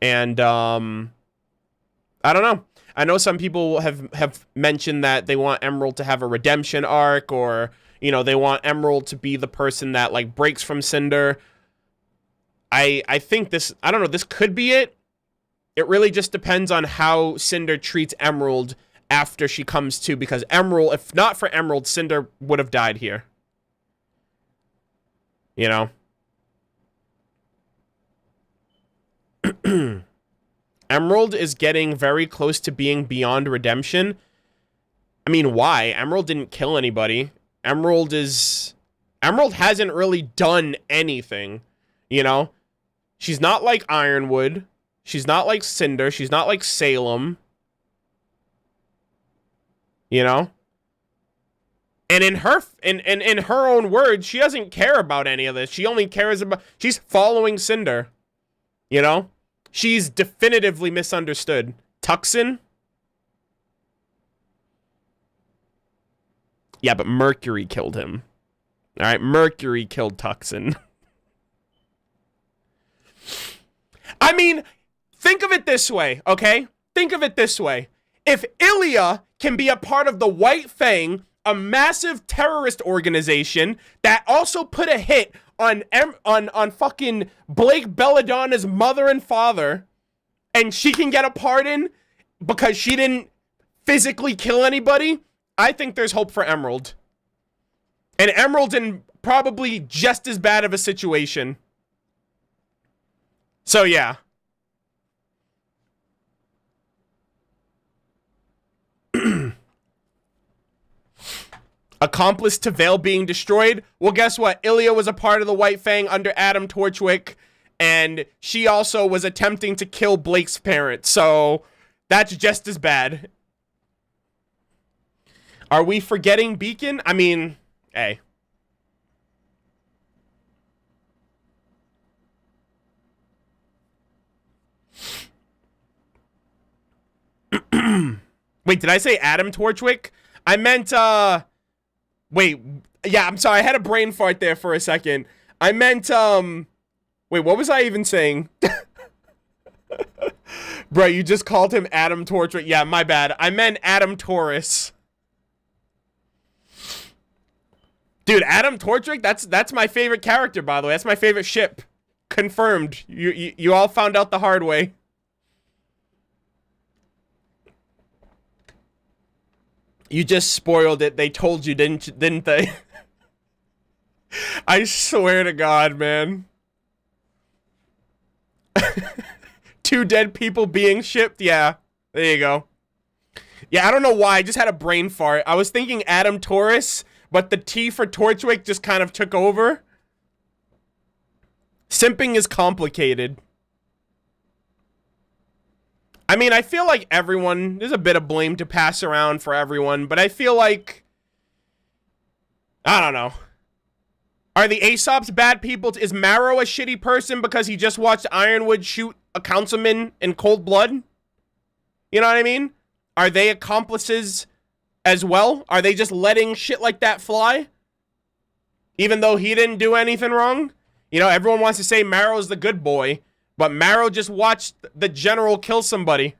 And, I don't know. I know some people have mentioned that they want Emerald to have a redemption arc, or, you know, they want Emerald to be the person that, like, breaks from Cinder. I think this, I don't know, this could be it. It really just depends on how Cinder treats Emerald after she comes to, because Emerald, if not for Emerald, Cinder would have died here. You know? Emerald is getting very close to being beyond redemption. I mean, why? Emerald didn't kill anybody. Emerald hasn't really done anything, you know? She's not like Ironwood. She's not like Cinder. She's not like Salem. You know? And in her own words, she doesn't care about any of this. She only cares about... She's following Cinder. You know? She's definitively misunderstood. Tuxin? Yeah, but Mercury killed him. Alright, Mercury killed Tuxin. I mean, think of it this way, okay? Think of it this way. If Ilya can be a part of the White Fang, a massive terrorist organization that also put a hit on fucking Blake Belladonna's mother and father, and she can get a pardon because she didn't physically kill anybody, I think there's hope for Emerald. And Emerald's in probably just as bad of a situation. So yeah. Accomplice to Veil being destroyed? Well, guess what? Ilya was a part of the White Fang under Adam Torchwick, and she also was attempting to kill Blake's parents, so that's just as bad. Are we forgetting Beacon? I mean, hey. Wait, did I say Adam Torchwick? I meant, wait, yeah, I'm sorry, I had a brain fart there for a second. I meant, wait, what was I even saying? Bro, you just called him Adam Torchwick. Yeah, my bad. I meant Adam Taurus. Dude, Adam Torchwick, that's my favorite character, by the way. That's my favorite ship. Confirmed. You all found out the hard way. You just spoiled it. They told you, didn't they? I swear to God, man. Two dead people being shipped? Yeah. There you go. Yeah, I don't know why. I just had a brain fart. I was thinking Adam Taurus, but the T for Torchwick just kind of took over. Simping is complicated. I mean, I feel like everyone, there's a bit of blame to pass around for everyone, but I feel like, I don't know. Are the Aesops bad people? Is Marrow a shitty person because he just watched Ironwood shoot a councilman in cold blood? You know what I mean? Are they accomplices as well? Are they just letting shit like that fly? Even though he didn't do anything wrong? You know, everyone wants to say Marrow's the good boy, but Marrow just watched the general kill somebody.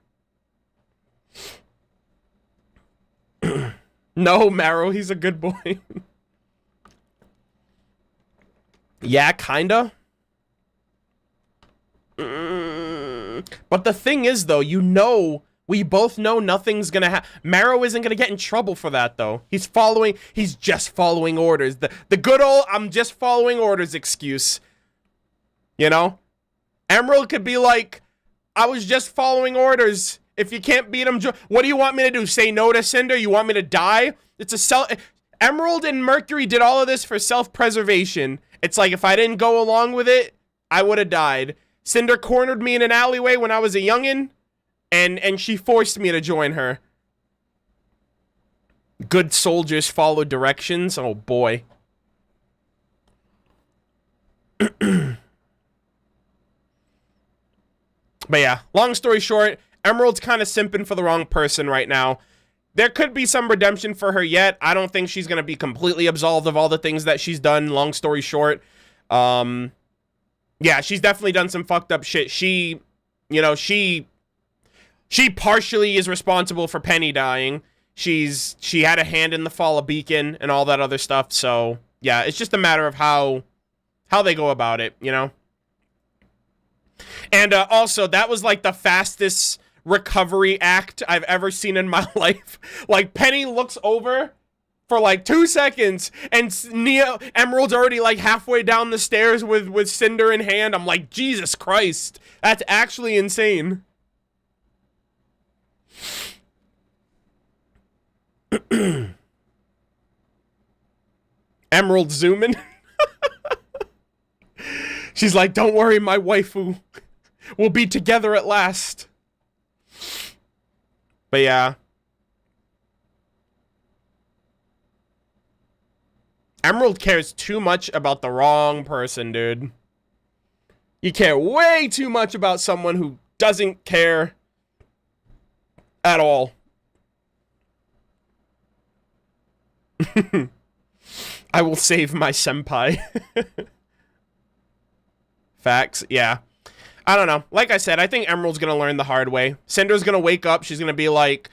No, Marrow, he's a good boy. Yeah, kinda. But the thing is, though, you know, we both know nothing's gonna happen. Marrow isn't gonna get in trouble for that, though. He's just following orders. The good old, I'm just following orders excuse. You know? Emerald could be like, I was just following orders. If you can't beat him, what do you want me to do? Say no to Cinder? You want me to die? Emerald and Mercury did all of this for self-preservation. It's like, if I didn't go along with it, I would have died. Cinder cornered me in an alleyway when I was a youngin', and she forced me to join her. Good soldiers follow directions. Oh, boy. But yeah, long story short, Emerald's kind of simping for the wrong person right now. There could be some redemption for her yet. I don't think she's going to be completely absolved of all the things that she's done, long story short. Yeah, she's definitely done some fucked up shit. She partially is responsible for Penny dying. She had a hand in the fall of Beacon and all that other stuff. So, yeah, it's just a matter of how they go about it, you know? And also, that was like the fastest recovery act I've ever seen in my life. Like, Penny looks over for like 2 seconds, and Emerald's already like halfway down the stairs with Cinder in hand. I'm like, Jesus Christ, that's actually insane. Emerald zooming. She's like, don't worry, my waifu. We'll be together at last. But yeah. Emerald cares too much about the wrong person, dude. You care way too much about someone who doesn't care at all. I will save my senpai. Facts, yeah. I don't know. Like I said, I think Emerald's gonna learn the hard way. Cinder's gonna wake up. She's gonna be like,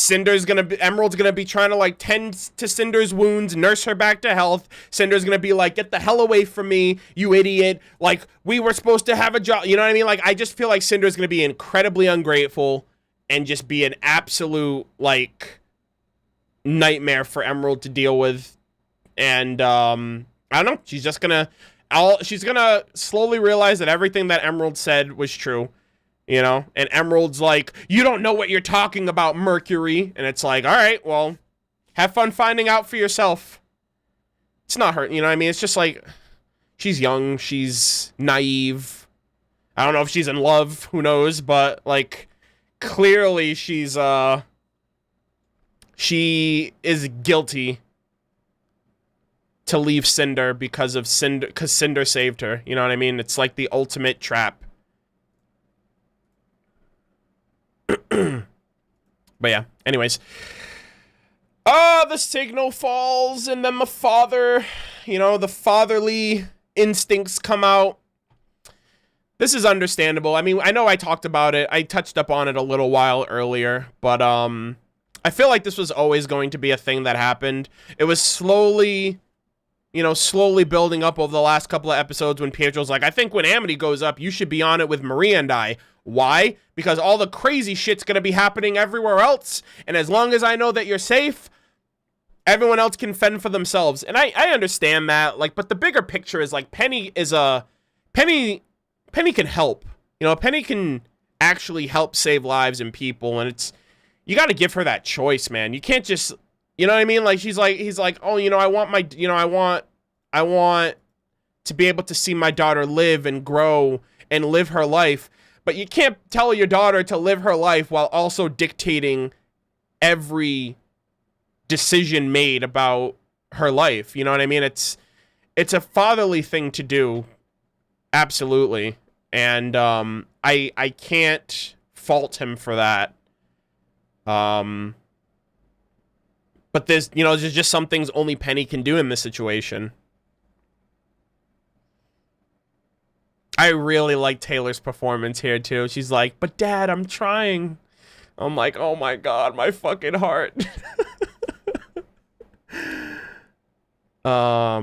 Emerald's gonna be trying to like tend to Cinder's wounds, nurse her back to health. Cinder's gonna be like, get the hell away from me, you idiot. Like, we were supposed to have a job. You know what I mean? Like, I just feel like Cinder's gonna be incredibly ungrateful and just be an absolute, like, nightmare for Emerald to deal with. And, I don't know. She's just gonna... she's gonna slowly realize that everything that Emerald said was true, you know? And Emerald's like, you don't know what you're talking about, Mercury. And it's like, all right, well, have fun finding out for yourself. It's not her, you know what I mean? It's just like, she's young, she's naive. I don't know if she's in love, who knows? But, like, clearly she's, she is guilty to leave Cinder because Cinder saved her. You know what I mean? It's like the ultimate trap. But yeah, anyways. The signal falls, and then the father, you know, the fatherly instincts come out. This is understandable. I mean, I know I talked about it. I touched up on it a little while earlier, but I feel like this was always going to be a thing that happened. It was slowly, you know, slowly building up over the last couple of episodes when Pietro's like, I think when Amity goes up, you should be on it with Maria and I. Why? Because all the crazy shit's gonna be happening everywhere else, and as long as I know that you're safe, everyone else can fend for themselves. And I understand that, like, but the bigger picture is, like, Penny can help. You know, Penny can actually help save lives and people, and you gotta give her that choice, man. You can't just, you know what I mean? Like, he's like, oh, you know, I want to be able to see my daughter live and grow and live her life. But you can't tell your daughter to live her life while also dictating every decision made about her life. You know what I mean? It's a fatherly thing to do. Absolutely. And I can't fault him for that. But there's just some things only Penny can do in this situation. I really like Taylor's performance here, too. She's like, but Dad, I'm trying. I'm like, oh my God, my fucking heart. I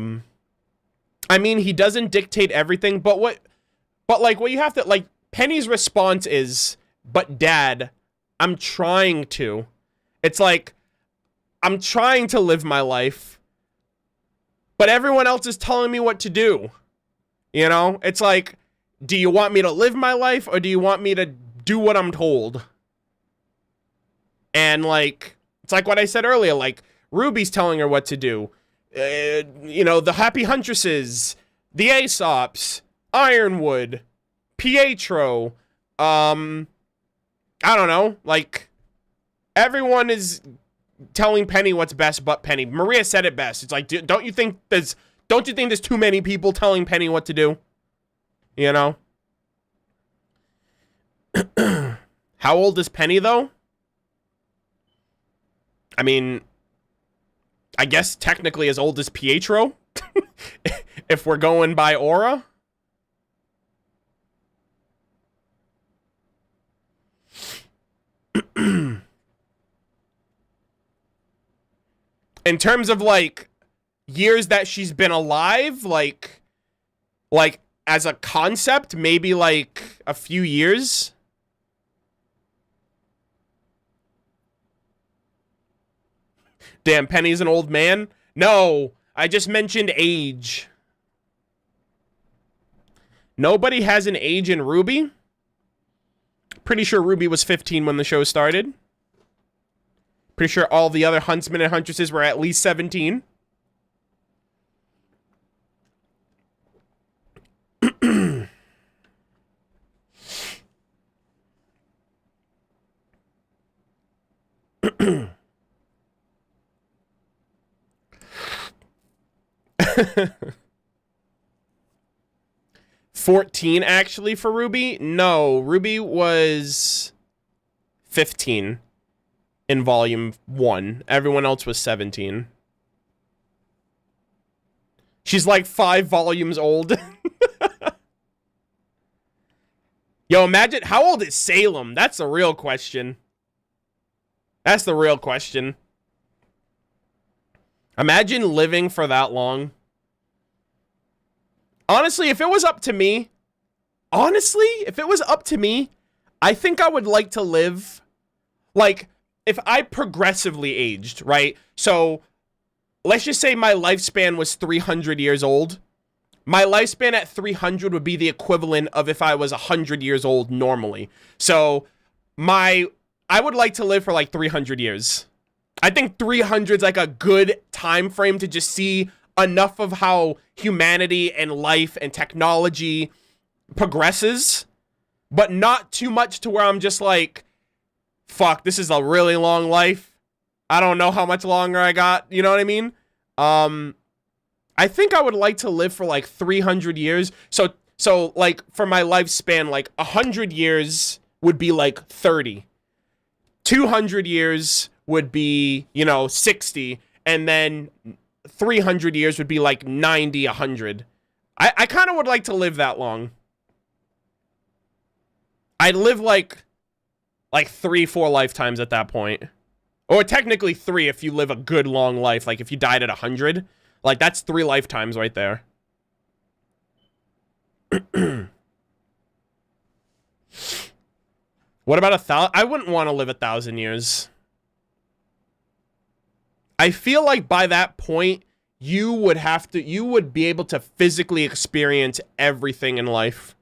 mean, he doesn't dictate everything, but what you have to, like, Penny's response is, but Dad, I'm trying to. It's like, I'm trying to live my life, but everyone else is telling me what to do. You know? It's like, do you want me to live my life, or do you want me to do what I'm told? And, like, it's like what I said earlier, like, Ruby's telling her what to do. You know, the Happy Huntresses, the Aesops, Ironwood, Pietro, I don't know, like, everyone is telling Penny what's best but Penny. Maria said it best. It's like, don't you think there's too many people telling Penny what to do? You know? How old is Penny, though? I mean, I guess technically as old as Pietro, if we're going by aura. In terms of, like, years that she's been alive, like as a concept, maybe like a few years. Damn, Penny's an old man? No, I just mentioned age. Nobody has an age in RWBY. Pretty sure RWBY was 15 when the show started. Pretty sure all the other huntsmen and huntresses were at least 17. $14 actually for RWBY? No, RWBY was 15 in volume 1. Everyone else was 17. She's like 5 volumes old. Yo, imagine, how old is Salem? That's the real question. That's the real question. Imagine living for that long. Honestly, if it was up to me, I think I would like to live, like, if I progressively aged, right? So, let's just say my lifespan was 300 years old. My lifespan at 300 would be the equivalent of if I was 100 years old normally. So, I would like to live for, like, 300 years. I think 300 is, like, a good time frame to just see enough of how humanity and life and technology progresses, but not too much to where I'm just like, fuck, this is a really long life. I don't know how much longer I got. You know what I mean? I think I would like to live for like 300 years. So like for my lifespan, like 100 years would be like 30. 200 years would be, you know, 60, and then 300 years would be like 90, 100. I kind of would like to live that long. I'd live like 3, 4 lifetimes at that point. Or technically 3 if you live a good long life. Like if you died at 100, like that's 3 lifetimes right there. What about 1,000? I wouldn't want to live 1,000 years. I feel like by that point, you would be able to physically experience everything in life.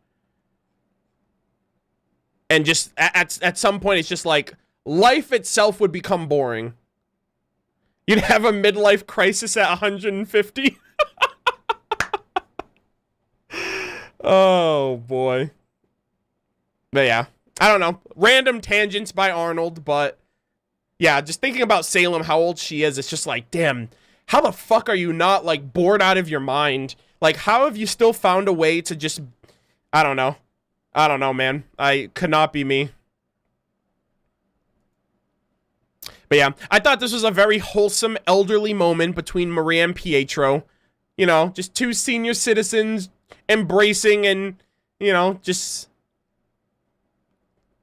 And just at some point, it's just like life itself would become boring. You'd have a midlife crisis at 150. Oh boy. But yeah, I don't know. Random tangents by Arnold, but yeah, just thinking about Salem, how old she is, it's just like, damn, how the fuck are you not like bored out of your mind? Like, how have you still found a way to just, I don't know. I don't know, man. I could not be me. But yeah, I thought this was a very wholesome elderly moment between Maria and Pietro. You know, just 2 senior citizens embracing and, you know, just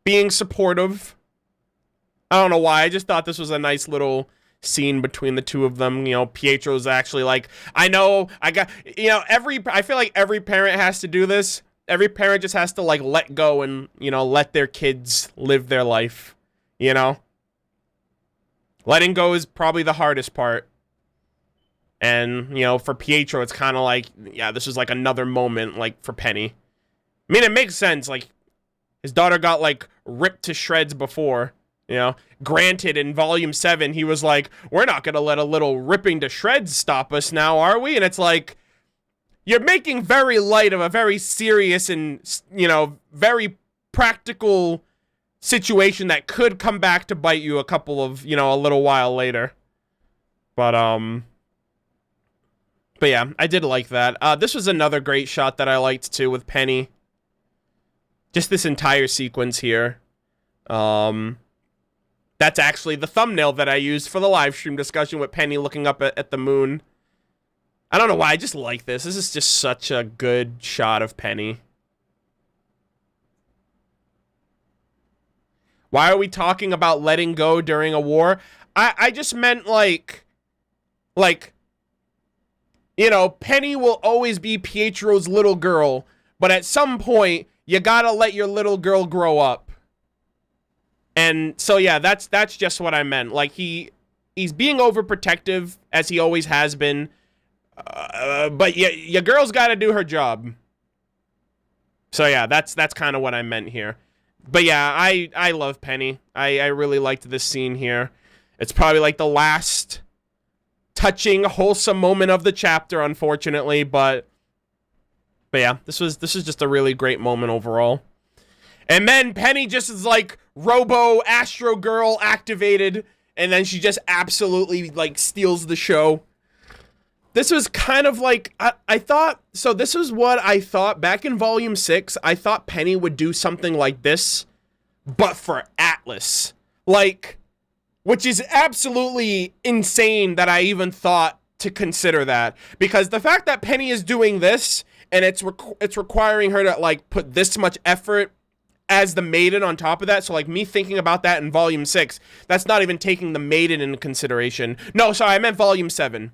being supportive. I don't know why. I just thought this was a nice little scene between the 2 of them. You know, Pietro's actually like, I know, I feel like every parent has to do this. Every parent just has to like let go and, you know, let their kids live their life, you know? Letting go is probably the hardest part. And, you know, for Pietro, it's kind of like, yeah, this is like another moment, like, for Penny. I mean, it makes sense. Like, his daughter got, like, ripped to shreds before, you know? Granted, in Volume 7, he was like, we're not going to let a little ripping to shreds stop us now, are we? And it's like, you're making very light of a very serious and, you know, very practical situation that could come back to bite you a little while later. But yeah, I did like that. This was another great shot that I liked too with Penny. Just this entire sequence here. That's actually the thumbnail that I used for the live stream discussion with Penny looking up at the moon. I don't know why, I just like this. This is just such a good shot of Penny. Why are we talking about letting go during a war? I just meant like, you know, Penny will always be Pietro's little girl, but at some point, you gotta let your little girl grow up. And so, yeah, that's just what I meant. Like, he's being overprotective, as he always has been, but your girl's gotta do her job. So, yeah, that's kind of what I meant here. But yeah, I love Penny. I really liked this scene here. It's probably like the last touching, wholesome moment of the chapter, unfortunately, but yeah, this is just a really great moment overall. And then Penny just is like Robo Astro Girl activated, and then she just absolutely like steals the show. This was kind of like, I thought, so this is what I thought back in Volume 6, I thought Penny would do something like this, but for Atlas. Like, which is absolutely insane that I even thought to consider that. Because the fact that Penny is doing this, and it's requiring her to, like, put this much effort as the maiden on top of that. So, like, me thinking about that in Volume 6, that's not even taking the maiden into consideration. No, sorry, I meant Volume 7.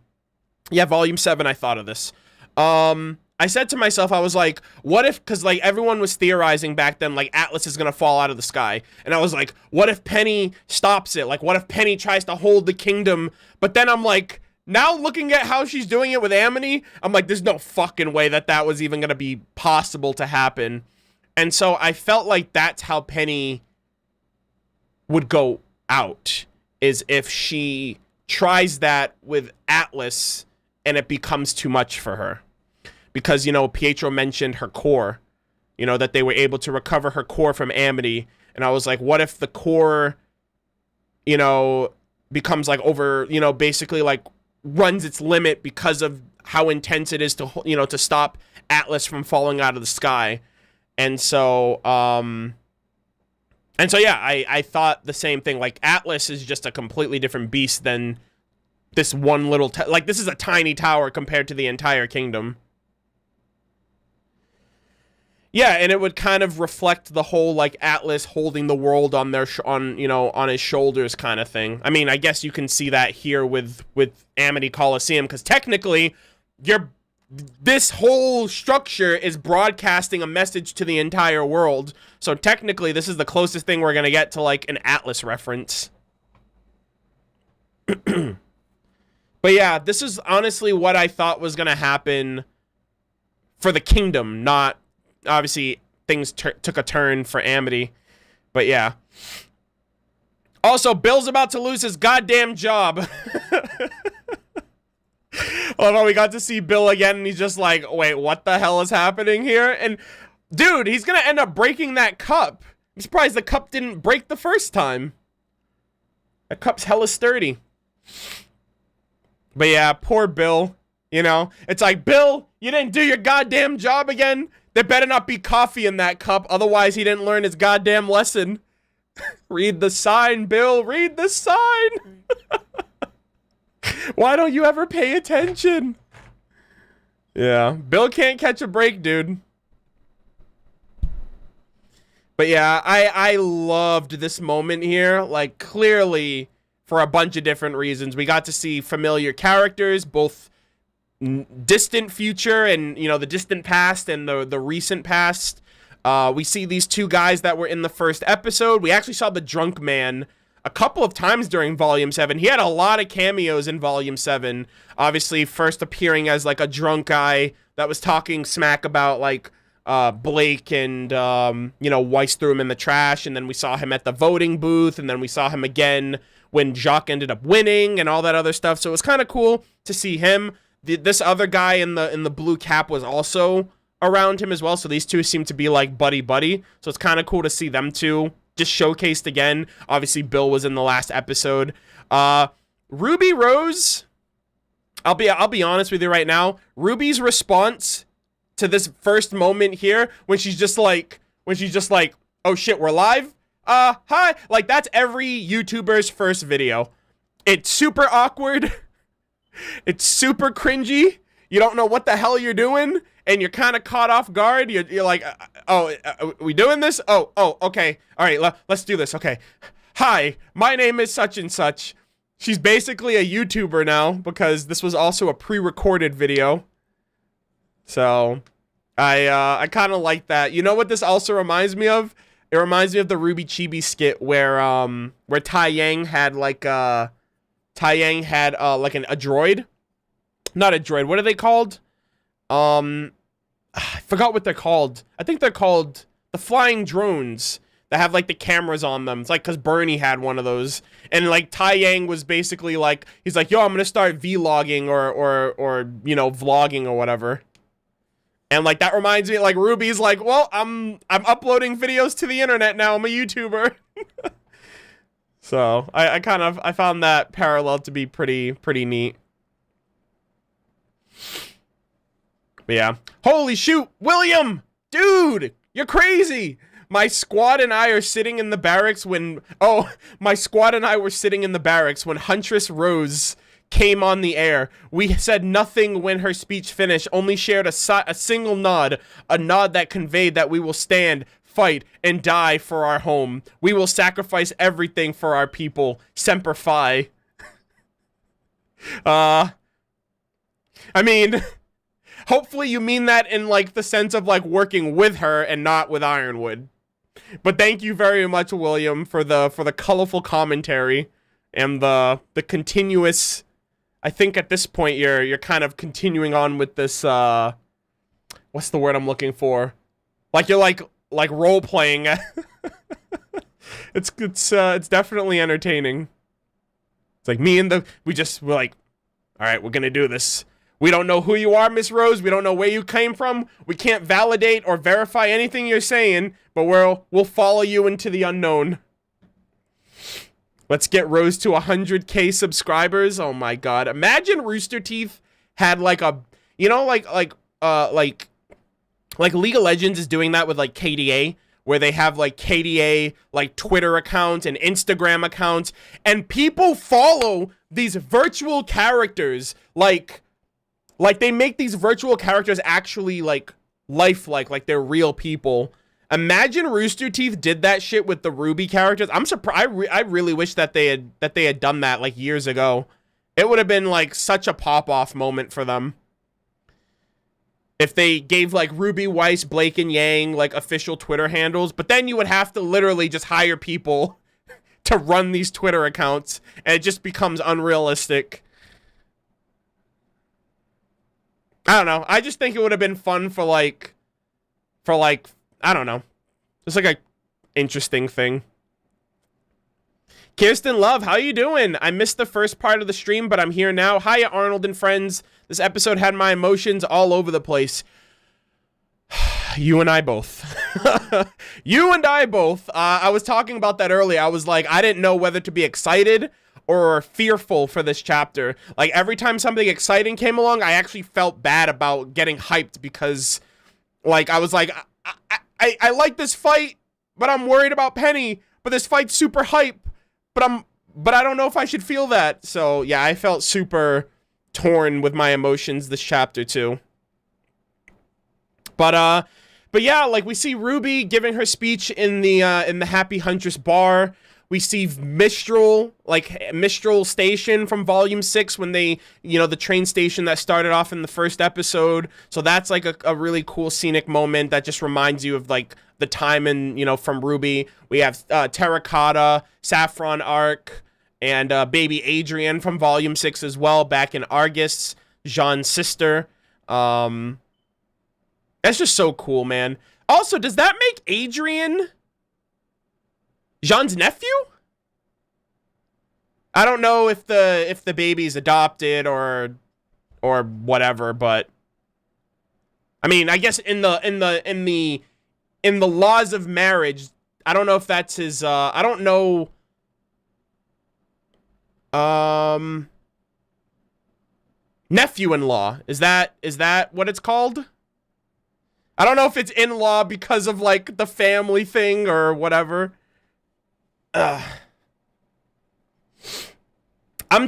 Yeah, Volume 7, I thought of this. I said to myself, I was like, what if, because, like, everyone was theorizing back then, like, Atlas is going to fall out of the sky. And I was like, what if Penny stops it? Like, what if Penny tries to hold the kingdom? But then I'm like, now looking at how she's doing it with Aimee, I'm like, there's no fucking way that was even going to be possible to happen. And so I felt like that's how Penny would go out, is if she tries that with Atlas and it becomes too much for her. Because, you know, Pietro mentioned her core, you know, that they were able to recover her core from Amity. And I was like, what if the core, you know, becomes like over, you know, basically like runs its limit because of how intense it is to, you know, to stop Atlas from falling out of the sky. And so, And so, yeah, I thought the same thing. Like, Atlas is just a completely different beast than this one little... like, this is a tiny tower compared to the entire kingdom. Yeah, and it would kind of reflect the whole, like, Atlas holding the world on their... on his shoulders kind of thing. I mean, I guess you can see that here with Amity Coliseum, because technically, this whole structure is broadcasting a message to the entire world. So technically, this is the closest thing we're going to get to, like, an Atlas reference. But yeah, this is honestly what I thought was going to happen for the kingdom. Not, obviously, things took a turn for Amity. But yeah. Also, Bill's about to lose his goddamn job. Oh, we got to see Bill again, and he's just like, wait, what the hell is happening here? And, dude, he's gonna end up breaking that cup. I'm surprised the cup didn't break the first time. That cup's hella sturdy. But yeah, poor Bill, you know? It's like, Bill, you didn't do your goddamn job again? There better not be coffee in that cup, otherwise he didn't learn his goddamn lesson. Read the sign, Bill, read the sign! Why don't you ever pay attention? Yeah, Bill can't catch a break, dude. But yeah, I loved this moment here. Like, clearly, for a bunch of different reasons. We got to see familiar characters, both distant future and, you know, the distant past and the recent past. We see these two guys that were in the first episode. We actually saw the drunk man a couple of times during Volume 7. He had a lot of cameos in Volume 7. Obviously, first appearing as, like, a drunk guy that was talking smack about, like, Blake and, you know, Weiss threw him in the trash. And then we saw him at the voting booth. And then we saw him again when Jacques ended up winning and all that other stuff. So it was kind of cool to see him. This other guy in the blue cap was also around him as well. So these two seem to be, like, buddy-buddy. So it's kind of cool to see them two just showcased again. Obviously, Bill was in the last episode. Ruby Rose, I'll be honest with you right now. Ruby's response to this first moment here, when she's just like, oh shit, we're live? Hi. Like, that's every YouTuber's first video. It's super awkward. It's super cringy. You don't know what the hell you're doing, and you're kind of caught off guard. You're like, are we doing this? Oh, okay. All right, let's do this. Okay. Hi, my name is such and such. She's basically a YouTuber now, because this was also a pre-recorded video. So, I kind of like that. You know what this also reminds me of? It reminds me of the Ruby Chibi skit where Tai Yang had, like, a droid. Not a droid. What are they called? I forgot what they're called. I think they're called the flying drones that have, like, the cameras on them. It's like, because Bernie had one of those. And, like, Tai Yang was basically like, he's like, yo, I'm going to start vlogging or, you know, vlogging or whatever. And, like, that reminds me, like, Ruby's like, well, I'm uploading videos to the internet now. I'm a YouTuber. So, I found that parallel to be pretty neat. But yeah. Holy shoot, William! Dude, you're crazy! My squad and I are sitting in the barracks when... Oh, my squad and I were sitting in the barracks when Huntress Rose came on the air. We said nothing when her speech finished, only shared a single nod. A nod that conveyed that we will stand, fight, and die for our home. We will sacrifice everything for our people. Semper Fi. I mean... Hopefully you mean that in, like, the sense of, like, working with her and not with Ironwood. But thank you very much, William, for the colorful commentary and the continuous... I think at this point you're kind of continuing on with this, what's the word I'm looking for? Like, you're, like role-playing. It's definitely entertaining. It's like me and we're like, all right, we're gonna do this. We don't know who you are, Miss Rose. We don't know where you came from. We can't validate or verify anything you're saying, but we'll follow you into the unknown. Let's get Rose to 100K subscribers. Oh my god. Imagine Rooster Teeth had like a, you know, like League of Legends is doing that with like KDA, where they have like KDA like Twitter accounts and Instagram accounts, and people follow these virtual characters like they make these virtual characters actually like lifelike, like they're real people. Imagine Rooster Teeth did that shit with the RWBY characters. I'm surprised. I really wish that they had done that like years ago. It would have been like such a pop-off moment for them. If they gave like Ruby Weiss, Blake, and Yang like official Twitter handles, but then you would have to literally just hire people to run these Twitter accounts, and it just becomes unrealistic. I don't know. I just think it would have been fun for like, I don't know. Just like a interesting thing. Kirsten Love, how you doing? I missed the first part of the stream, but I'm here now. Hiya, Arnold and friends. This episode had my emotions all over the place. You and I both. You and I both. I was talking about that earlier. I was like, I didn't know whether to be excited or fearful for this chapter. Like, every time something exciting came along, I actually felt bad about getting hyped because, like, I was like, I like this fight, but I'm worried about Penny. But this fight's super hype. But I don't know if I should feel that. So yeah, I felt super torn with my emotions this chapter too. But yeah, like we see Ruby giving her speech in the Happy Huntress bar. We see Mistral Station from Volume 6 when they, the train station that started off in the first episode. So that's like a really cool scenic moment that just reminds you of like the time in, from RWBY. We have Terracotta, Saffron Arc, and baby Adrian from Volume 6 as well, back in Argus, Jean's sister. That's just so cool, man. Also, does that make Adrian Jean's nephew? I don't know if the baby's adopted or whatever, but I mean, I guess in the laws of marriage, I don't know if that's his I don't know nephew-in-law. Is that what it's called? I don't know if it's in-law because of like the family thing or whatever. I'm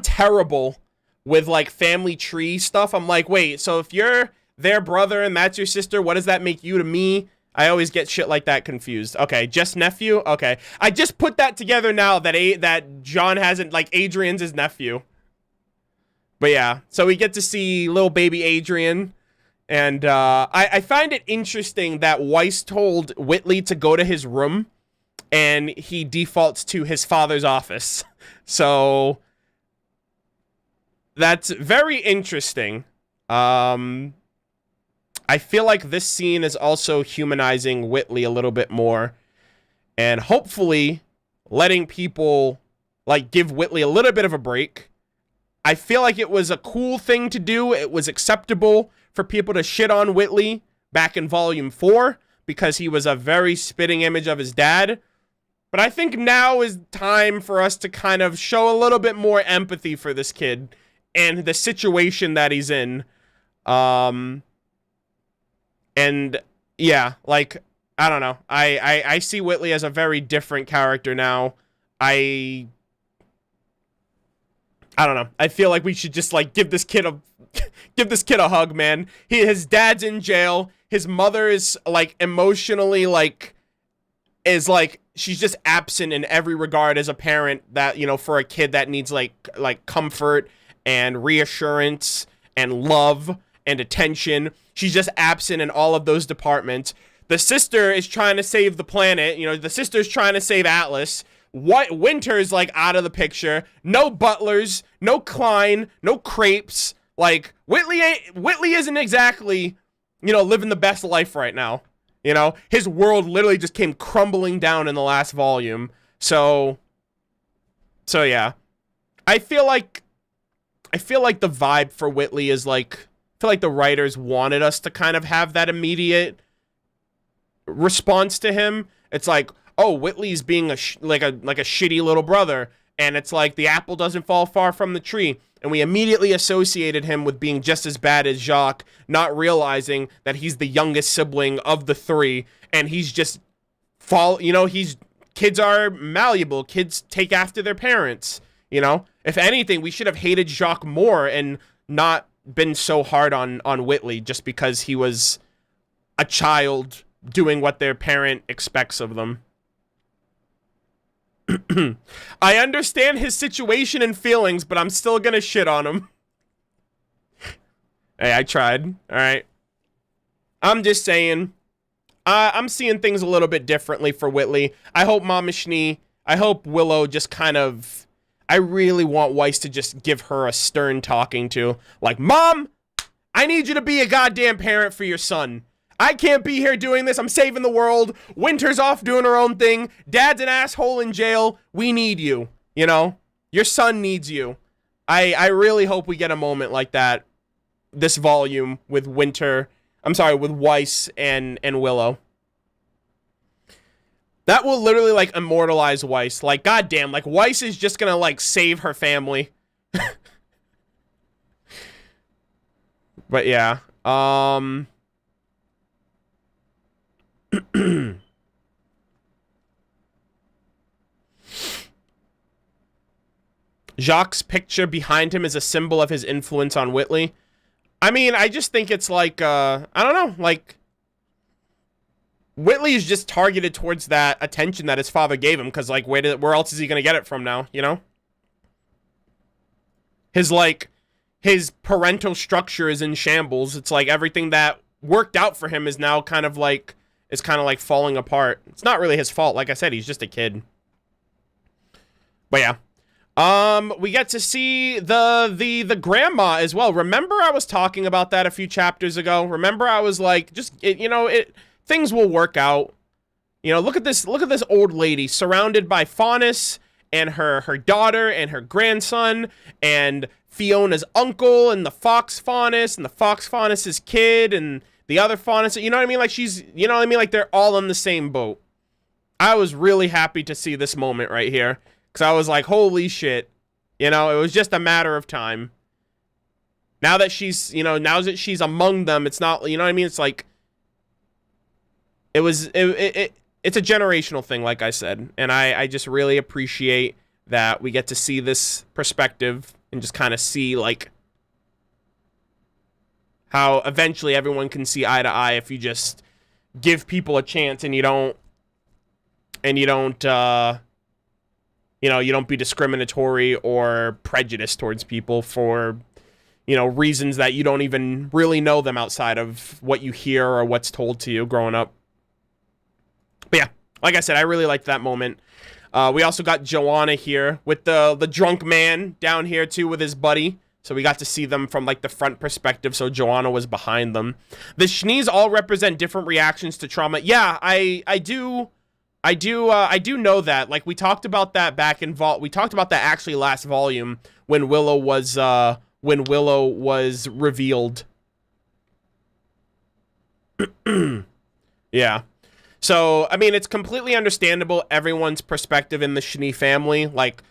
terrible with like family tree stuff. I'm like, wait, so if you're their brother and that's your sister, what does that make you to me? I always get shit like that confused. Okay, just nephew? Okay. I just put that together now that John hasn't, like, Adrian's his nephew. But yeah, so we get to see little baby Adrian. And I find it interesting that Weiss told Whitley to go to his room and he defaults to his father's office. So that's very interesting. I feel like this scene is also humanizing Whitley a little bit more and hopefully letting people like give Whitley a little bit of a break. I feel like it was a cool thing to do. It was acceptable for people to shit on Whitley back in Volume 4 because he was a very spitting image of his dad. But I think now is time for us to kind of show a little bit more empathy for this kid and the situation that he's in. And yeah, like, I don't know. I see Whitley as a very different character now. I don't know. I feel like we should just like give this kid a hug, man. His dad's in jail. His mother is like emotionally she's just absent in every regard as a parent that, for a kid that needs like comfort and reassurance and love and attention. She's just absent in all of those departments. The sister is trying to save the planet. The sister's trying to save Atlas. Winter's like out of the picture. No butlers, no Klein, no crepes. Like Whitley isn't exactly, living the best life right now. His world literally just came crumbling down in the last volume. So yeah. I feel like the vibe for Whitley is like, I feel like the writers wanted us to kind of have that immediate response to him. It's like, oh, Whitley's being like a shitty little brother, and it's like the apple doesn't fall far from the tree, and we immediately associated him with being just as bad as Jacques, not realizing that he's the youngest sibling of the three, and he's just kids are malleable. Kids take after their parents, you know? If anything, we should have hated Jacques more and not been so hard on Whitley just because he was a child doing what their parent expects of them. I understand his situation and feelings, but I'm still gonna shit on him. Hey, I tried. All right. I'm just saying. I'm seeing things a little bit differently for Whitley. I hope Mama Schnee, I hope Willow just kind of... I really want Weiss to just give her a stern talking to. Like, Mom, I need you to be a goddamn parent for your son. I can't be here doing this. I'm saving the world. Winter's off doing her own thing. Dad's an asshole in jail. We need you. You know? Your son needs you. I really hope we get a moment like that this volume with with Weiss and Willow. That will literally, like, immortalize Weiss. Like, goddamn, like, Weiss is just gonna, like, save her family. But, yeah. Jacques' picture behind him is a symbol of his influence on Whitley. I mean, I just think it's like, I don't know, like, Whitley is just targeted towards that attention that his father gave him, because, like, where else is he going to get it from now, you know? His parental structure is in shambles. It's like everything that worked out for him is now kind of like falling apart. It's not really his fault. Like I said, he's just a kid. But yeah. We get to see the grandma as well. Remember I was talking about that a few chapters ago? Remember I was like, things will work out. You know, look at this old lady surrounded by Faunus and her daughter and her grandson and Fiona's uncle and the Fox Faunus and the Fox Faunus's kid and the other Faunus. You know what I mean? Like Like they're all in the same boat. I was really happy to see this moment right here. Because I was like, holy shit. You know, it was just a matter of time. Now that she's among them, it's not, you know what I mean? It's like, it's a generational thing, like I said. And I just really appreciate that we get to see this perspective and just kind of see, like, how eventually everyone can see eye to eye if you just give people a chance and you don't be discriminatory or prejudiced towards people for, reasons that you don't even really know them outside of what you hear or what's told to you growing up. But yeah, like I said, I really liked that moment. We also got Joanna here with the drunk man down here too with his buddy. So we got to see them from, like, the front perspective, so Joanna was behind them. The Shnees all represent different reactions to trauma. Yeah, I do know that. Like, we talked about that back in we talked about that actually last volume when Willow was revealed. Yeah. So, I mean, it's completely understandable everyone's perspective in the Schnee family, like,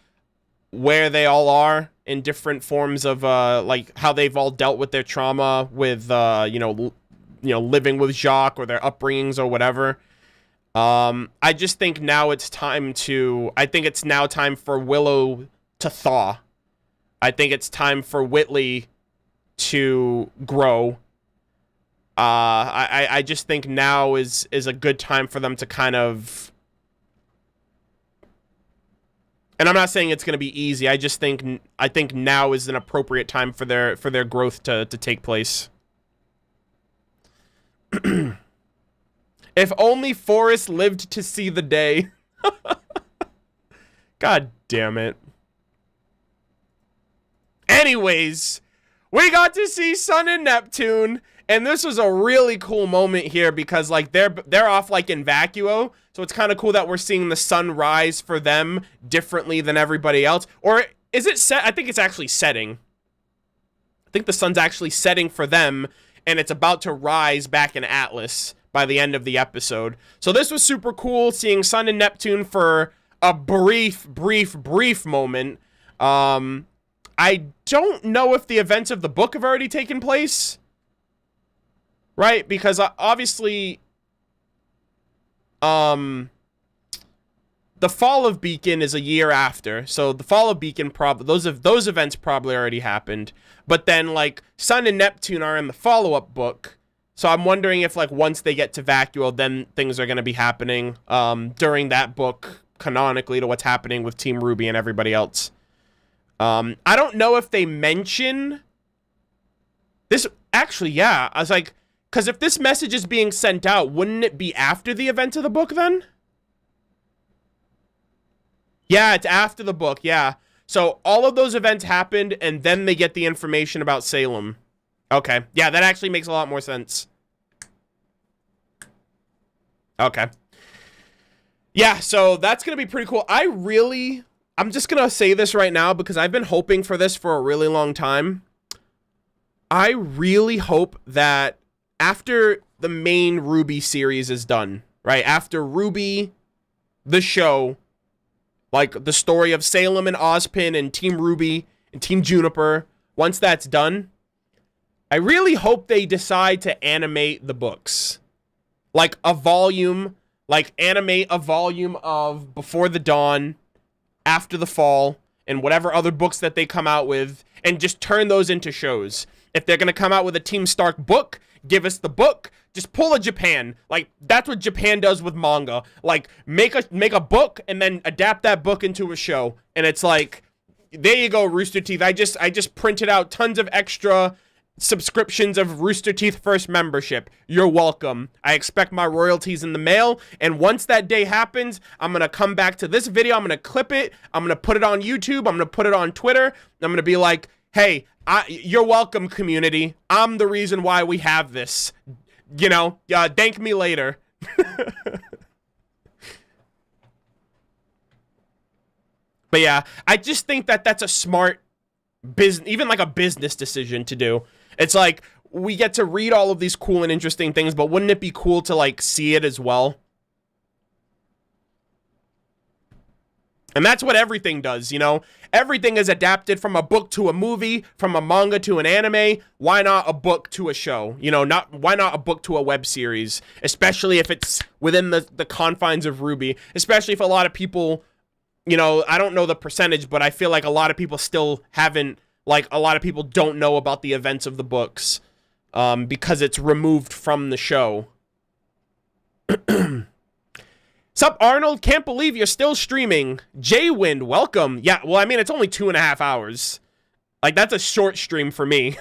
where they all are in different forms of, like, how they've all dealt with their trauma with, living with Jacques or their upbringings or whatever. I just think now it's time for Willow to thaw. I think it's time for Whitley to grow. I just think now is a good time for them to kind of, and I'm not saying it's going to be easy. I think now is an appropriate time for their growth to take place. If only Forrest lived to see the day. God damn it. Anyways, we got to see Sun and Neptune, and this was a really cool moment here because, like, they're off, like, in vacuo, so it's kind of cool that we're seeing the sun rise for them differently than everybody else. Or is it set? I think it's actually setting. I think the sun's actually setting for them, and it's about to rise back in Atlas by the end of the episode. So this was super cool, seeing Sun and Neptune for a brief moment. I don't know if the events of the book have already taken place. Right? Because obviously, the fall of Beacon is a year after, so the fall of Beacon those events probably already happened. But then like Sun and Neptune are in the follow-up book, so I'm wondering if like once they get to Vacuole, then things are gonna be happening during that book canonically to what's happening with Team RWBY and everybody else. I don't know if they mention this. Actually, yeah, I was like, because if this message is being sent out, wouldn't it be after the event of the book then? Yeah, it's after the book, yeah. So all of those events happened, and then they get the information about Salem. Okay, yeah, that actually makes a lot more sense. Okay. Yeah, so that's going to be pretty cool. I'm just going to say this right now because I've been hoping for this for a really long time. I really hope that after the main RWBY series is done, right? After RWBY, the show, like the story of Salem and Ozpin and Team RWBY and Team Juniper, once that's done, I really hope they decide to animate the books. Like a volume, like animate a volume of Before the Dawn, After the Fall, and whatever other books that they come out with, and just turn those into shows. If they're going to come out with a Team Stark book, give us the book. Just pull a Japan. Like, that's what Japan does with manga. Like, make a book and then adapt that book into a show. And it's like, there you go, Rooster Teeth. I just printed out tons of extra subscriptions of Rooster Teeth First membership. You're welcome. I expect my royalties in the mail, and once that day happens, I'm gonna come back to this video, I'm gonna clip it, I'm gonna put it on YouTube, I'm gonna put it on Twitter, I'm gonna be like, hey, you're welcome, community. I'm the reason why we have this. You know, thank me later. But yeah, I just think that that's a smart business, even like a business decision to do. It's like, we get to read all of these cool and interesting things, but wouldn't it be cool to, like, see it as well? And that's what everything does, you know? Everything is adapted from a book to a movie, from a manga to an anime. Why not a book to a show? You know, why not a book to a web series? Especially if it's within the confines of RWBY. Especially if a lot of people, you know, I don't know the percentage, but I feel like a lot of people still haven't, like, a lot of people don't know about the events of the books because it's removed from the show. Sup, Arnold? Can't believe you're still streaming. J-Wind, welcome. Yeah, well, I mean, it's only 2.5 hours. Like, that's a short stream for me.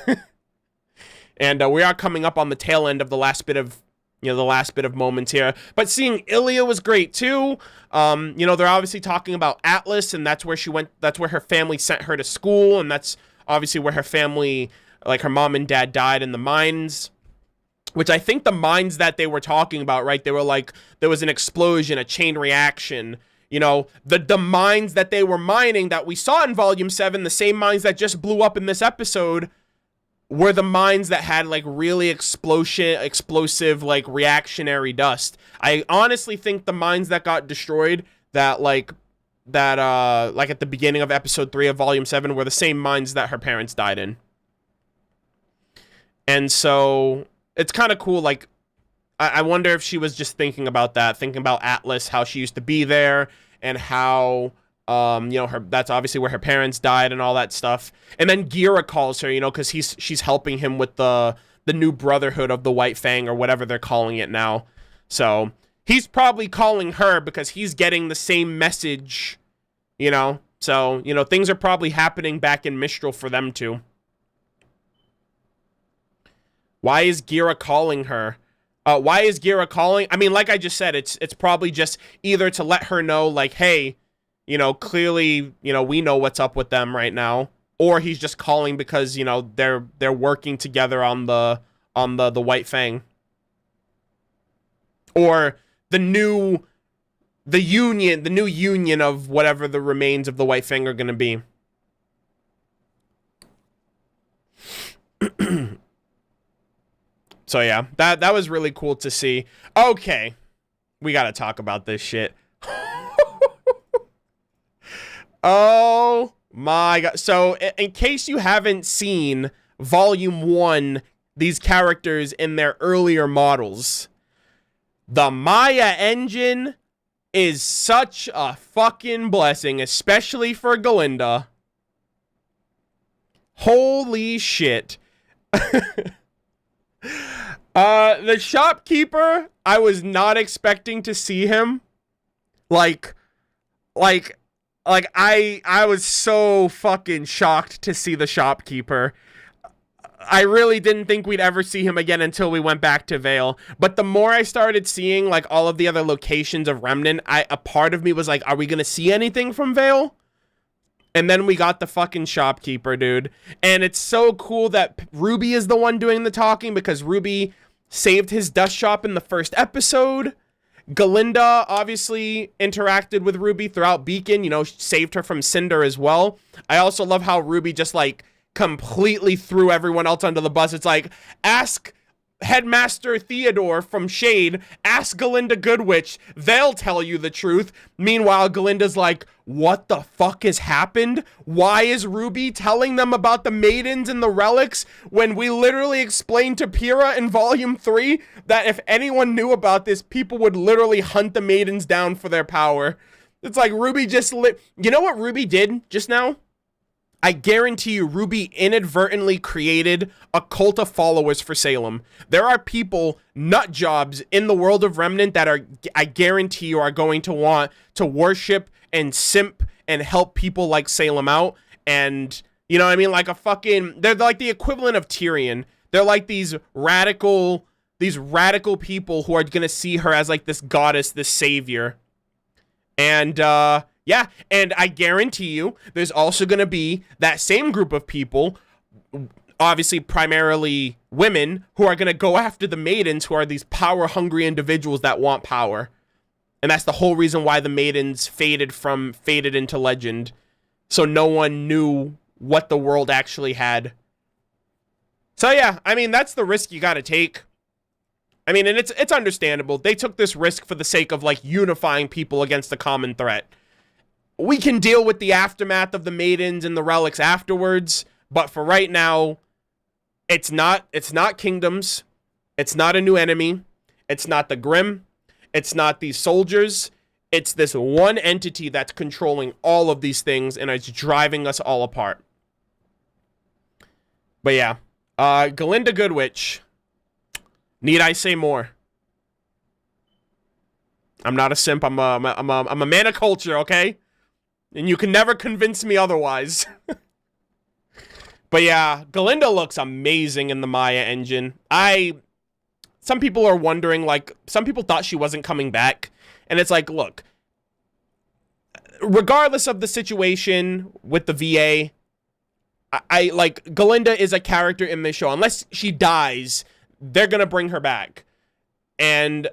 And we are coming up on the tail end of the last bit of, you know, the last bit of moments here. But seeing Ilya was great, too. You know, they're obviously talking about Atlas, and that's where she went, that's where her family sent her to school, and that's obviously where her family, like her mom and dad, died in the mines. Which I think the mines that they were talking about, right? They were like, there was an explosion, a chain reaction. You know, the mines that they were mining that we saw in Volume 7, the same mines that just blew up in this episode, were the mines that had, like, really explosive, like, reactionary dust. I honestly think the mines that got destroyed, like at the beginning of Episode 3 of Volume 7, were the same mines that her parents died in. And so it's kind of cool, like, I wonder if she was just thinking about that, thinking about Atlas, how she used to be there, and how, you know, that's obviously where her parents died and all that stuff. And then Gira calls her, you know, because she's helping him with the new Brotherhood of the White Fang, or whatever they're calling it now. So he's probably calling her because he's getting the same message, you know. So, you know, things are probably happening back in Mistral for them too. Why is Gira calling her? Why is Gira calling? I mean, like I just said, it's probably just either to let her know, like, hey, you know, clearly, you know, we know what's up with them right now, or he's just calling because, you know, they're working together on the White Fang, or the new union of whatever the remains of the White Fang are going to be. So yeah, that was really cool to see. Okay, we gotta talk about this shit. Oh my god. So in case you haven't seen Volume 1, these characters in their earlier models, the Maya engine is such a fucking blessing, especially for Galinda. Holy shit. The shopkeeper, I was not expecting to see him. I was so fucking shocked to see the shopkeeper. I really didn't think we'd ever see him again until we went back to Vale. But the more I started seeing, like, all of the other locations of Remnant, a part of me was like, are we gonna see anything from Vale? And then we got the fucking shopkeeper, dude. And it's so cool that RWBY is the one doing the talking, because RWBY saved his dust shop in the first episode. Galinda obviously interacted with RWBY throughout Beacon, you know, saved her from Cinder as well. I also love how RWBY just, like, completely threw everyone else under the bus. It's like, ask Headmaster Theodore from Shade, ask Galinda Goodwitch, they'll tell you the truth. Meanwhile, Galinda's like, what the fuck has happened? Why is RWBY telling them about the maidens and the relics when we literally explained to Pyrrha in Volume 3 that if anyone knew about this, people would literally hunt the maidens down for their power? It's like RWBY just you know what RWBY did just now? I guarantee you RWBY inadvertently created a cult of followers for Salem. There are people, nut jobs, in the world of Remnant that are, I guarantee you, are going to want to worship and simp and help people like Salem out. And, you know what I mean? Like a fucking, they're like the equivalent of Tyrion. They're like these radical people who are gonna see her as like this goddess, this savior. And, yeah, and I guarantee you, there's also going to be that same group of people, obviously primarily women, who are going to go after the maidens, who are these power-hungry individuals that want power. And that's the whole reason why the maidens faded into legend. So no one knew what the world actually had. So yeah, I mean, that's the risk you got to take. I mean, and it's understandable. They took this risk for the sake of, like, unifying people against a common threat. We can deal with the aftermath of the maidens and the relics afterwards, but for right now, it's not kingdoms, it's not a new enemy, it's not the Grimm, it's not these soldiers, it's this one entity that's controlling all of these things, and it's driving us all apart. But yeah, Galinda Goodwitch, need I say more? I'm not a simp, I'm a man of culture, okay? And you can never convince me otherwise. But yeah, Galinda looks amazing in the Maya engine. Some people are wondering, like, some people thought she wasn't coming back. And it's like, look, regardless of the situation with the VA, I like, Galinda is a character in this show. Unless she dies, they're gonna bring her back. And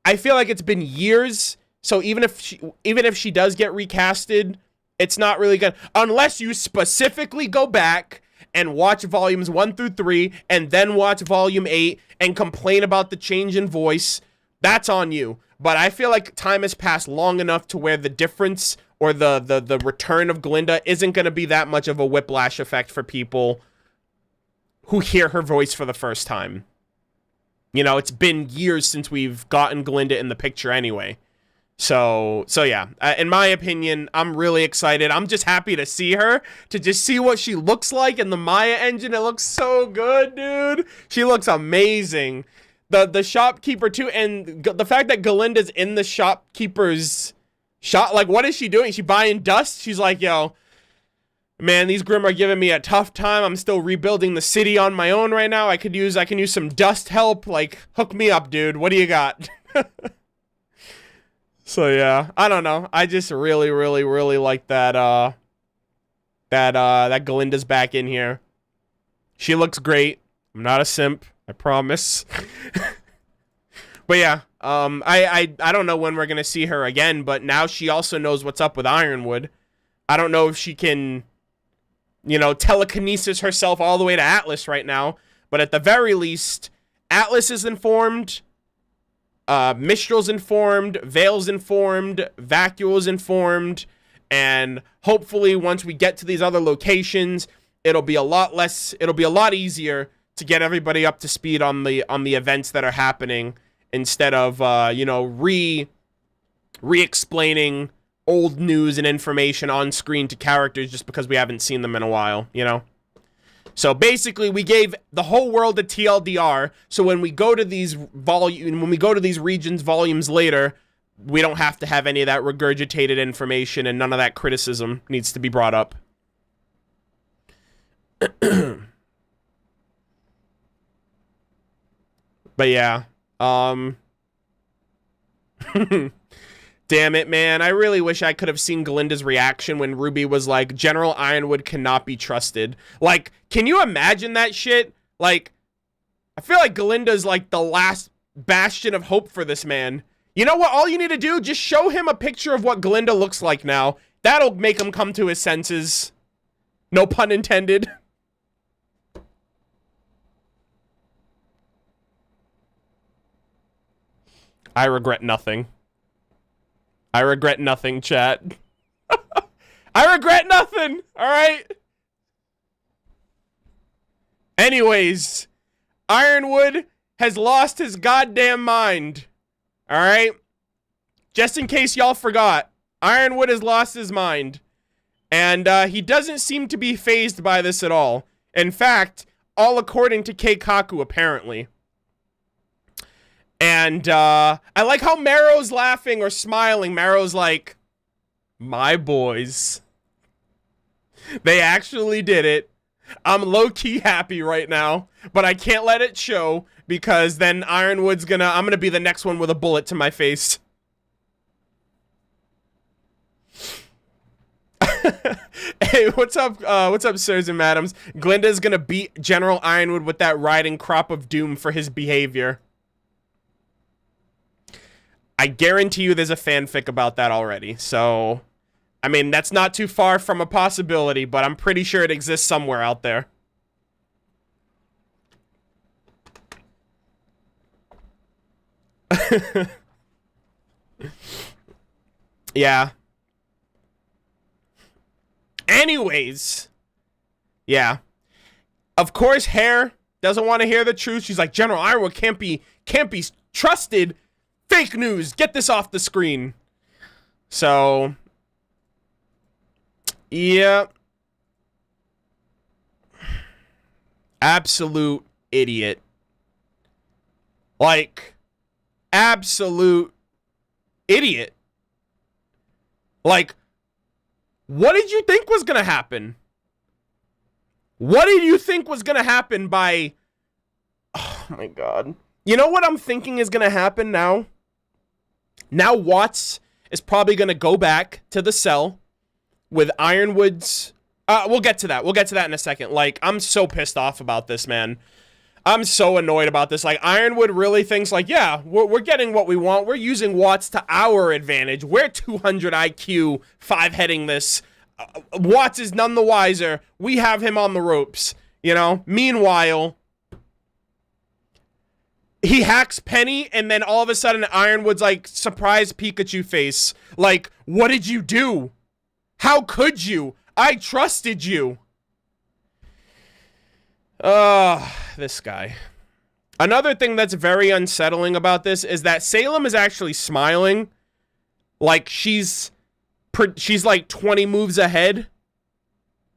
I feel like it's been years. So even if she does get recasted, it's not really good unless you specifically go back and watch volumes 1 through 3 and then watch volume 8 and complain about the change in voice. That's on you. But I feel like time has passed long enough to where the difference or the return of Galinda isn't going to be that much of a whiplash effect for people who hear her voice for the first time. You know, it's been years since we've gotten Galinda in the picture anyway. So yeah, in my opinion, I'm really excited. I'm just happy to see her, to just see what she looks like in the Maya engine. It looks so good, dude. She looks amazing. The shopkeeper too, and the fact that Galinda's in the shopkeeper's shop, like, what is she doing? Is she buying dust? She's like, yo, man, these Grimm are giving me a tough time. I'm still rebuilding the city on my own right now. I can use some dust help. Like, hook me up, dude. What do you got? So yeah, I don't know. I just really, really, really like that that Galinda's back in here. She looks great. I'm not a simp, I promise. But yeah, I don't know when we're gonna see her again, but now she also knows what's up with Ironwood. I don't know if she can, you know, telekinesis herself all the way to Atlas right now, but at the very least, Atlas is informed. Mistral's informed, Vale's informed, Vacuo's informed, and hopefully once we get to these other locations, it'll be a lot easier to get everybody up to speed on the events that are happening instead of, you know, re-explaining old news and information on screen to characters just because we haven't seen them in a while, you know? So basically, we gave the whole world a TLDR, so when we go to these regions volumes later, we don't have to have any of that regurgitated information, and none of that criticism needs to be brought up. But yeah, damn it, man. I really wish I could have seen Galinda's reaction when RWBY was like, General Ironwood cannot be trusted. Like, can you imagine that shit? Like, I feel like Galinda's like the last bastion of hope for this man. You know what? All you need to do, just show him a picture of what Galinda looks like now. That'll make him come to his senses. No pun intended. I regret nothing. I regret nothing, chat. I regret nothing, alright? Anyways, Ironwood has lost his goddamn mind. Alright? Just in case y'all forgot, Ironwood has lost his mind. And he doesn't seem to be fazed by this at all. In fact, all according to Keikaku, apparently. And I like how Marrow's laughing or smiling. Marrow's like, my boys. They actually did it. I'm low-key happy right now, but I can't let it show because then Ironwood's I'm gonna be the next one with a bullet to my face. Hey, what's up? What's up, sirs and madams? Glinda's gonna beat General Ironwood with that riding crop of doom for his behavior. I guarantee you there's a fanfic about that already, so... I mean, that's not too far from a possibility, but I'm pretty sure it exists somewhere out there. Yeah. Anyways. Yeah. Of course, Hare doesn't want to hear the truth. She's like, General Ironwood can't be trusted. Fake news. Get this off the screen. So, yeah. Absolute idiot. Like, absolute idiot. Like, what did you think was gonna happen? What did you think was gonna happen by... Oh my god. You know what I'm thinking is gonna happen now? Now Watts is probably gonna go back to the cell with Ironwood's... we'll get to that. We'll get to that in a second. Like, I'm so pissed off about this, man. I'm so annoyed about this. Like, Ironwood really thinks, like, yeah, we're getting what we want. We're using Watts to our advantage. We're 200 IQ, 5-heading this. Watts is none the wiser. We have him on the ropes, you know? Meanwhile, he hacks Penny, and then all of a sudden, Ironwood's like, surprise Pikachu face. Like, what did you do? How could you? I trusted you. This guy. Another thing that's very unsettling about this is that Salem is actually smiling. Like, she's like 20 moves ahead.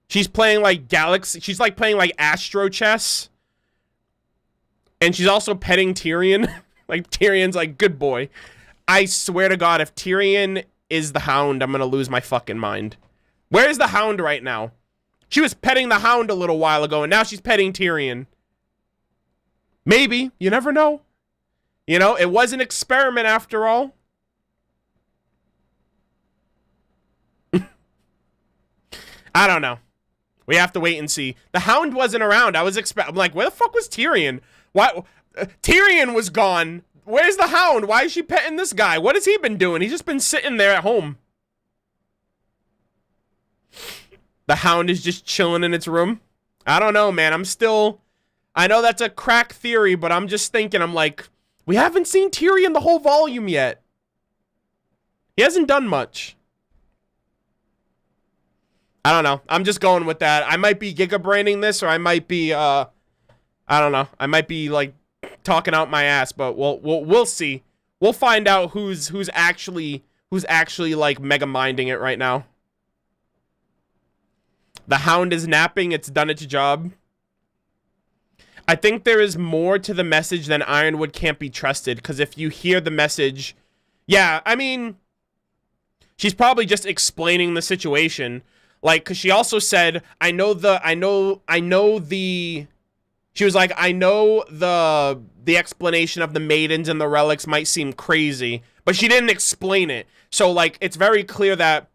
She's playing like Galaxy. She's like playing like Astro Chess. And she's also petting Tyrion. Like, Tyrion's like, good boy. I swear to God, if Tyrion is the Hound, I'm gonna lose my fucking mind. Where's the Hound right now? She was petting the Hound a little while ago, and now she's petting Tyrion. Maybe. You never know. You know, it was an experiment after all. I don't know. We have to wait and see. The Hound wasn't around. I'm like, where the fuck was Tyrion? Why? Tyrion was gone. Where's the Hound? Why is she petting this guy? What has he been doing? He's just been sitting there at home. The Hound is just chilling in its room. I don't know, man. I know that's a crack theory, but I'm just thinking, I'm like, we haven't seen Tyrion the whole volume yet. He hasn't done much. I don't know. I'm just going with that. I might be giga-braining this, or I might be, I don't know. I might be, like, talking out my ass, but we'll see. We'll find out who's who's actually, like, mega minding it right now. The hound is napping. It's done its job. I think there is more to the message than Ironwood can't be trusted, because if you hear the message... Yeah, I mean... She's probably just explaining the situation. Like, because she also said, I know the... She was like, I know the explanation of the maidens and the relics might seem crazy, but she didn't explain it. So, like, it's very clear that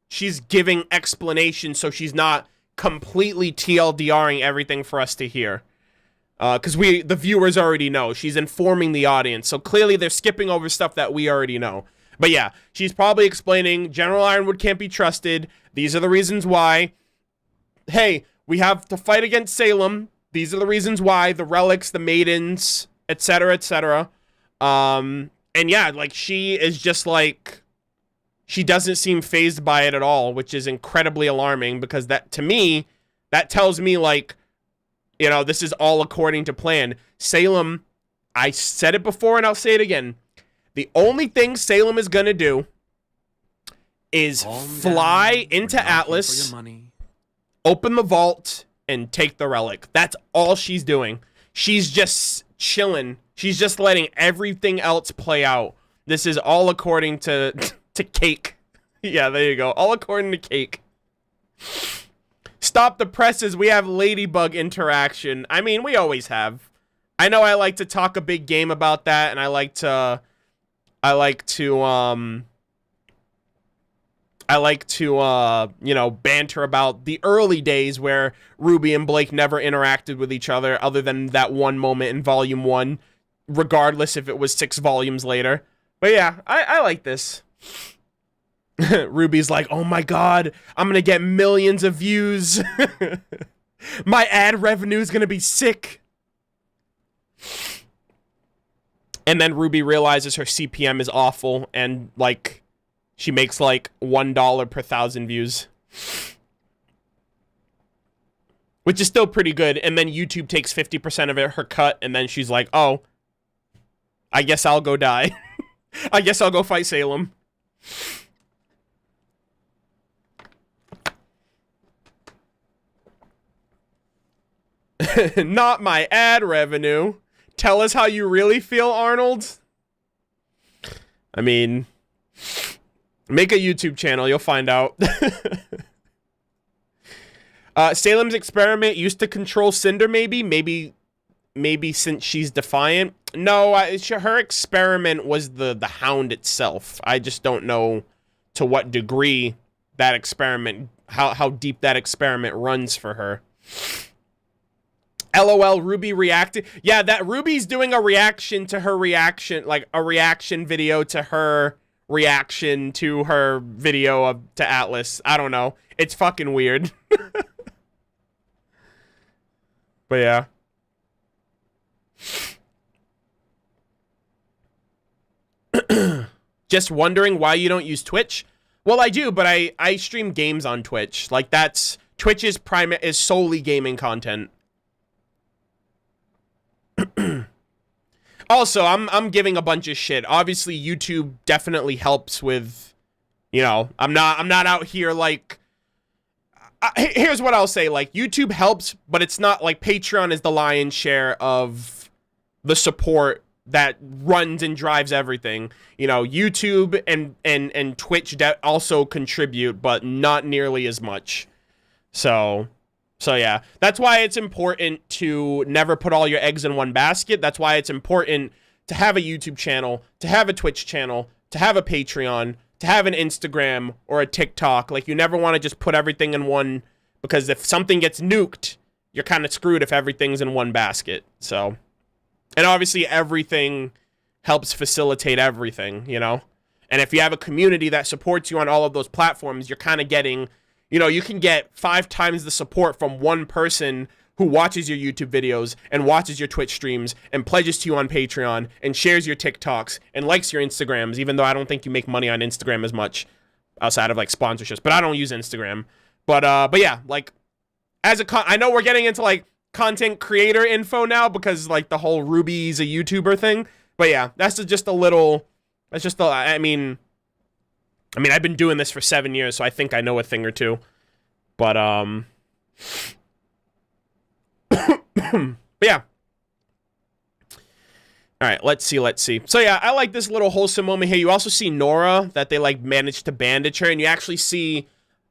she's giving explanation, so she's not completely TLDRing everything for us to hear. Because the viewers already know. She's informing the audience, so clearly they're skipping over stuff that we already know. But yeah, she's probably explaining, General Ironwood can't be trusted. These are the reasons why. Hey, we have to fight against Salem. These are the reasons why, the relics, the maidens, etc., etc. And yeah, like, she is just like, she doesn't seem fazed by it at all, which is incredibly alarming, because that, to me, that tells me, like, you know, this is all according to plan. Salem, I said it before and I'll say it again. The only thing Salem is gonna do is fly into Atlas, open the vault, and take the relic. That's all she's doing. She's just chilling. She's just letting everything else play out. This is all according to Cake. Yeah, there you go. All according to Cake. Stop the presses. We have Ladybug interaction. I mean, we always have. I know I like to talk a big game about that, and I like to you know, banter about the early days where Ruby and Blake never interacted with each other other than that one moment in Volume 1, regardless if it was 6 volumes later. But yeah, I like this. Ruby's like, oh my god, I'm gonna get millions of views. My ad revenue is gonna be sick. And then Ruby realizes her CPM is awful, and, like, she makes, like, $1 per 1,000 views. Which is still pretty good, and then YouTube takes 50% of it, her cut, and then she's like, oh, I guess I'll go die. I guess I'll go fight Salem. Not my ad revenue. Tell us how you really feel, Arnold. I mean, make a YouTube channel, you'll find out. Salem's experiment used to control Cinder, maybe since she's defiant. No, her experiment was the hound itself. I just don't know to what degree that experiment, how deep that experiment runs for her. LOL, Ruby reacted. Yeah, that Ruby's doing a reaction to her reaction, like a reaction video to her reaction to her video to Atlas. I don't know. It's fucking weird. But yeah. Just wondering why you don't use Twitch? Well, I do, but I stream games on Twitch. Like, that's... Twitch is solely gaming content. Also, I'm giving a bunch of shit. Obviously, YouTube definitely helps with, you know, I'm not out here like, here's what I'll say, like, YouTube helps, but it's not like Patreon is the lion's share of the support that runs and drives everything. You know, YouTube and Twitch also contribute, but not nearly as much. So yeah, that's why it's important to never put all your eggs in one basket. That's why it's important to have a YouTube channel, to have a Twitch channel, to have a Patreon, to have an Instagram or a TikTok. Like, you never want to just put everything in one, because if something gets nuked, you're kind of screwed if everything's in one basket. So, and obviously everything helps facilitate everything, you know? And if you have a community that supports you on all of those platforms, you're kind of getting... You know, you can get 5 times the support from one person who watches your YouTube videos and watches your Twitch streams and pledges to you on Patreon and shares your TikToks and likes your Instagrams, even though I don't think you make money on Instagram as much outside of, like, sponsorships. But I don't use Instagram. But yeah, like, I know we're getting into, like, content creator info now because, like, the whole Ruby's a YouTuber thing. But yeah, that's just a little... That's just I mean... I mean, I've been doing this for 7 years, so I think I know a thing or two. But, but yeah. All right, let's see. So yeah, I like this little wholesome moment here. You also see Nora, that they, like, managed to bandage her, and you actually see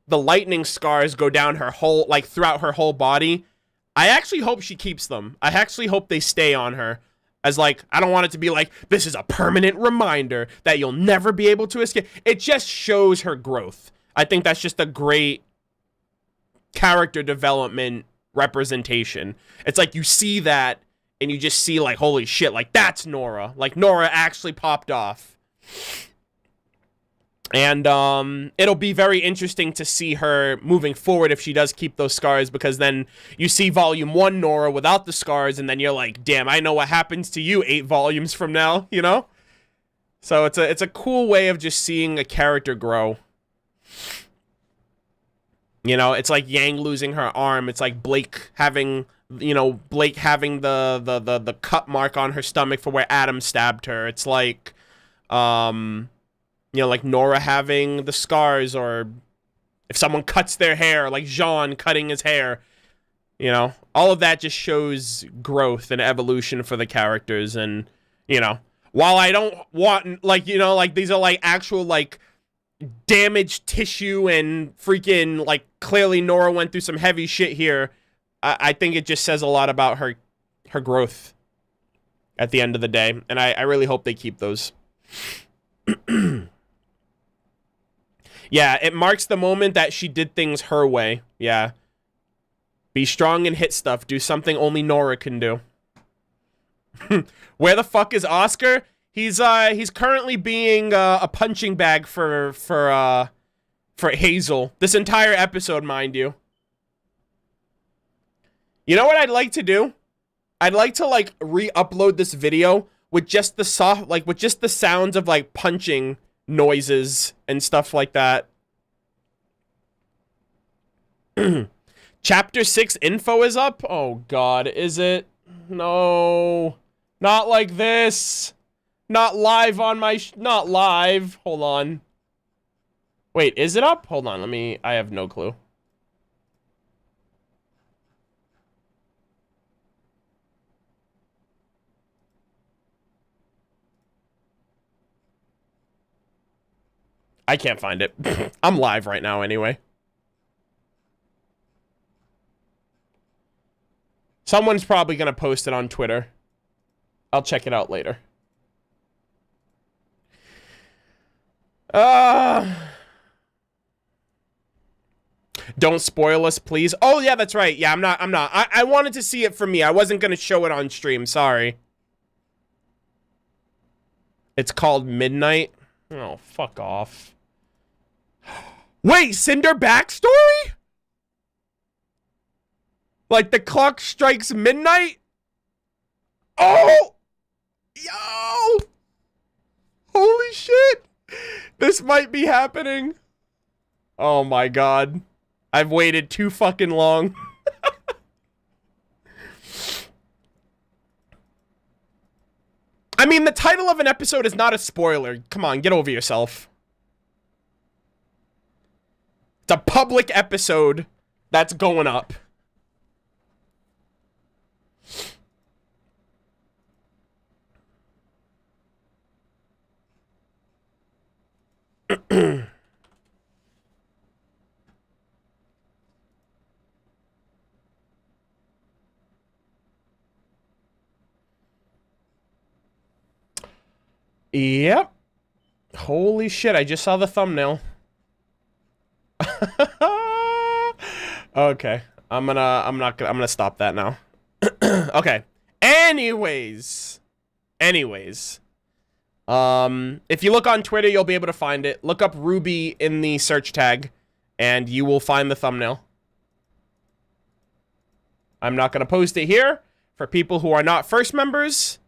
the lightning scars go down her whole, like, throughout her whole body. I actually hope she keeps them. I actually hope they stay on her. As, like, I don't want it to be like, this is a permanent reminder that you'll never be able to escape. It just shows her growth. I think that's just a great character development representation. It's like you see that, and you just see, like, holy shit, like, that's Nora. Like, Nora actually popped off. And it'll be very interesting to see her moving forward if she does keep those scars, because then you see Volume 1 Nora without the scars, and then you're like, damn, I know what happens to you 8 volumes from now, you know? So it's a cool way of just seeing a character grow. You know, it's like Yang losing her arm. It's like Blake having, you know, the cut mark on her stomach for where Adam stabbed her. It's like, you know, like Nora having the scars, or if someone cuts their hair, like Jean cutting his hair. You know, all of that just shows growth and evolution for the characters. And, you know, while I don't want, like, you know, like, these are, like, actual, like, damaged tissue and freaking, like, clearly Nora went through some heavy shit here, I think it just says a lot about her growth at the end of the day. And I really hope they keep those. Yeah, it marks the moment that she did things her way. Yeah. Be strong and hit stuff. Do something only Nora can do. Where the fuck is Oscar? He's currently being a punching bag for Hazel. This entire episode, mind you. You know what I'd like to do? I'd like to, like, re-upload this video with just the with just the sounds of, like, punching noises and stuff like that. Chapter 6 info is up? Oh god, is it? No. Not like this. Not live on my not live. Hold on. Wait, is it up? Hold on, I have no clue. I can't find it. I'm live right now anyway. Someone's probably gonna post it on Twitter. I'll check it out later. Don't spoil us, please. Oh, yeah, that's right. Yeah, I'm not. I wanted to see it for me. I wasn't gonna show it on stream. Sorry. It's called Midnight. Oh, fuck off. Wait, Cinder backstory? Like, the clock strikes midnight? Oh! Yo! Holy shit! This might be happening. Oh my god. I've waited too fucking long. I mean, the title of an episode is not a spoiler. Come on, get over yourself. It's a public episode that's going up. Yep. Holy shit, I just saw the thumbnail. Okay. I'm gonna stop that now. Okay. Anyways. If you look on Twitter, you'll be able to find it. Look up RWBY in the search tag, and you will find the thumbnail. I'm not gonna post it here for people who are not first members.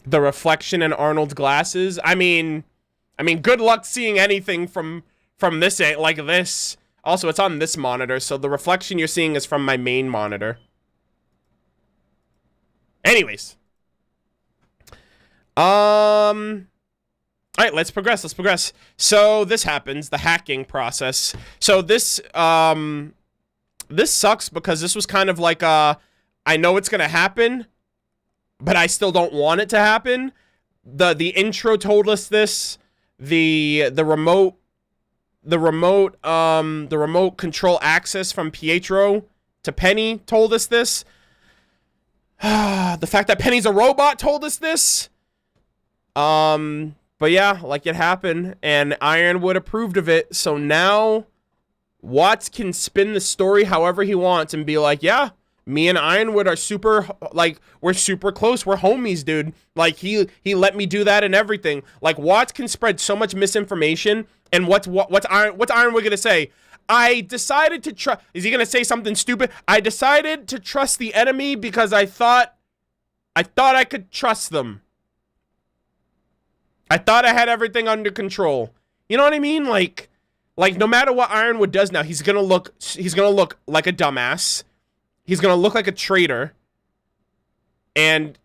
The reflection in Arnold's glasses. I mean, good luck seeing anything from this, like this. Also, it's on this monitor, so the reflection you're seeing is from my main monitor. Anyways. All right, let's progress. Let's progress. So this happens, the hacking process. So this this sucks because this was kind of like I know it's gonna happen, but I still don't want it to happen. The intro told us this. The remote control access from Pietro to Penny told us this. The fact that Penny's a robot told us this. But yeah, like it happened, and Ironwood approved of it, so now Watts can spin the story however he wants and be like, yeah, me and Ironwood are super, like, we're super close, we're homies, dude. Like, he let me do that and everything. Like, Watts can spread so much misinformation, and what's Ironwood gonna say? I decided to trust, is he gonna say something stupid? I decided to trust the enemy because I thought I could trust them. I thought I had everything under control. You know what I mean? Like no matter what Ironwood does now, he's gonna look like a dumbass. He's gonna look like a traitor. And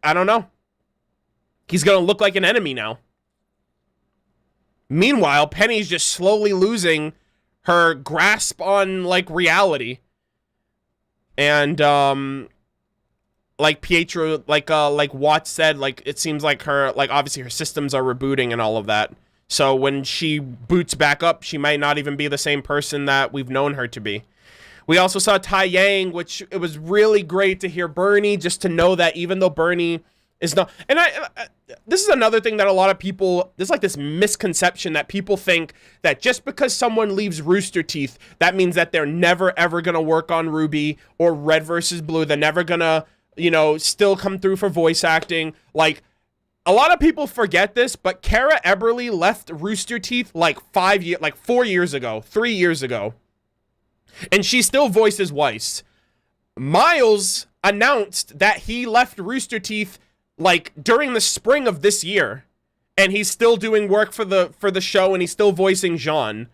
I don't know. He's gonna look like an enemy now. Meanwhile, Penny's just slowly losing her grasp on like reality. And like Pietro, like Watts said, like it seems like her, like obviously her systems are rebooting and all of that. So when she boots back up, she might not even be the same person that we've known her to be. We also saw Tai Yang, which it was really great to hear Bernie, just to know that even though Bernie is not, and this is another thing that a lot of people, there's like this misconception that people think that just because someone leaves Rooster Teeth, that means that they're never ever gonna work on RWBY or Red versus Blue. They're never gonna, you know, still come through for voice acting. Like, a lot of people forget this, but Kara Eberly left Rooster Teeth like 4 years ago, 3 years ago. And she still voices Weiss. Miles announced that he left Rooster Teeth like during the spring of this year. And he's still doing work for the show, and he's still voicing Jean.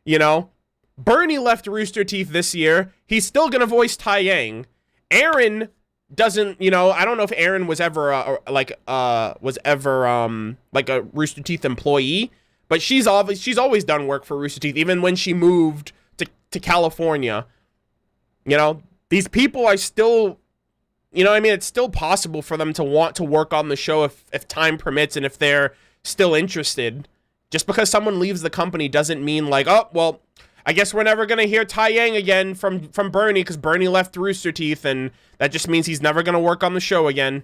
You know? Bernie left Rooster Teeth this year. He's still gonna voice Tai Yang. Aaron doesn't, you know, I don't know if Aaron was ever like a Rooster Teeth employee, but she's always done work for Rooster Teeth, even when she moved to California. You know, these people are still, you know what I mean? It's still possible for them to want to work on the show if time permits and if they're still interested. Just because someone leaves the company doesn't mean like, oh, well, I guess we're never gonna hear Tai Yang again from Bernie because Bernie left Rooster Teeth, and that just means he's never gonna work on the show again.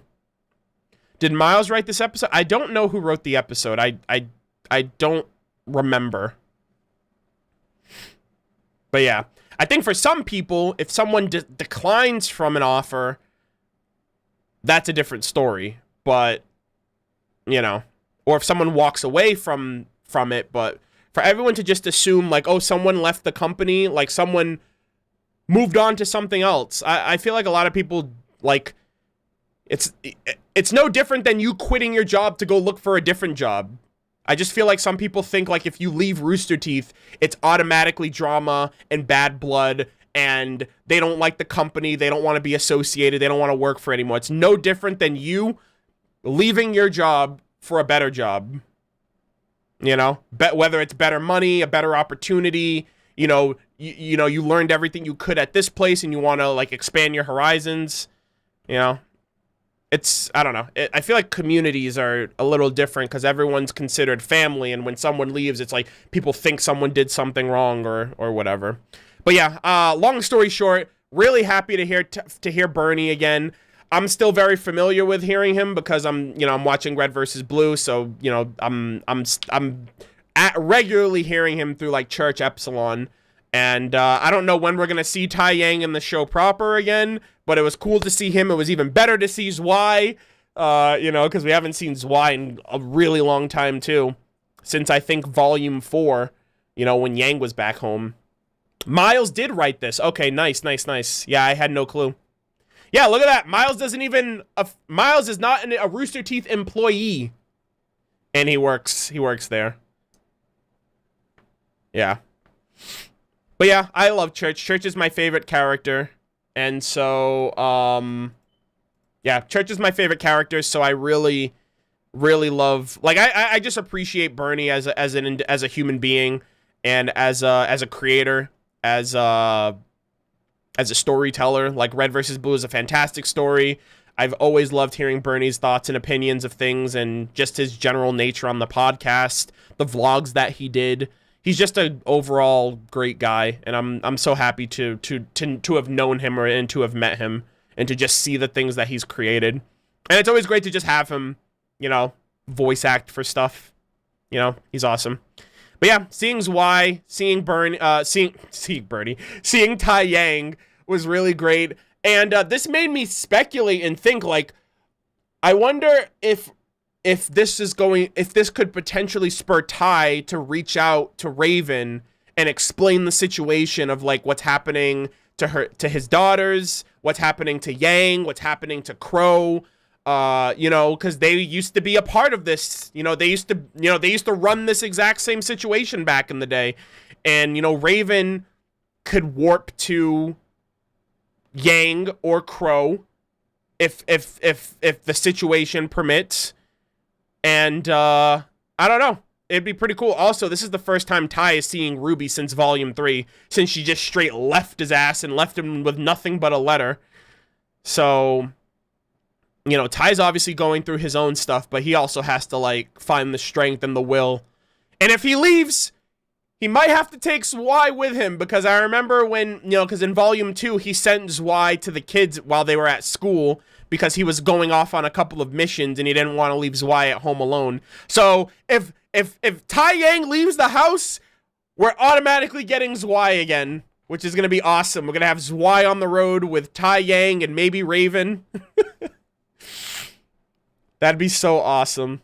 Did Miles write this episode? I don't know who wrote the episode. I don't remember. But yeah, I think for some people, if someone declines from an offer, that's a different story. But you know, or if someone walks away from it, but for everyone to just assume like, oh, someone left the company, like someone moved on to something else. I feel like a lot of people, like, it's no different than you quitting your job to go look for a different job. I just feel like some people think like if you leave Rooster Teeth, it's automatically drama and bad blood, and they don't like the company, they don't want to be associated, they don't want to work for it anymore. It's no different than you leaving your job for a better job. You know, whether it's better money, a better opportunity, you know, you learned everything you could at this place and you want to like expand your horizons. You know, it's, I don't know. I feel like communities are a little different because everyone's considered family. And when someone leaves, it's like people think someone did something wrong or whatever. But yeah, long story short, really happy to hear Bernie again. I'm still very familiar with hearing him because I'm watching Red versus Blue, so you know I'm regularly hearing him through like Church Epsilon, and I don't know when we're gonna see Tai Yang in the show proper again, but it was cool to see him. It was even better to see Zwei, you know, because we haven't seen Zwei in a really long time too, since I think Volume 4, you know, when Yang was back home. Miles did write this. Okay, nice. Yeah, I had no clue. Yeah, look at that. Miles is not a Rooster Teeth employee. And he works there. Yeah. But yeah, I love Church. Church is my favorite character. And so, yeah, Church is my favorite character, so I really really love, like, I just appreciate Bernie as a human being, and as a creator, as a storyteller. Like, Red versus Blue is a fantastic story. I've always loved hearing Bernie's thoughts and opinions of things, and just his general nature on the podcast, the vlogs that he did. He's just an overall great guy, and I'm so happy to have known him, and to have met him, and to just see the things that he's created. And it's always great to just have him, you know, voice act for stuff. You know, he's awesome. But yeah, seeing Zwei, seeing Tai Yang was really great. And this made me speculate and think, like, I wonder if this could potentially spur Tai to reach out to Raven and explain the situation of, like, what's happening to his daughters, what's happening to Yang, what's happening to Crow. You know, because they used to be a part of this. You know, they used to run this exact same situation back in the day. And, you know, Raven could warp to Yang or Crow if the situation permits. And I don't know. It'd be pretty cool. Also, this is the first time Tai is seeing RWBY since Volume 3, since she just straight left his ass and left him with nothing but a letter. So, you know, Ty's obviously going through his own stuff, but he also has to, like, find the strength and the will. And if he leaves, he might have to take Zwei with him, because I remember when, you know, because in Volume 2, he sent Zwei to the kids while they were at school, because he was going off on a couple of missions, and he didn't want to leave Zwei at home alone. So, if Tai Yang leaves the house, we're automatically getting Zwei again, which is going to be awesome. We're going to have Zwei on the road with Tai Yang and maybe Raven. That'd be so awesome.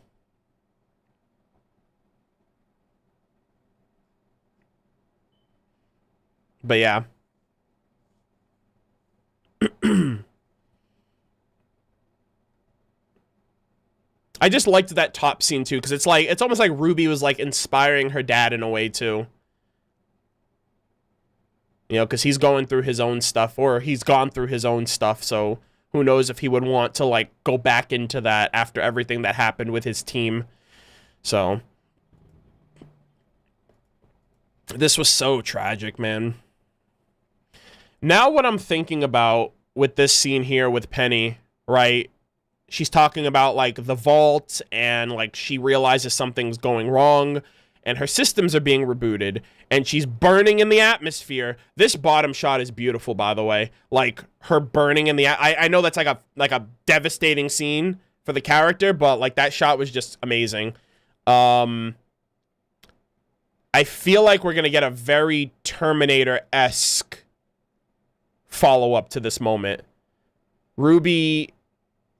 But yeah. I just liked that top scene too, because it's almost like RWBY was, like, inspiring her dad in a way too. You know, because he's going through his own stuff, or he's gone through his own stuff, so who knows if he would want to, like, go back into that after everything that happened with his team. So, this was so tragic, man. Now what I'm thinking about with this scene here with Penny, right? She's talking about, like, the vault, and, like, she realizes something's going wrong, and her systems are being rebooted, and she's burning in the atmosphere. This bottom shot is beautiful, by the way. Like, her burning in the... I know that's like a devastating scene for the character, but, like, that shot was just amazing. I feel like we're gonna get a very Terminator-esque follow-up to this moment. RWBY...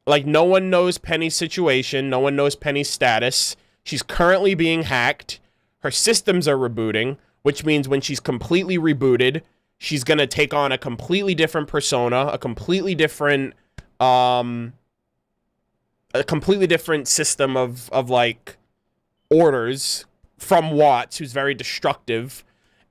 Like, no one knows Penny's situation. No one knows Penny's status. She's currently being hacked. Her systems are rebooting, which means when she's completely rebooted, she's going to take on a completely different persona, a completely different system of like, orders from Watts, who's very destructive.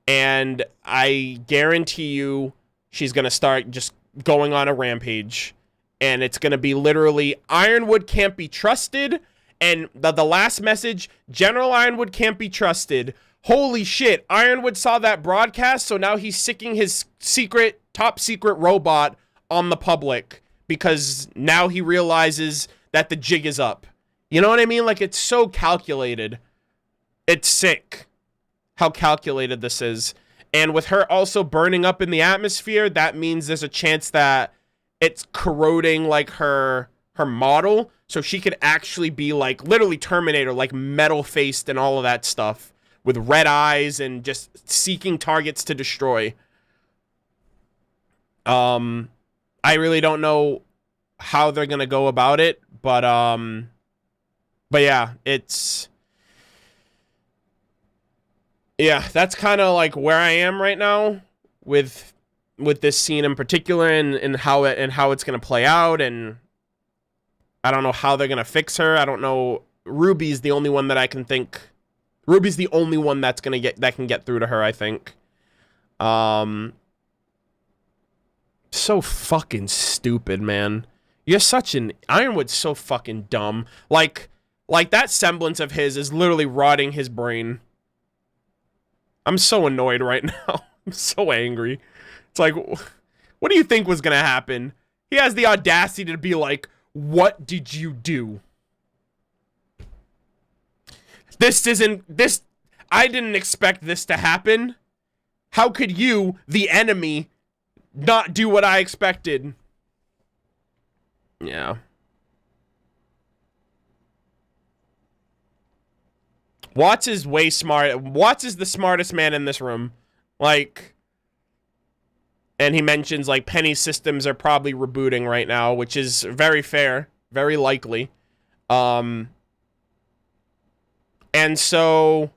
And I guarantee you she's going to start just going on a rampage. And it's going to be literally, Ironwood can't be trusted. And the last message, General Ironwood can't be trusted. Holy shit, Ironwood saw that broadcast, so now he's sicking his top secret robot on the public. Because now he realizes that the jig is up. You know what I mean? Like, it's so calculated. It's sick how calculated this is. And with her also burning up in the atmosphere, that means there's a chance that it's corroding, like, her model, so she could actually be, like, literally Terminator, like, metal-faced and all of that stuff, with red eyes and just seeking targets to destroy. I really don't know how they're gonna go about it, but yeah, that's kind of, like, where I am right now with this scene in particular, and how it's gonna play out, and I don't know how they're gonna fix her. I don't know. RWBY's the only one that I can think. RWBY's the only one that can get through to her, I think. So fucking stupid, man. You're such an... Ironwood's so fucking dumb. Like, Like, that semblance of his is literally rotting his brain. I'm so annoyed right now. I'm so angry. It's like, what do you think was gonna happen? He has the audacity to be like, what did you do? I didn't expect this to happen. How could you, the enemy, not do what I expected? Yeah. Watts is way smart. Watts is the smartest man in this room. Like, and he mentions, like, Penny's systems are probably rebooting right now, which is very fair, very likely. And so,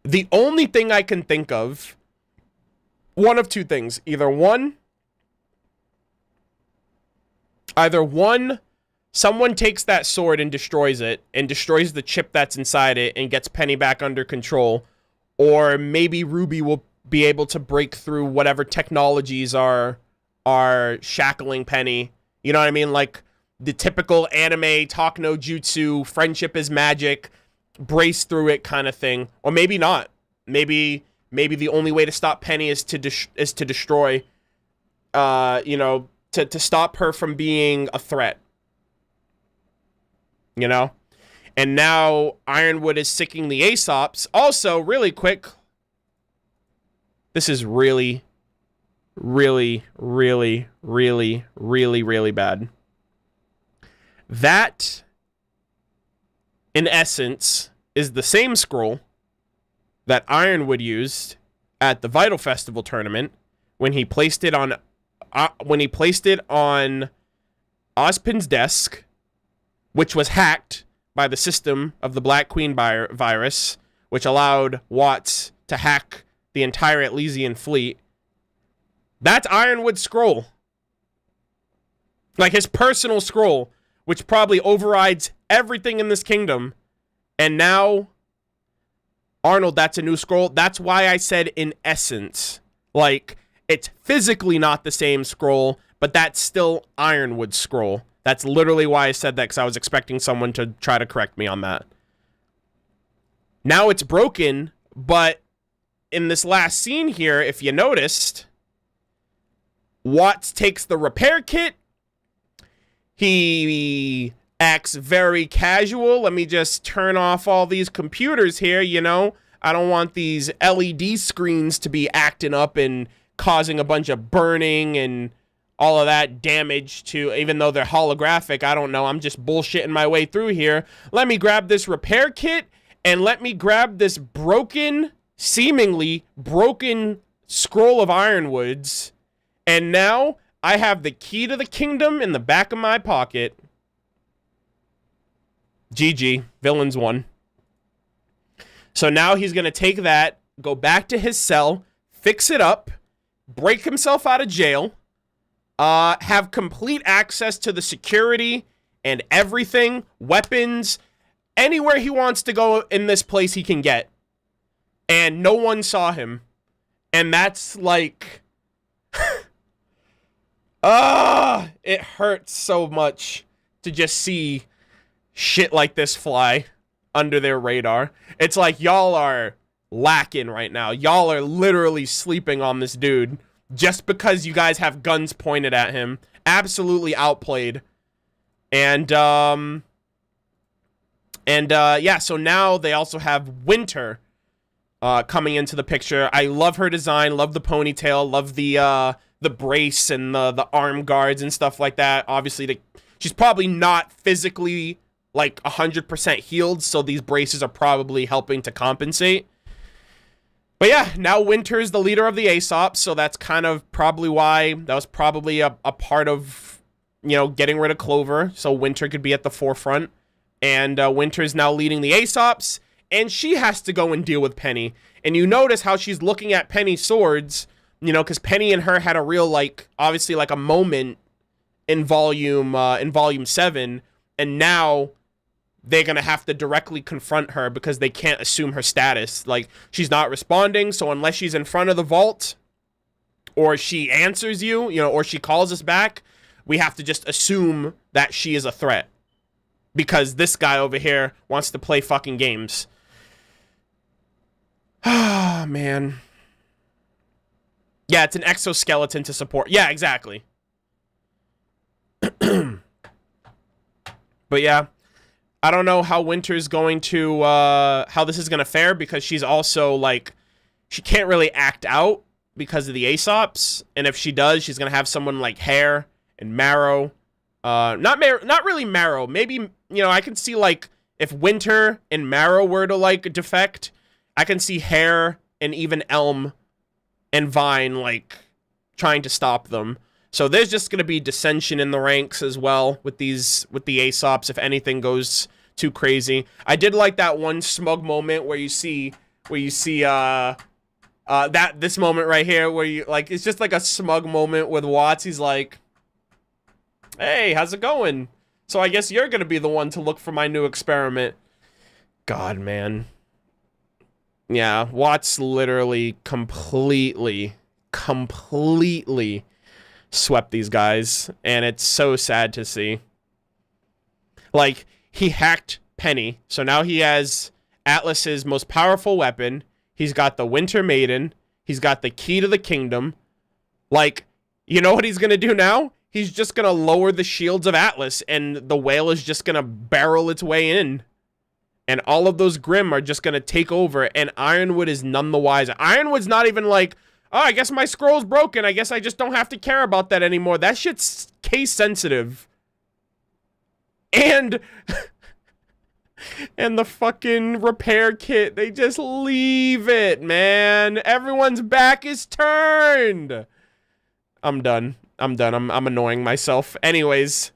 the only thing I can think of, one of two things. Either one, someone takes that sword and destroys it, and destroys the chip that's inside it, and gets Penny back under control. Or maybe RWBY will be able to break through whatever technologies are shackling Penny. You know what I mean? Like, the typical anime, talk no jutsu, friendship is magic, brace through it kind of thing. Or maybe not. Maybe the only way to stop Penny is to destroy, you know, to stop her from being a threat. You know? And now Ironwood is sicking the Aesops. Also, really quick, this is really, really, really, really, really, really bad. That, in essence, is the same scroll that Ironwood used at the Vital Festival tournament when he placed it on Ozpin's desk, which was hacked by the system of the Black Queen virus, which allowed Watts to hack the entire Elysian fleet. That's Ironwood's scroll. Like, his personal scroll, which probably overrides everything in this kingdom. And now, Arnold, that's a new scroll. That's why I said in essence. Like, it's physically not the same scroll, but that's still Ironwood's scroll. That's literally why I said that, because I was expecting someone to try to correct me on that. Now it's broken, but in this last scene here, if you noticed, Watts takes the repair kit. He acts very casual. Let me just turn off all these computers here, you know. I don't want these LED screens to be acting up and causing a bunch of burning and all of that damage to, even though they're holographic, I don't know. I'm just bullshitting my way through here. Let me grab this repair kit and let me grab this seemingly broken scroll of Ironwood's. And now I have the key to the kingdom in the back of my pocket. GG. Villains won. So now he's going to take that, go back to his cell, fix it up, break himself out of jail, have complete access to the security and everything, weapons, anywhere he wants to go in this place he can get. And no one saw him. And that's like... it hurts so much to just see shit like this fly under their radar. It's like y'all are lacking right now. Y'all are literally sleeping on this dude just because you guys have guns pointed at him. Absolutely outplayed. And yeah, so now they also have Winter coming into the picture. I love her design, love the ponytail, love the brace and the arm guards and stuff like that. Obviously, she's probably not physically like 100% healed, so these braces are probably helping to compensate. But yeah, now Winter's the leader of the Aesops, so that's kind of probably why that was probably a part of, you know, getting rid of Clover, so Winter could be at the forefront. And Winter's now leading the Aesops, and she has to go and deal with Penny. And you notice how she's looking at Penny's swords, you know, because Penny and her had a real, like, obviously, like, a moment in volume 7, and now they're gonna have to directly confront her because they can't assume her status. Like, she's not responding, so unless she's in front of the vault, or she answers you, you know, or she calls us back, we have to just assume that she is a threat. because this guy over here wants to play fucking games. Ah, man. Yeah, it's an exoskeleton to support. Yeah, exactly. But yeah, I don't know how Winter's going to, how this is going to fare, because she's also, like, she can't really act out because of the Aesops, and if she does, she's going to have someone like Hair and Marrow. Not really Marrow. Maybe, you know, I can see, like, if Winter and Marrow were to, like, defect, I can see Hair and even Elm and Vine, like, trying to stop them. So there's just going to be dissension in the ranks as well with the Aesops if anything goes too crazy. I did like that one smug moment where you see this moment right here where you, like, it's just like a smug moment with Watts. He's like, hey, how's it going? So I guess you're going to be the one to look for my new experiment. God, man. Yeah, Watts literally completely swept these guys, and it's so sad to see. Like, he hacked Penny, so now he has Atlas's most powerful weapon. He's got the Winter Maiden. He's got the key to the kingdom. Like, you know what he's gonna do now? He's just gonna lower the shields of Atlas, and the whale is just gonna barrel its way in. And all of those Grimm are just gonna take over, and Ironwood is none the wiser. Ironwood's not even like, oh, I guess my scroll's broken. I guess I just don't have to care about that anymore. That shit's case sensitive. And and the fucking repair kit, they just leave it, man. Everyone's back is turned. I'm done. I'm annoying myself. Anyways.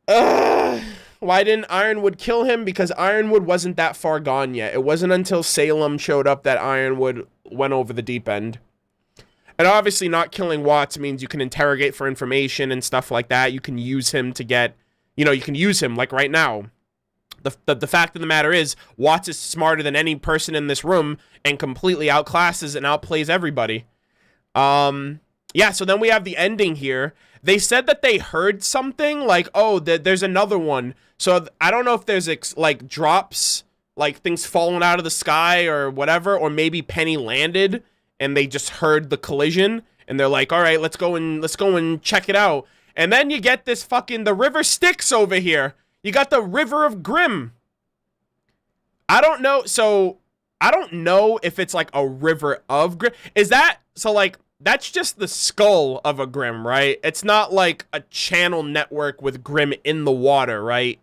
Why didn't Ironwood kill him? Because Ironwood wasn't that far gone yet. It wasn't until Salem showed up that Ironwood went over the deep end. And obviously not killing Watts means you can interrogate for information and stuff like that. You can use him to get, you know, you can use him like right now. The fact of the matter is, Watts is smarter than any person in this room and completely outclasses and outplays everybody. Yeah, so then we have the ending here. They said that they heard something, like, oh, there's another one. So I don't know if there's, like, drops, like, things falling out of the sky or whatever, or maybe Penny landed and they just heard the collision and they're like, all right, let's go and check it out. And then you get this fucking, the river Styx over here. You got the River of Grimm. I don't know, so I don't know if it's like a River of Grimm. Is that, so like, that's just the skull of a Grimm, right? It's not like a channel network with Grimm in the water, right?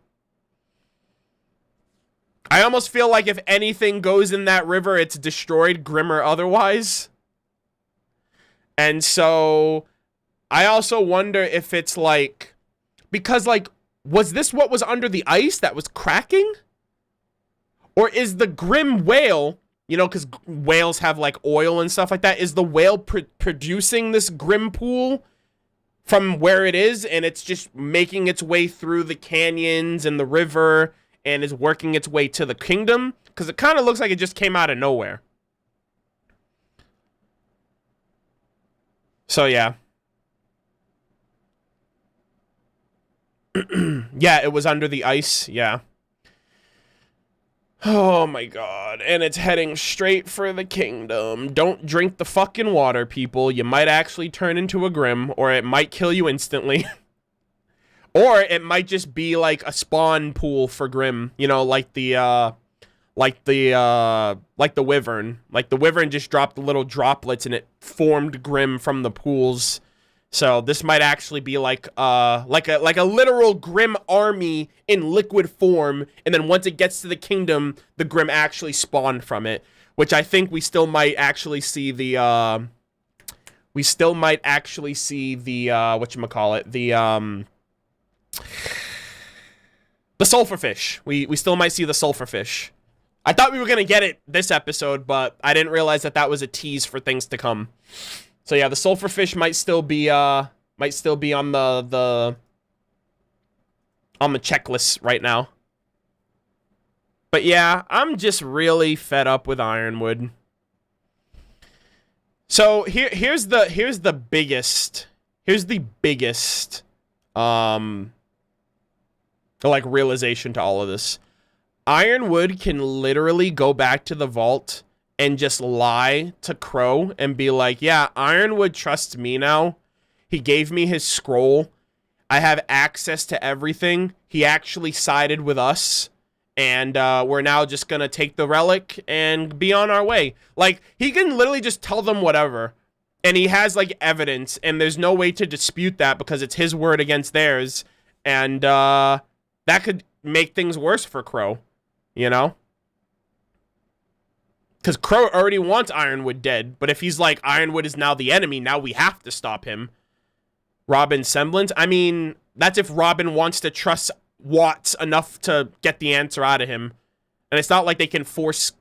I almost feel like if anything goes in that river, it's destroyed, Grimm or otherwise. And so I also wonder if it's like, because like, was this what was under the ice that was cracking? Or is the Grimm whale, you know, because whales have like oil and stuff like that, is the whale producing this Grimm pool from where it is, and it's just making its way through the canyons and the river and is working its way to the kingdom? Because it kind of looks like it just came out of nowhere. So yeah. Yeah, it was under the ice, yeah. Oh my god, and it's heading straight for the kingdom. Don't drink the fucking water, people. You might actually turn into a Grimm, or it might kill you instantly. Or it might just be like a spawn pool for Grimm, you know, like the wyvern. Like the wyvern just dropped little droplets and it formed Grimm from the pools. So this might actually be like a literal Grimm army in liquid form, and then once it gets to the kingdom, the Grimm actually spawn from it, which I think we still might actually see the whatchamacallit, the sulfurfish. We still might see the sulfurfish. I thought we were gonna get it this episode, but I didn't realize that was a tease for things to come. So yeah, the sulfurfish might still be on the checklist right now. But yeah, I'm just really fed up with Ironwood. So here's the biggest like realization to all of this. Ironwood can literally go back to the vault and just lie to Crow and be like, yeah, Ironwood trusts me now. He gave me his scroll. I have access to everything. He actually sided with us. And we're now just going to take the relic and be on our way. Like, he can literally just tell them whatever. And he has, like, evidence. And there's no way to dispute that because it's his word against theirs. And that could make things worse for Crow. You know? Because Crow already wants Ironwood dead. But if he's like, Ironwood is now the enemy, now we have to stop him. Robin's semblance? I mean, that's if Robin wants to trust Watts enough to get the answer out of him. And it's not like they can force...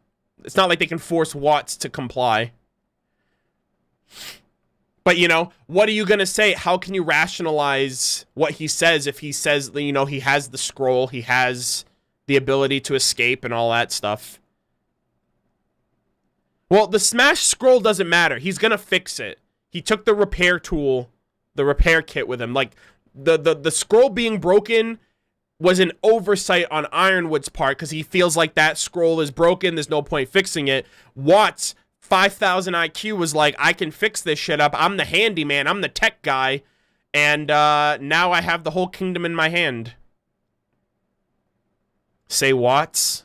It's not like they can force Watts to comply. But, you know, what are you going to say? How can you rationalize what he says if he says, you know, he has the scroll, he has the ability to escape and all that stuff? Well, the Smash scroll doesn't matter. He's going to fix it. He took the repair tool, the repair kit with him. Like, the scroll being broken was an oversight on Ironwood's part because he feels like that scroll is broken. There's no point fixing it. Watts, 5,000 IQ, was like, I can fix this shit up. I'm the handyman. I'm the tech guy. And now I have the whole kingdom in my hand. Say Watts.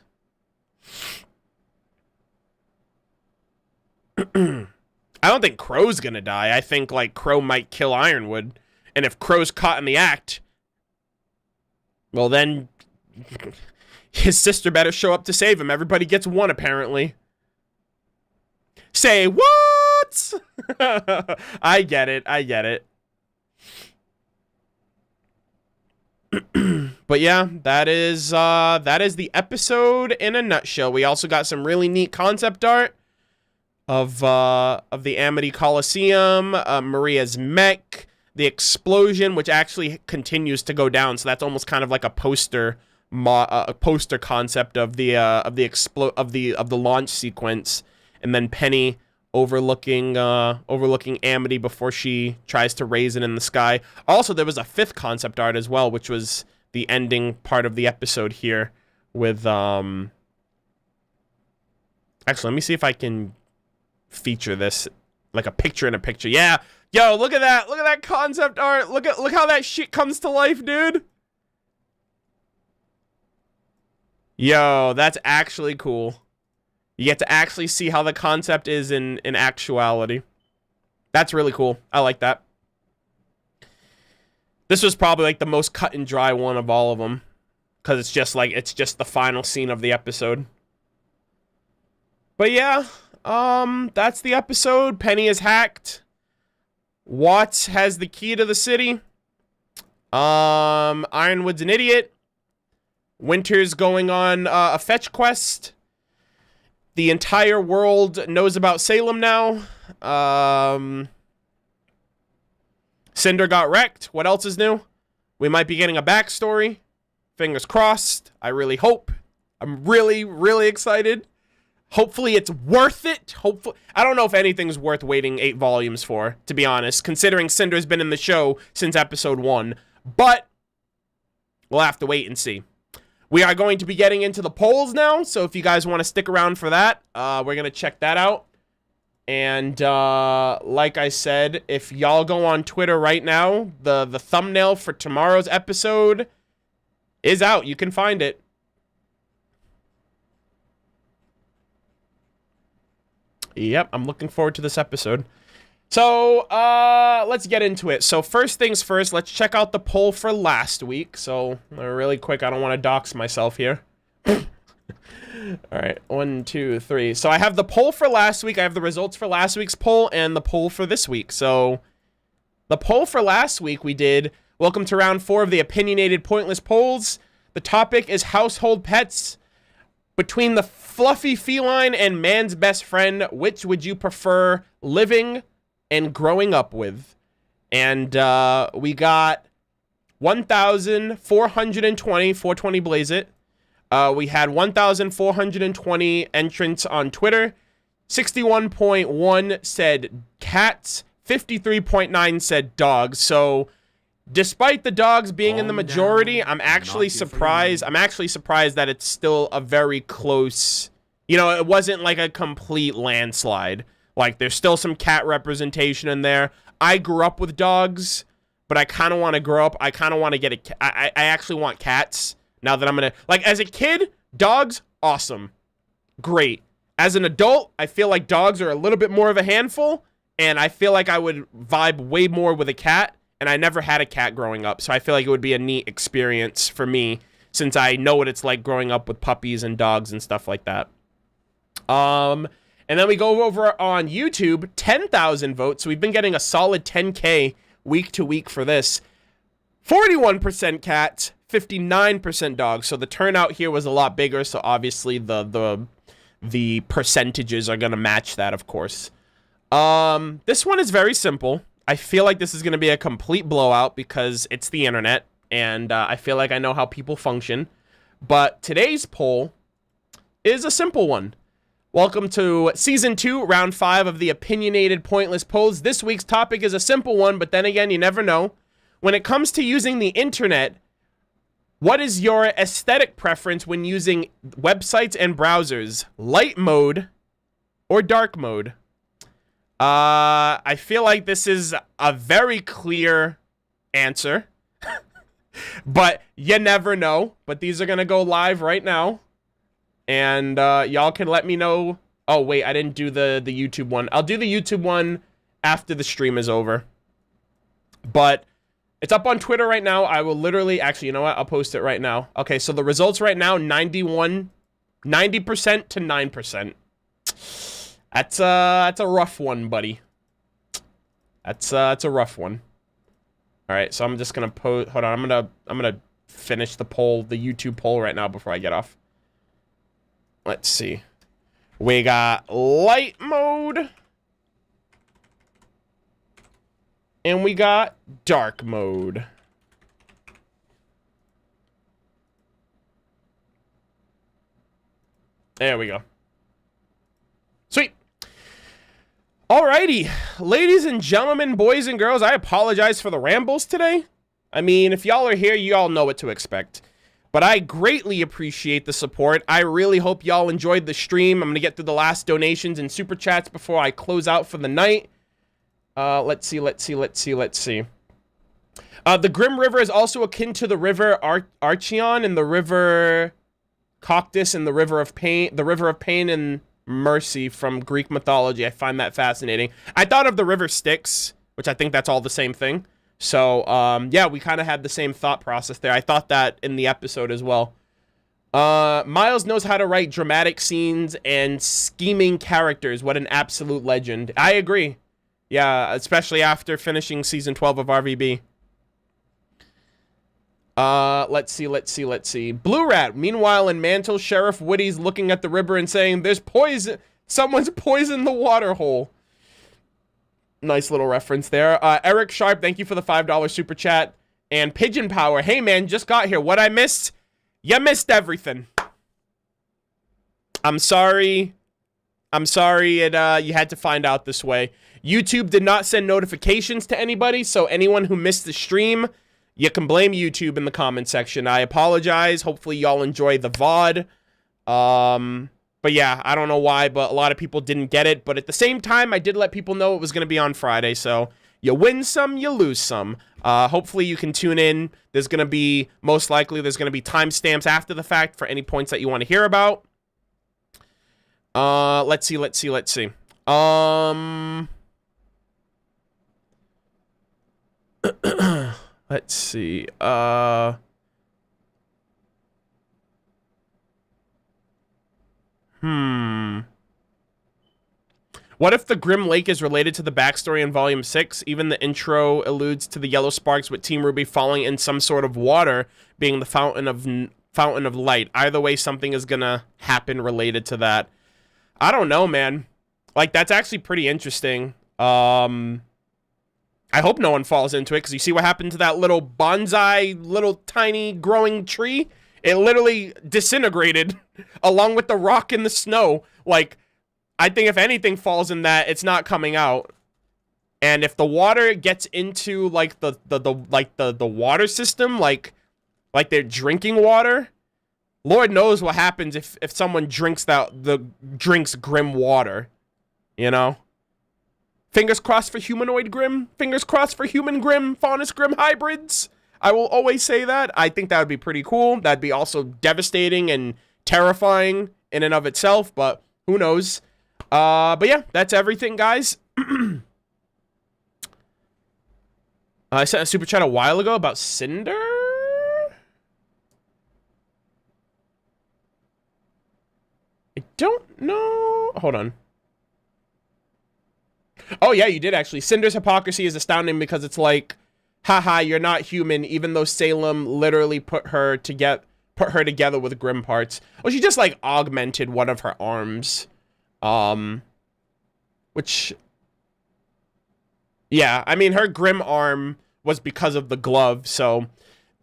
I don't think Crow's gonna die. I think, like, Crow might kill Ironwood. And if Crow's caught in the act, well, then his sister better show up to save him. Everybody gets one, apparently. Say what? I get it. I get it. But yeah, that is the episode in a nutshell. We also got some really neat concept art of the Amity Coliseum, Maria's mech, the explosion, which actually continues to go down. So that's almost kind of like a poster concept of the launch sequence, and then Penny overlooking Amity before she tries to raise it in the sky. Also, there was a 5th concept art as well, which was the ending part of the episode here with actually, let me see if I can feature this like a picture in a picture. Yeah. Yo, look at that. Look at that concept art. Look how that shit comes to life, dude. Yo, that's actually cool. You get to actually see how the concept is in actuality. That's really cool. I like that. This was probably like the most cut and dry one of all of them, because it's just the final scene of the episode. But yeah, that's the episode. Penny is hacked. Watts has the key to the city. Ironwood's an idiot. Winter's going on a fetch quest. The entire world knows about Salem now. Cinder got wrecked. What else is new? We might be getting a backstory. Fingers crossed. I really hope. I'm really, really excited. Hopefully it's worth it. Hopefully, I don't know if anything's worth waiting 8 volumes for, to be honest, considering Cinder's been in the show since episode 1. But we'll have to wait and see. We are going to be getting into the polls now, so if you guys want to stick around for that, we're going to check that out. And like I said, if y'all go on Twitter right now, the thumbnail for tomorrow's episode is out. You can find it. Yep, I'm looking forward to this episode. So, let's get into it. So, first things first, let's check out the poll for last week. So, really quick, I don't want to dox myself here. Alright, 1, 2, 3. So, I have the poll for last week, I have the results for last week's poll, and the poll for this week. So, the poll for last week we did, welcome to round 4 of the opinionated pointless polls. The topic is household pets. Between the fluffy feline and man's best friend, which would you prefer living and growing up with? And we got 1,420, 420 blaze it. We had 1,420 entrants on Twitter. 61.1 said cats. 53.9 said dogs. So Despite the dogs being in the majority, I'm actually surprised. I'm actually surprised that it's still a very close, you know, it wasn't like a complete landslide. Like, there's still some cat representation in there. I grew up with dogs, but I kind of want to grow up. I kind of want to get a cat. I actually want cats now that I'm going to, like, as a kid, dogs, awesome. Great. As an adult, I feel like dogs are a little bit more of a handful, and I feel like I would vibe way more with a cat, and I never had a cat growing up, so I feel like it would be a neat experience for me, since I know what it's like growing up with puppies and dogs and stuff like that. And then we go over on YouTube, 10,000 votes, so we've been getting a solid 10K week to week for this. 41% cats, 59% dogs, so the turnout here was a lot bigger, so obviously the percentages are going to match that, of course. This one is very simple. I feel like this is going to be a complete blowout because it's the internet, and I feel like I know how people function. But today's poll is a simple one. Welcome to Season 2, Round 5 of the Opinionated Pointless Polls. This week's topic is a simple one, but then again, you never know. When it comes to using the internet, what is your aesthetic preference when using websites and browsers? Light mode or dark mode? I feel like this is a very clear answer, but you never know. But these are going to go live right now, and y'all can let me know. Oh, wait, I didn't do the YouTube one. I'll do the YouTube one after the stream is over, but it's up on Twitter right now. I will literally, actually, you know what? I'll post it right now. Okay, so the results right now, 90% to 9%. That's a rough one, buddy. That's a rough one. All right, so I'm just gonna post. Hold on, I'm gonna finish the poll, the YouTube poll right now before I get off. Let's see. We got light mode, and we got dark mode. There we go. Sweet. Alrighty, ladies and gentlemen, boys and girls, I apologize for the rambles today. I mean, if y'all are here, y'all know what to expect. But I greatly appreciate the support. I really hope y'all enjoyed the stream. I'm going to get through the last donations and super chats before I close out for the night. Let's see. The Grim River is also akin to the river Archeon and the river Coctus and the river of pain and mercy from Greek mythology. I find that fascinating. I thought of the river Styx, which I think that's all the same thing. So, yeah, we kind of had the same thought process there. I thought that in the episode as well. Miles knows how to write dramatic scenes and scheming characters. What an absolute legend. I agree. Yeah, especially after finishing Season 12 of RWBY. Let's see. Blue Rat. Meanwhile, in Mantle, Sheriff Woody's looking at the river and saying, there's poison. Someone's poisoned the water hole. Nice little reference there. Eric Sharp, thank you for the $5 super chat. And Pigeon Power. Hey, man, just got here. What I missed? You missed everything. I'm sorry. You had to find out this way. YouTube did not send notifications to anybody, so anyone who missed the stream, you can blame YouTube in the comment section. I apologize. Hopefully y'all enjoy the VOD. But yeah, I don't know why, but a lot of people didn't get it. But at the same time, I did let people know it was going to be on Friday. So you win some, you lose some. Hopefully you can tune in. There's going to be, most likely, there's going to be timestamps after the fact for any points that you want to hear about. Let's see. Let's see. What if the Grim Lake is related to the backstory in Volume 6? Even the intro alludes to the yellow sparks with Team RWBY falling in some sort of water being the fountain of light. Either way, something is gonna happen related to that. I don't know, man. Like, that's actually pretty interesting. I hope no one falls into it, because you see what happened to that little bonsai, little tiny growing tree? It literally disintegrated along with the rock and the snow. Like, I think if anything falls in that, it's not coming out. And if the water gets into like the water system, like they're drinking water, Lord knows what happens if someone drinks Grim water, you know? Fingers crossed for humanoid Grim. Fingers crossed for human Grim, Faunus Grim hybrids. I will always say that. I think that would be pretty cool. That'd be also devastating and terrifying in and of itself, but who knows? But yeah, that's everything, guys. I sent a super chat a while ago about Cinder. I don't know. Hold on. Oh, yeah, you did, actually. Cinder's hypocrisy is astounding because it's like, haha, you're not human, even though Salem literally put her together with Grim parts. Well, she just, like, augmented one of her arms. Which... Yeah, I mean, her Grim arm was because of the glove, so...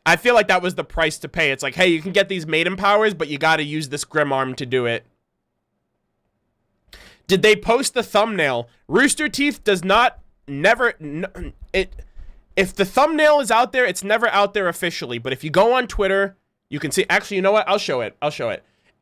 I feel like that was the price to pay. It's like, hey, you can get these maiden powers, but you gotta use this Grim arm to do it. Did they post the thumbnail? Rooster Teeth does not, if the thumbnail is out there, it's never out there officially. But if you go on Twitter, you can see, actually, you know what? I'll show it.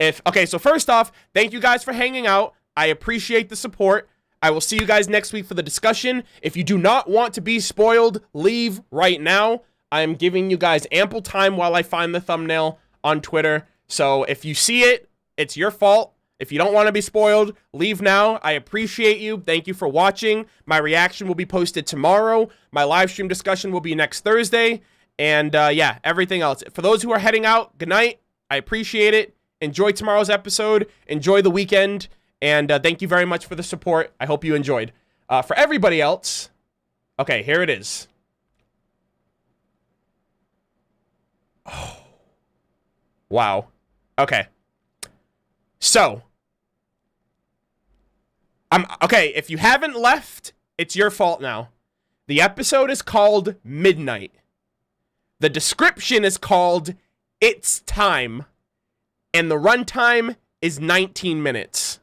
Okay, so first off, thank you guys for hanging out. I appreciate the support. I will see you guys next week for the discussion. If you do not want to be spoiled, leave right now. I am giving you guys ample time while I find the thumbnail on Twitter. So if you see it, it's your fault. If you don't want to be spoiled, leave now. I appreciate you. Thank you for watching. My reaction will be posted tomorrow. My live stream discussion will be next Thursday. And yeah, everything else. For those who are heading out, good night. I appreciate it. Enjoy tomorrow's episode. Enjoy the weekend. And thank you very much for the support. I hope you enjoyed. For everybody else, okay, here it is. Oh. Wow. Okay. So, okay, if you haven't left, it's your fault now. The episode is called Midnight. The description is called It's Time. And the runtime is 19 minutes.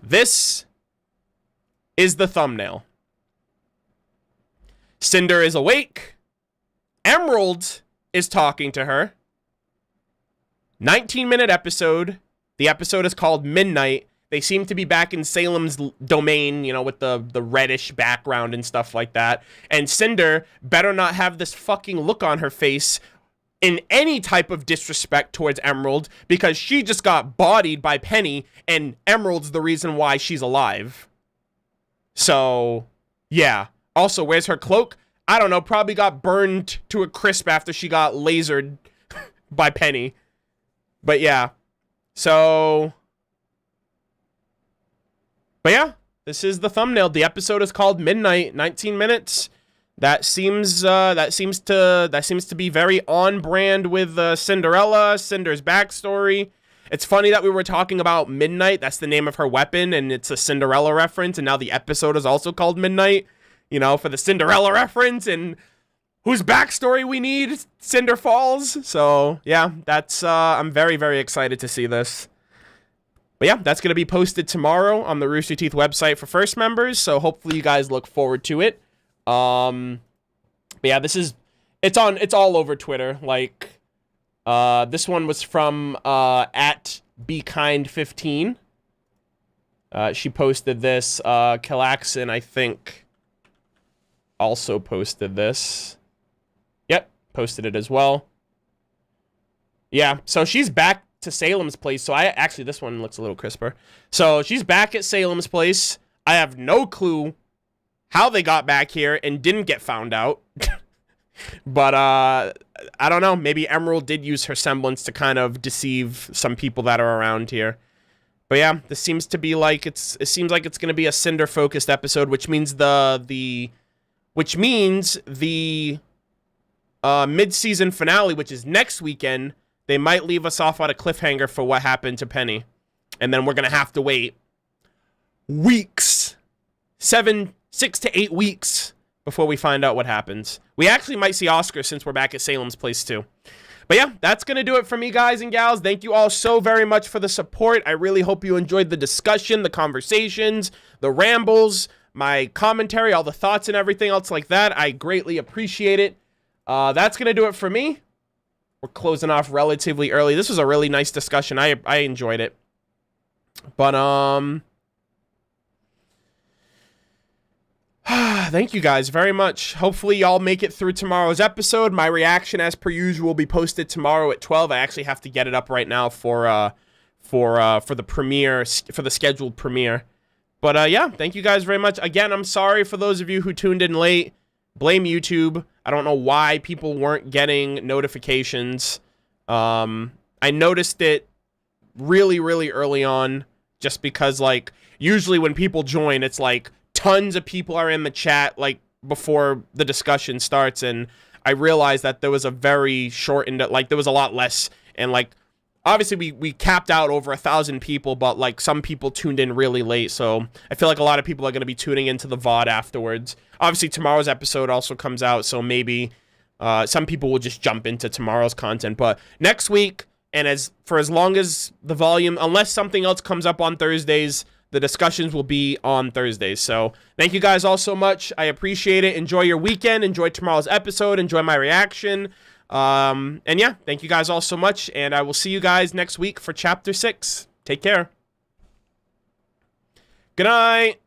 This is the thumbnail. Cinder is awake. Emerald is talking to her. 19-minute episode. The episode is called Midnight. They seem to be back in Salem's domain, you know, with the reddish background and stuff like that. And Cinder better not have this fucking look on her face in any type of disrespect towards Emerald, because she just got bodied by Penny, and Emerald's the reason why she's alive. So, yeah. Also, where's her cloak? I don't know, probably got burned to a crisp after she got lasered by Penny. But yeah. So... But yeah, this is the thumbnail. The episode is called Midnight, 19 minutes. That seems to be very on brand with Cinderella, Cinder's backstory. It's funny that we were talking about Midnight. That's the name of her weapon, and it's a Cinderella reference. And now the episode is also called Midnight, you know, for the Cinderella reference. And whose backstory we need, Cinder Falls. So yeah, that's I'm very, very excited to see this. But yeah, that's going to be posted tomorrow on the Rooster Teeth website for first members, so hopefully you guys look forward to it. But yeah, it's all over Twitter. Like, this one was from at BeKind15. She posted this. Kilaxin, I think, also posted this. Yep, posted it as well. Yeah, so she's back to Salem's place. So actually, this one looks a little crisper. So she's back at Salem's place. I have no clue how they got back here and didn't get found out. But I don't know. Maybe Emerald did use her semblance to kind of deceive some people that are around here. But yeah, this seems to be like it seems like it's going to be a Cinder focused episode, which means the mid-season finale, which is next weekend. They might leave us off on a cliffhanger for what happened to Penny. And then we're going to have to wait weeks. 6 to 8 weeks before we find out what happens. We actually might see Oscar since we're back at Salem's place too. But yeah, that's going to do it for me, guys and gals. Thank you all so very much for the support. I really hope you enjoyed the discussion, the conversations, the rambles. my commentary, all the thoughts and everything else like that. I greatly appreciate it. That's going to do it for me. We're closing off relatively early. This was a really nice discussion. I enjoyed it. But, thank you guys very much. Hopefully y'all make it through tomorrow's episode. My reaction, as per usual, will be posted tomorrow at 12. I actually have to get it up right now for the premiere, for the scheduled premiere. But yeah, thank you guys very much. Again, I'm sorry for those of you who tuned in late. Blame YouTube. I don't know why people weren't getting notifications. I noticed it really, really early on, just because, like, usually when people join, it's like tons of people are in the chat, like, before the discussion starts, and I realized that there was a very shortened, like, there was a lot less, and, like, obviously we capped out over 1,000 people, but, like, some people tuned in really late, so I feel like a lot of people are going to be tuning into the VOD afterwards. Obviously, tomorrow's episode also comes out, so maybe some people will just jump into tomorrow's content, but next week, and for as long as the volume, unless something else comes up on Thursdays, the discussions will be on Thursdays. So thank you guys all so much. I appreciate it. Enjoy your weekend. Enjoy tomorrow's episode. Enjoy my reaction. And yeah, thank you guys all so much. And I will see you guys next week for Chapter 6. Take care. Good night.